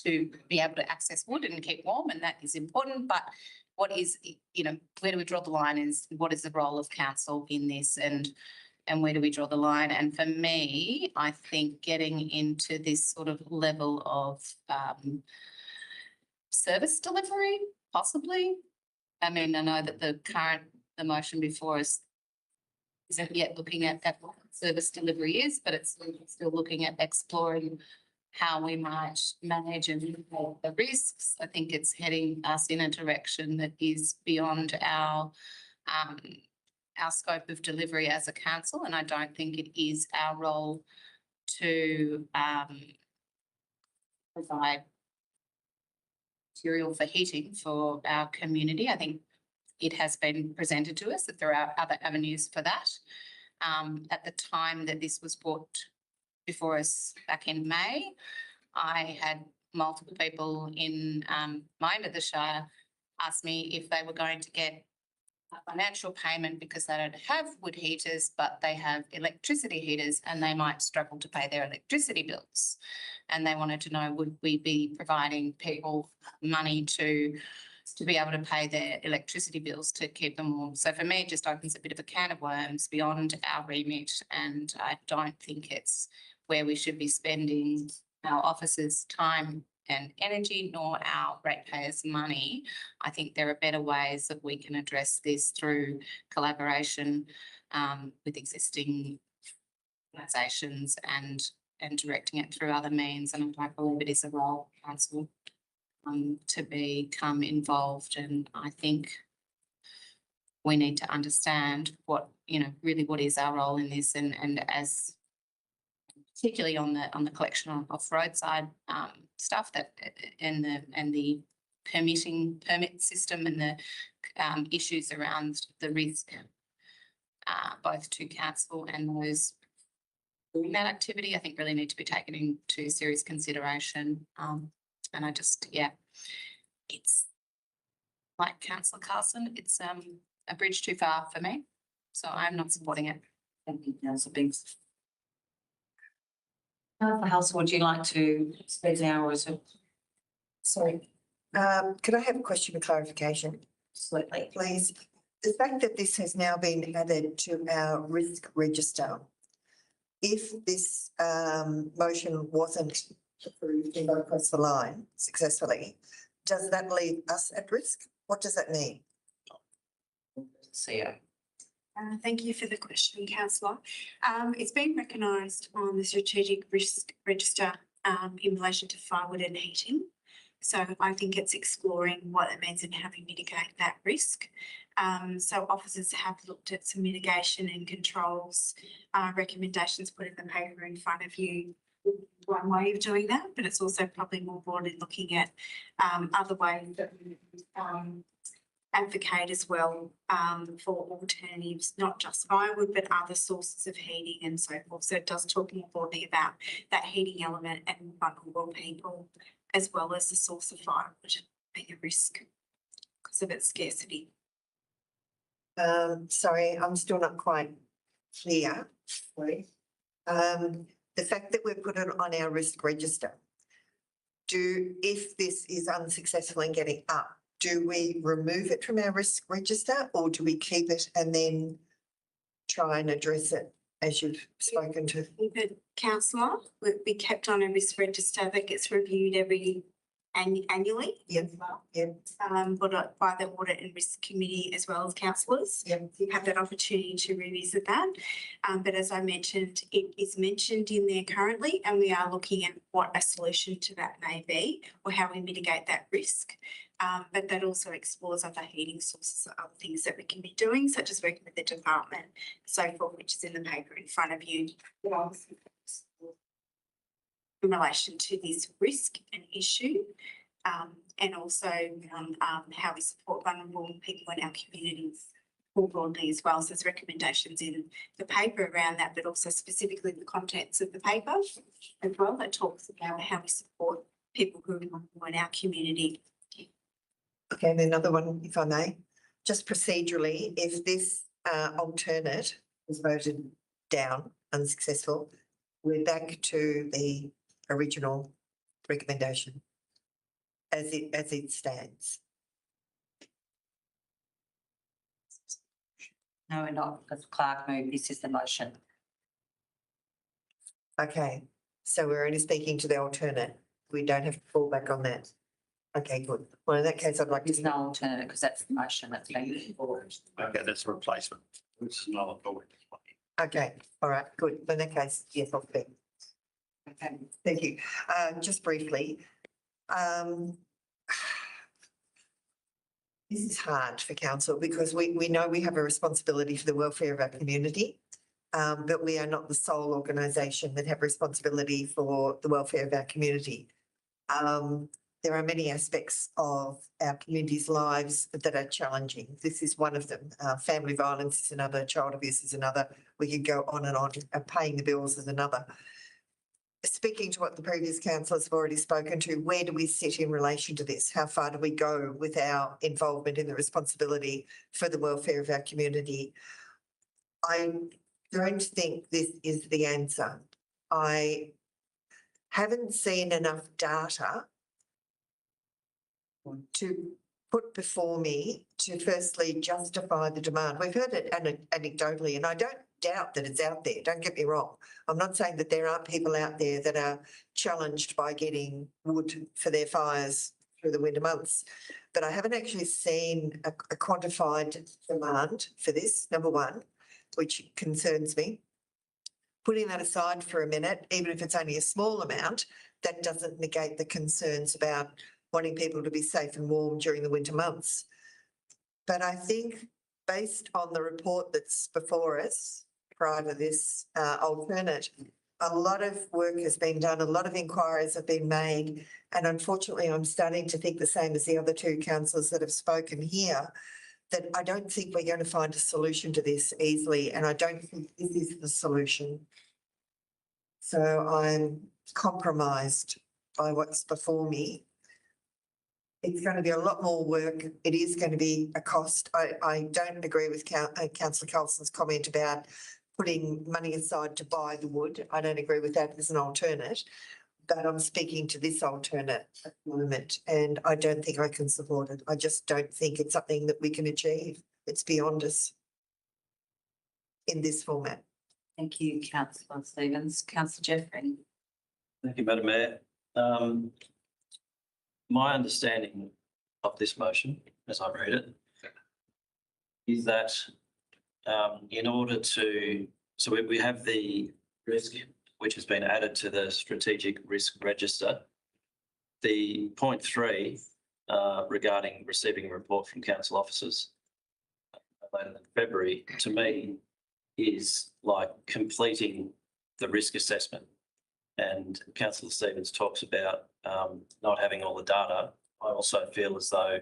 to be able to access wood and keep warm, and that is important. But what is, you know, where do we draw the line is what is the role of council in this, and where do we draw the line? And for me, I think getting into this sort of level of service delivery, possibly. I mean, I know that the motion before us isn't yet looking at what service delivery is, but it's still looking at exploring how we might manage and mitigate the risks. I think it's heading us in a direction that is beyond our scope of delivery as a council, and I don't think it is our role to provide material for heating for our community. I think it has been presented to us that there are other avenues for that. At the time that this was brought before us back in May, I had multiple people in my end of the Shire ask me if they were going to get a financial payment because they don't have wood heaters, but they have electricity heaters and they might struggle to pay their electricity bills. And they wanted to know, would we be providing people money to be able to pay their electricity bills to keep them warm? So for me, it just opens a bit of a can of worms beyond our remit, and I don't think it's where we should be spending our officers' time and energy, nor our ratepayers' money. I think there are better ways that we can address this through collaboration with existing organisations and directing it through other means. And I believe it is a role of council to become involved. And I think we need to understand what, really what is our role in this, and as particularly on the collection of roadside stuff that and the permit system and the issues around the risk, both to council and those doing that activity, I think really need to be taken into serious consideration. And I just, it's like Councillor Carson, it's a bridge too far for me, so I'm not supporting it. Thank you, Councillor Binks. Councillor Halsall, would you like to speak now, or is it? Sorry. Could I have a question for clarification? Absolutely. Please. The fact that this has now been added to our risk register, if this motion wasn't approved and across the line successfully, does that leave us at risk? What does that mean? CEO. Thank you for the question, Councillor. It's been recognised on the strategic risk register in relation to firewood and heating. So I think it's exploring what it means and how we mitigate that risk. So officers have looked at some mitigation and controls recommendations put in the paper in front of you. One way of doing that, but it's also probably more broadly looking at other ways that we advocate as well for alternatives, not just firewood, but other sources of heating and so forth. So it does talk more broadly about that heating element and vulnerable people, as well as the source of firewood being a risk because of its scarcity. Sorry, I'm still not quite clear. Sorry. The fact that we've put it on our risk register, if this is unsuccessful in getting up, do we remove it from our risk register, or do we keep it and then try and address it as you've spoken to? Keep it, Councillor. We'll be kept on a risk register that gets reviewed annually. Yep. As well. Yep. But by the Audit and Risk Committee as well as councillors. Yep. You have that opportunity to revisit that. But as I mentioned, it is mentioned in there currently, and we are looking at what a solution to that may be or how we mitigate that risk. But that also explores other heating sources, other things that we can be doing, such as working with the department, so forth, which is in the paper in front of you. In relation to this risk and issue, and also how we support vulnerable people in our communities more broadly as well. So there's recommendations in the paper around that, but also specifically the contents of the paper as well that talks about how we support people who are vulnerable in our community. Okay, and another one, if I may, just procedurally, if this alternate is voted down, unsuccessful, we're back to the original recommendation as it stands. No, we're not, because Clark moved. This is the motion. Okay, so we're only speaking to the alternate. We don't have to fall back on that. Okay, good. Well, in that case, I'd like There's to. no alternative because that's the motion that's being put forward. Okay, that's a replacement. This is not a vote. Okay, all right, good. In that case, yes, I'll speak. Okay, thank you. Just briefly, this is hard for council because we know we have a responsibility for the welfare of our community, but we are not the sole organisation that have responsibility for the welfare of our community. There are many aspects of our community's lives that are challenging. This is one of them. Family violence is another, child abuse is another. We could go on and on. Paying the bills is another. Speaking to what the previous councillors have already spoken to, where do we sit in relation to this? How far do we go with our involvement in the responsibility for the welfare of our community? I don't think this is the answer. I haven't seen enough data to put before me to firstly justify the demand. We've heard it anecdotally, and I don't doubt that it's out there. Don't get me wrong. I'm not saying that there aren't people out there that are challenged by getting wood for their fires through the winter months, but I haven't actually seen a quantified demand for this, number one, which concerns me. Putting that aside for a minute, even if it's only a small amount, that doesn't negate the concerns about wanting people to be safe and warm during the winter months. But I think based on the report that's before us prior to this alternate, a lot of work has been done, a lot of inquiries have been made, and unfortunately I'm starting to think the same as the other two councillors that have spoken here, that I don't think we're going to find a solution to this easily, and I don't think this is the solution. So I'm compromised by what's before me. It's going to be a lot more work. It is going to be a cost. I don't agree with Councillor Carlson's comment about putting money aside to buy the wood. I don't agree with that as an alternate, but I'm speaking to this alternate at the moment, and I don't think I can support it. I just don't think it's something that we can achieve. It's beyond us in this format. Thank you, Councillor Stevens. Councillor Jeffrey. Thank you, Madam Mayor. My understanding of this motion, as I read it, is that in order to, so we have the risk which has been added to the strategic risk register. The point 3 regarding receiving a report from council officers later in February, to me, is like completing the risk assessment. And Councillor Stevens talks about not having all the data. I also feel as though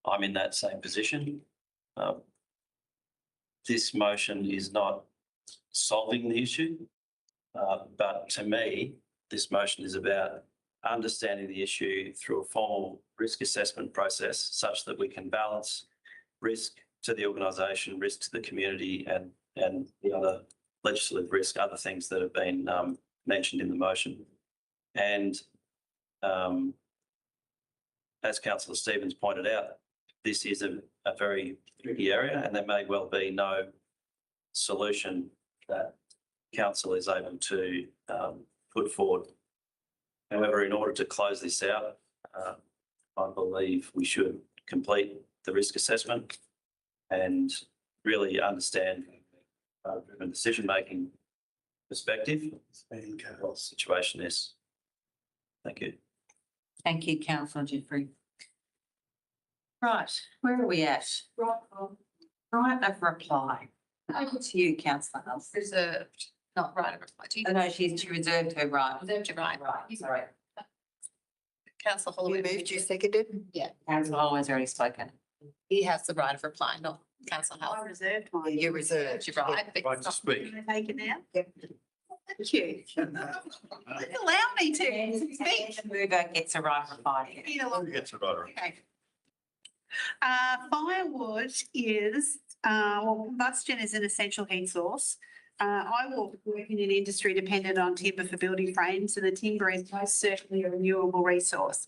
I'm in that same position. This motion is not solving the issue, but to me, this motion is about understanding the issue through a formal risk assessment process such that we can balance risk to the organisation, risk to the community, and the other legislative risk, other things that have been mentioned in the motion. And as Councillor Stevens pointed out, this is a very tricky area, and there may well be no solution that council is able to put forward. However, in order to close this out, I believe we should complete the risk assessment and really understand from a decision-making perspective what the situation is. Thank you. Thank you, Councillor Jeffrey. Right, where are we at? Right of reply. Over to you, Councillor Hull. Reserved, not right of reply. Oh, no, she reserved her right. Reserved your right. Right, sorry. Councillor You Holloway. moved, you seconded? Yeah, Councillor Holloway's already spoken. he has the right of reply, not Councillor Howell. reserved Yeah, you're reserved. You're right. Right to speak. Can I take it now? Yep. Thank you. Allow me to speak. The mover gets a right of reply. Who gets it right? Okay. Firewood is, well, combustion is an essential heat source. I work in an industry dependent on timber for building frames, and the timber is most certainly a renewable resource.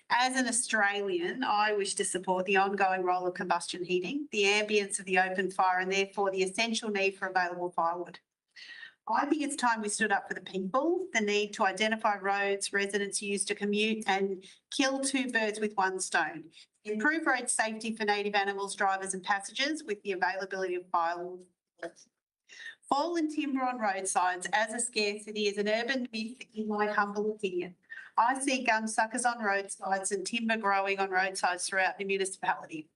As an Australian, I wish to support the ongoing role of combustion heating, the ambience of the open fire, and therefore the essential need for available firewood. I think it's time we stood up for the people, the need to identify roads residents use to commute and kill two birds with one stone. Improve road safety for native animals, drivers and passengers with the availability of firewood. Fallen timber on roadsides as a scarcity is an urban myth in my humble opinion. I see gum suckers on roadsides and timber growing on roadsides throughout the municipality.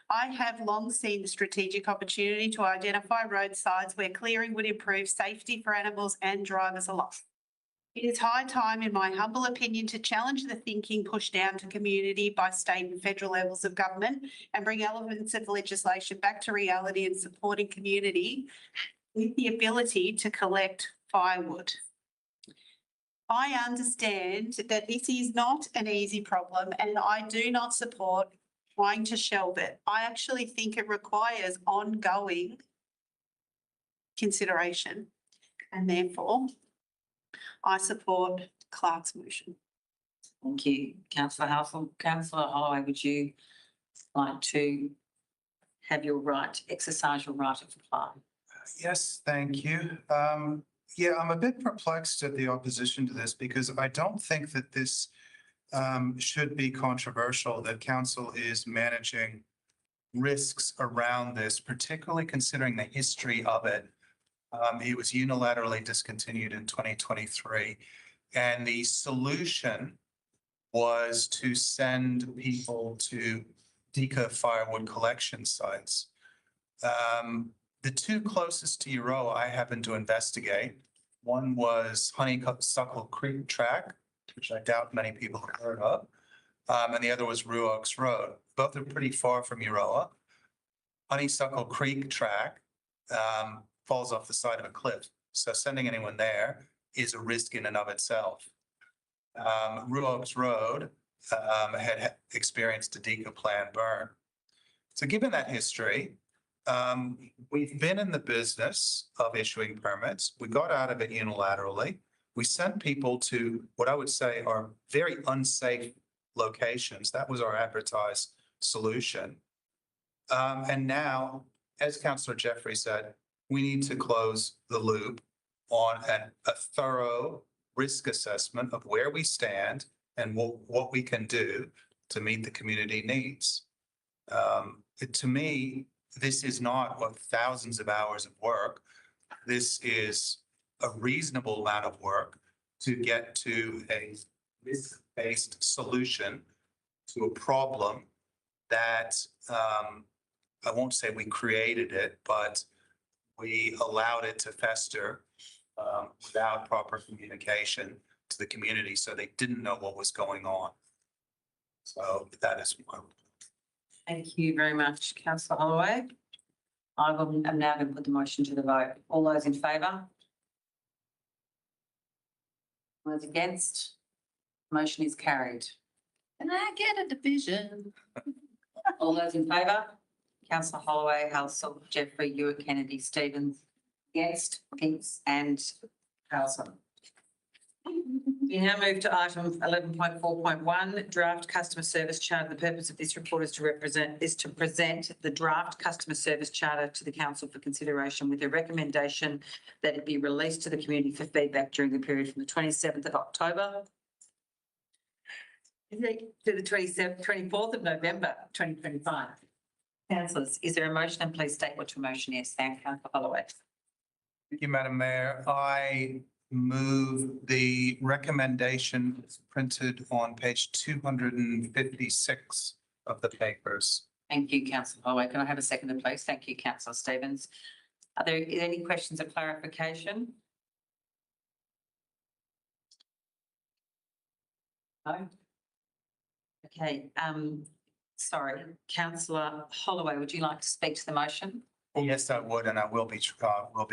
I have long seen the strategic opportunity to identify roadsides where clearing would improve safety for animals and drivers alike. It is high time, in my humble opinion, to challenge the thinking pushed down to community by state and federal levels of government and bring elements of legislation back to reality and supporting community with the ability to collect firewood. I understand that this is not an easy problem and I do not support trying to shelve it. I actually think it requires ongoing consideration and therefore I support Clark's motion. Thank you, councillor Halsall. Councillor Holloway, would you like to have your right, exercise your right of reply? Yes, thank you. Yeah, I'm a bit perplexed at the opposition to this because I don't think that this should be controversial, that council is managing risks around this, particularly considering the history of it. It was unilaterally discontinued in 2023, and the solution was to send people to Deka firewood collection sites. The two closest to Euroa I happened to investigate. One was Honeysuckle Creek Track, which I doubt many people have heard of, and the other was Ruoaks Road. Both are pretty far from Euroa. Honeysuckle Creek Track falls off the side of a cliff, so sending anyone there is a risk in and of itself. Ruoaks Road had experienced a Deka plan burn. So given that history, we've been in the business of issuing permits. We got out of it unilaterally. We sent people to what I would say are very unsafe locations. That was our advertised solution. And now, as Councillor Jeffrey said, we need to close the loop on a thorough risk assessment of where we stand and what we can do to meet the community needs. To me, this is not thousands of hours of work. This is a reasonable amount of work to get to a risk-based solution to a problem that I won't say we created it, but we allowed it to fester without proper communication to the community, so they didn't know what was going on. So that is one. Thank you very much, councillor Holloway. I'm now going to put the motion to the vote. All those in favour? All those against? Motion is carried. Can I get a division? All those in favour? Councillor Holloway, Halsall, Jeffrey, Ewart, Kennedy, Stevens. Against, Pinks and Halsall. We now move to item 11.4.1, draft customer service charter. The purpose of this report is to present the draft customer service charter to the council for consideration with a recommendation that it be released to the community for feedback during the period from the 27th of October to the 24th of November 2025. Councillors, is there a motion? And please state what your motion is. Thank you, Councillor Holloway. Thank you, Madam Mayor. I move the recommendation printed on page 256 of the papers. Thank you, councillor Holloway. Can I have a seconder, please? Thank you, councillor Stevens. Are there any questions or clarification? No? Okay, sorry, councillor Holloway, would you like to speak to the motion? Yes, I would, and I will be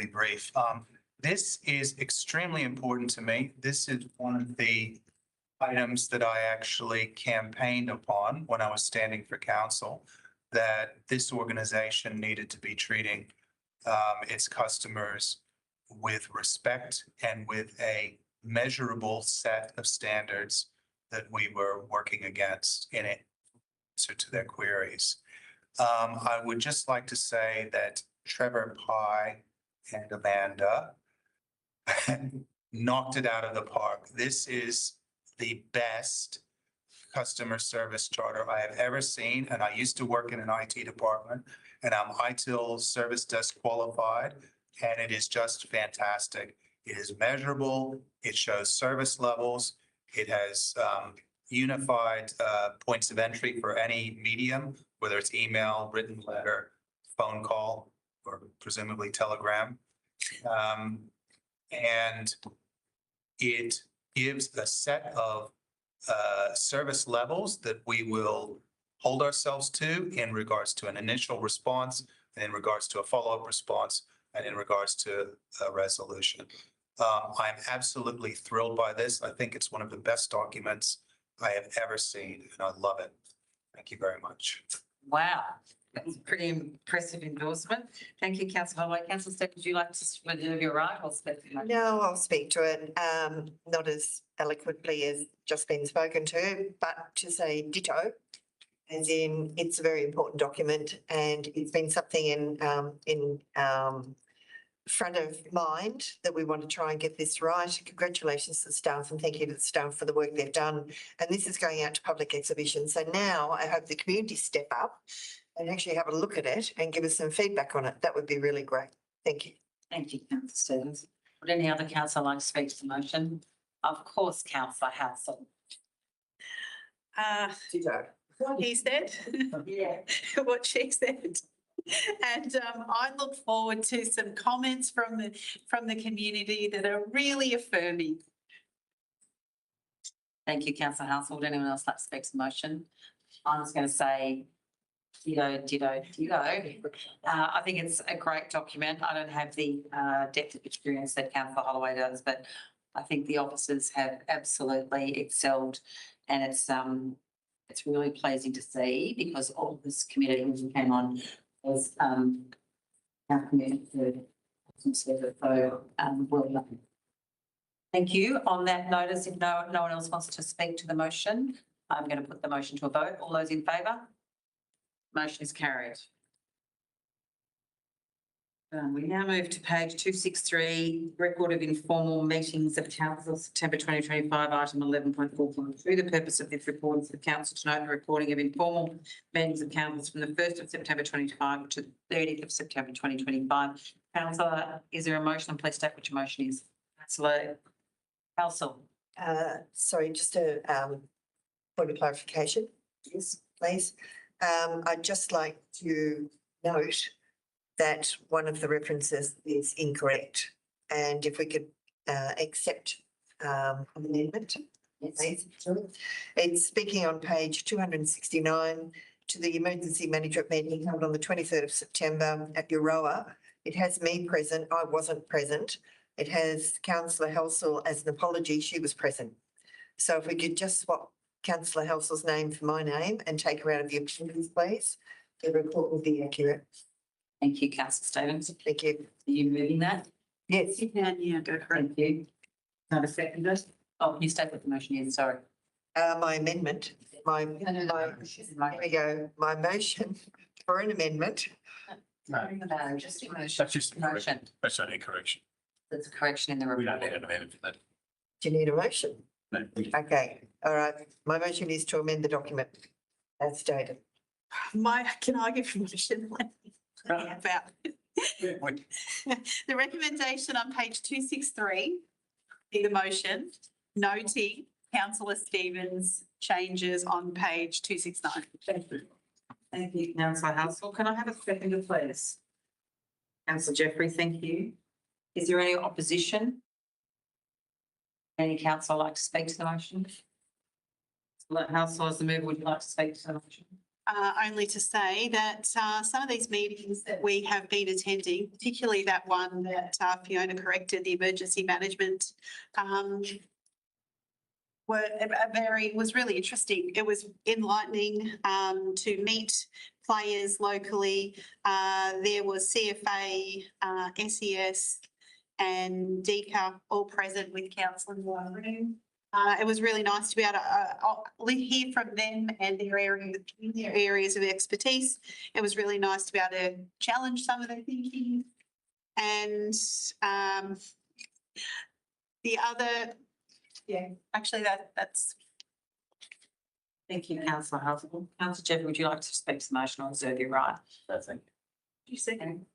brief. This is extremely important to me. This is one of the items that I actually campaigned upon when I was standing for council, that this organization needed to be treating its customers with respect and with a measurable set of standards that we were working against in it to their queries. I would just like to say that Trevor Pye and Amanda knocked it out of the park. This is the best customer service charter I have ever seen. And I used to work in an IT department and I'm ITIL service desk qualified. And it is just fantastic. It is measurable. It shows service levels. It has unified points of entry for any medium, whether it's email, written letter, phone call, or presumably telegram. And it gives a set of service levels that we will hold ourselves to in regards to an initial response, and in regards to a follow-up response, and in regards to a resolution. I'm absolutely thrilled by this. I think it's one of the best documents I have ever seen, and I love it. Thank you very much. Wow, that's a pretty impressive endorsement. Thank you, councillor Holloway. Councillor Stepp, would you like to, whether you're right, I'll speak to you. No, I'll speak to it, not as eloquently as just been spoken to, but to say ditto. As in, it's a very important document and it's been something in front of mind that we want to try and get this right. Congratulations to the staff and thank you to the staff for the work they've done. And this is going out to public exhibition. So now I hope the community step up and actually have a look at it and give us some feedback on it. That would be really great. Thank you. Thank you, councillor Stevens. Would any other councillor like to speak to the motion? Of course, councillor Household. What he said. Yeah. What she said. And I look forward to some comments from the community that are really affirming. Thank you, councillor Household. Anyone else like to speak to the motion? I'm just going to say ditto, ditto, ditto. I think it's a great document. I don't have the depth of experience that councillor Holloway does, but I think the officers have absolutely excelled, and it's really pleasing to see because all of this committee who came on was our commitment to customer service. So well done. Thank you. On that notice, if no one else wants to speak to the motion, I'm going to put the motion to a vote. All those in favour? Motion is carried. We now move to page 263, record of informal meetings of council, September 2025, item 11.4.2. The purpose of this report is for council to note the recording of informal meetings of councils from the 1st of September 2025 to the 30th of September 2025. Councillor, is there a motion? Please state what your motion is. Councillor Halsall. Sorry, just a point of clarification. Yes, please. I'd just like to note that one of the references is incorrect. And if we could accept an amendment, please. It's speaking on page 269 to the emergency management meeting held on the 23rd of September at Euroa. It has me present. I wasn't present. It has councillor Halsall as an apology. She was present. So if we could just swap councillor Halsall's name for my name and take her out of the appendix, please, the report will be accurate. Thank you, councillor Stevens. Thank you. Are you moving that? Yes. You can, yeah, go for it. Thank you. Not a second. Oh, you state what the motion is, sorry. My amendment, there we go, my motion for an amendment. No, Just a motion. that's just a Motion. correction. That's only a correction. There's a correction in the We don't report. need an amendment for that. Do you need a motion? No. Okay, all right. My motion is to amend the document as stated. Can I give a motion? About Wait. the recommendation on page 263 in the motion, noting councillor Stevens' changes on page 269. Thank you. Thank you, councillor Halsall. Can I have a seconder, please? Councillor Jeffrey, thank you. Is there any opposition? Any councillor like to speak to the motion? Councillor as the mover, would you like to speak to the motion? Only to say that some of these meetings that we have been attending, particularly that one that Fiona corrected, the emergency management, was really interesting. It was enlightening to meet players locally. There was CFA, SES and DECA all present with council in one room. It was really nice to be able to hear from them and their areas of expertise. It was really nice to be able to challenge some of their thinking. And The other, yeah, actually that's. Thank you, councillor Hussle. Councillor Jeffrey, would you like to speak to the motion or reserve your right? No, thank you. You second.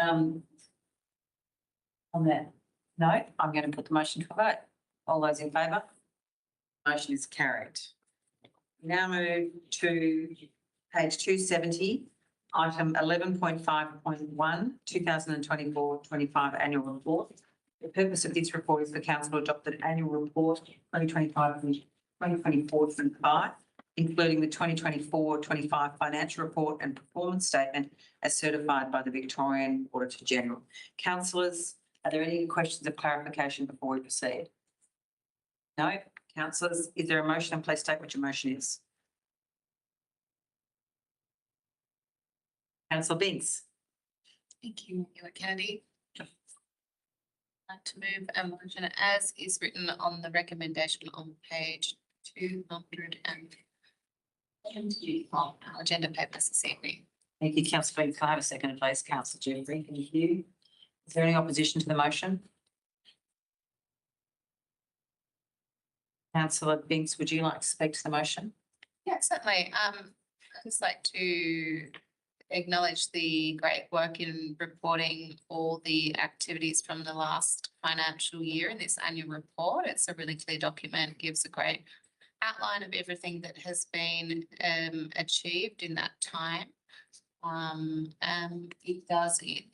On that note, I'm going to put the motion to a vote. All those in favour? Motion is carried. We now move to page 270, item 11.5.1, 2024-25 annual report. The purpose of this report is the council to adopt an annual report 2024-25, including the 2024-25 financial report and performance statement as certified by the Victorian Auditor General. Councillors, are there any questions of clarification before we proceed? No? Councillors, is there a motion? And please state what your motion is. Councillor Binks. Thank you, Mayor Kennedy. I'd like to move a motion as is written on the recommendation on page 270 of our agenda papers this evening. Thank you, councillor Binks. Can I have a second, please? Councillor Jeffrey, thank you. Is there any opposition to the motion? Councillor Binks, would you like to speak to the motion? Yeah, certainly. I'd just like to acknowledge the great work in reporting all the activities from the last financial year in this annual report. It's a really clear document, gives a great outline of everything that has been achieved in that time. And it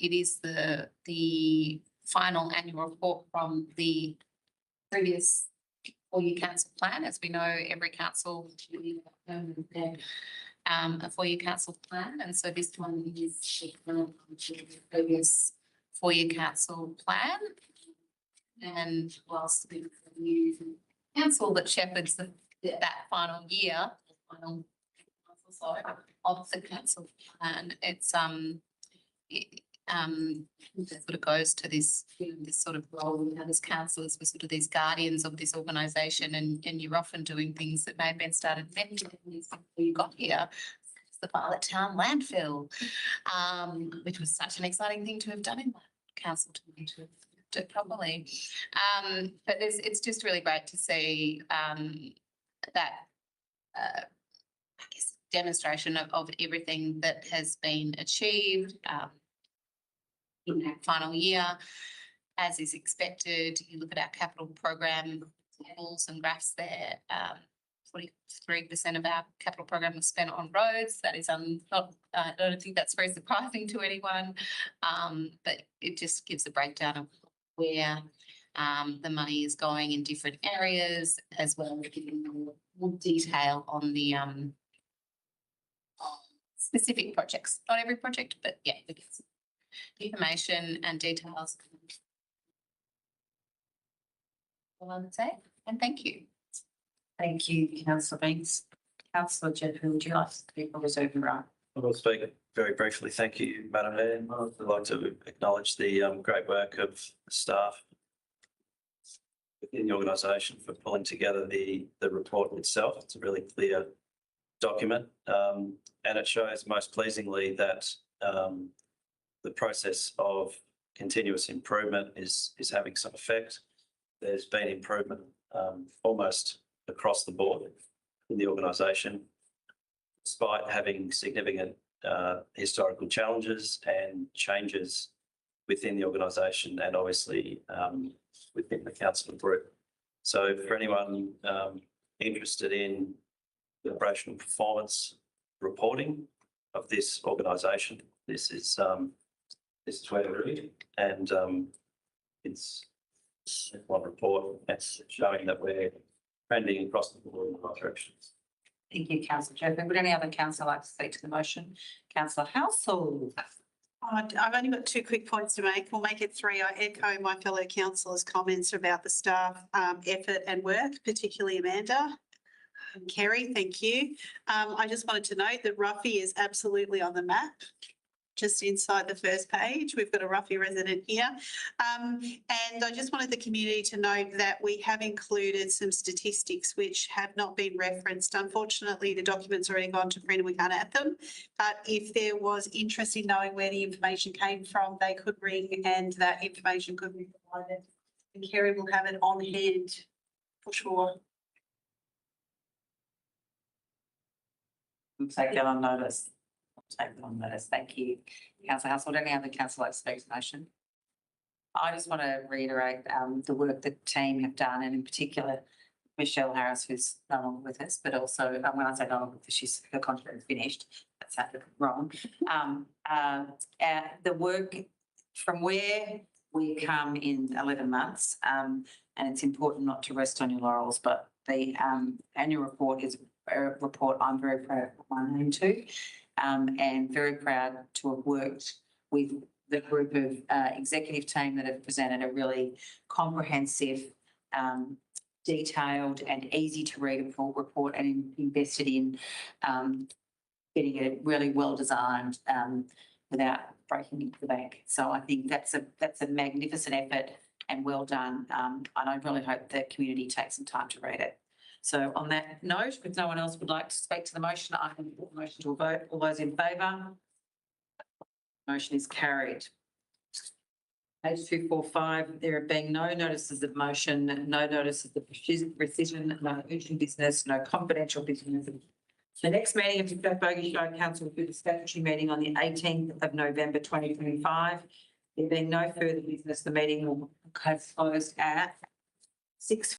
is the final annual report from the previous 4-year council plan. As we know, every council a 4-year council plan, and so this one is the previous 4-year council plan. And whilst the new council that shepherds that final year, of the council plan, it's it sort of goes to this, this sort of role we have as councillors. We're sort of these guardians of this organisation, and you're often doing things that may have been started many years before you got here. It's the Violet Town landfill, which was such an exciting thing to have done in council to do it properly. But it's just really great to see that I guess demonstration of everything that has been achieved in that final year. As is expected, you look at our capital program tables and graphs there, 43% of our capital program was spent on roads. That is not, I don't think that's very surprising to anyone, but it just gives a breakdown of where the money is going in different areas, as well as giving more detail on the specific projects. Not every project, but yeah, because information and details. All I would say, and thank you. Thank you, councillor Binks. Councillor Jeffrey, would you like to speak or reserve your right? I'll speak very briefly. Thank you, Madam Mayor. I'd like to acknowledge the great work of the staff within the organisation for pulling together the report itself. It's a really clear document, and it shows most pleasingly that the process of continuous improvement is having some effect. There's been improvement almost across the board in the organisation, despite having significant historical challenges and changes within the organisation, and obviously within the council group. So for anyone interested in the operational performance reporting of this organisation, this is where to read, and it's one report that's showing that we're trending across the board in the right directions. Thank you, councillor Jeffrey. Would any other councillor like to speak to the motion? Councillor Housel. I've only got 2 quick points to make. We'll make it 3. I echo my fellow councillors' comments about the staff effort and work, particularly Amanda. Kerry, thank you. I just wanted to note that Ruffy is absolutely on the map. Just inside the first page, we've got a Ruffy resident here. And I just wanted the community to note that we have included some statistics which have not been referenced. Unfortunately, the document's already gone to print and we can't add them. But if there was interest in knowing where the information came from, they could ring and that information could be provided and Kerry will have it on hand for sure. We'll take that on notice. Take that on notice. Thank you. Councillor Household, any other councillor like to speak to the motion? I just want to reiterate the work the team have done, and in particular Michelle Harris, who's no longer with us, but also when I say no longer, because her contract is finished, that sounded wrong. The work from where we come in 11 months, and it's important not to rest on your laurels, but the annual report is a report I'm very proud of my name to, and very proud to have worked with the group of executive team that have presented a really comprehensive, detailed and easy to read report, and invested in getting it really well designed without breaking into the bank. So I think that's a magnificent effort and well done. And I really hope the community takes some time to read it. So on that note, if no one else would like to speak to the motion, I can put the motion to a vote. All those in favour? Motion is carried. Page 245, there have been no notices of motion, no notice of the rescission, no urgent business, no confidential business. The next meeting of the Strathbogie Shire Council will be the statutory meeting on the 18th of November 2025. There being no further business, the meeting will have closed at 6:00.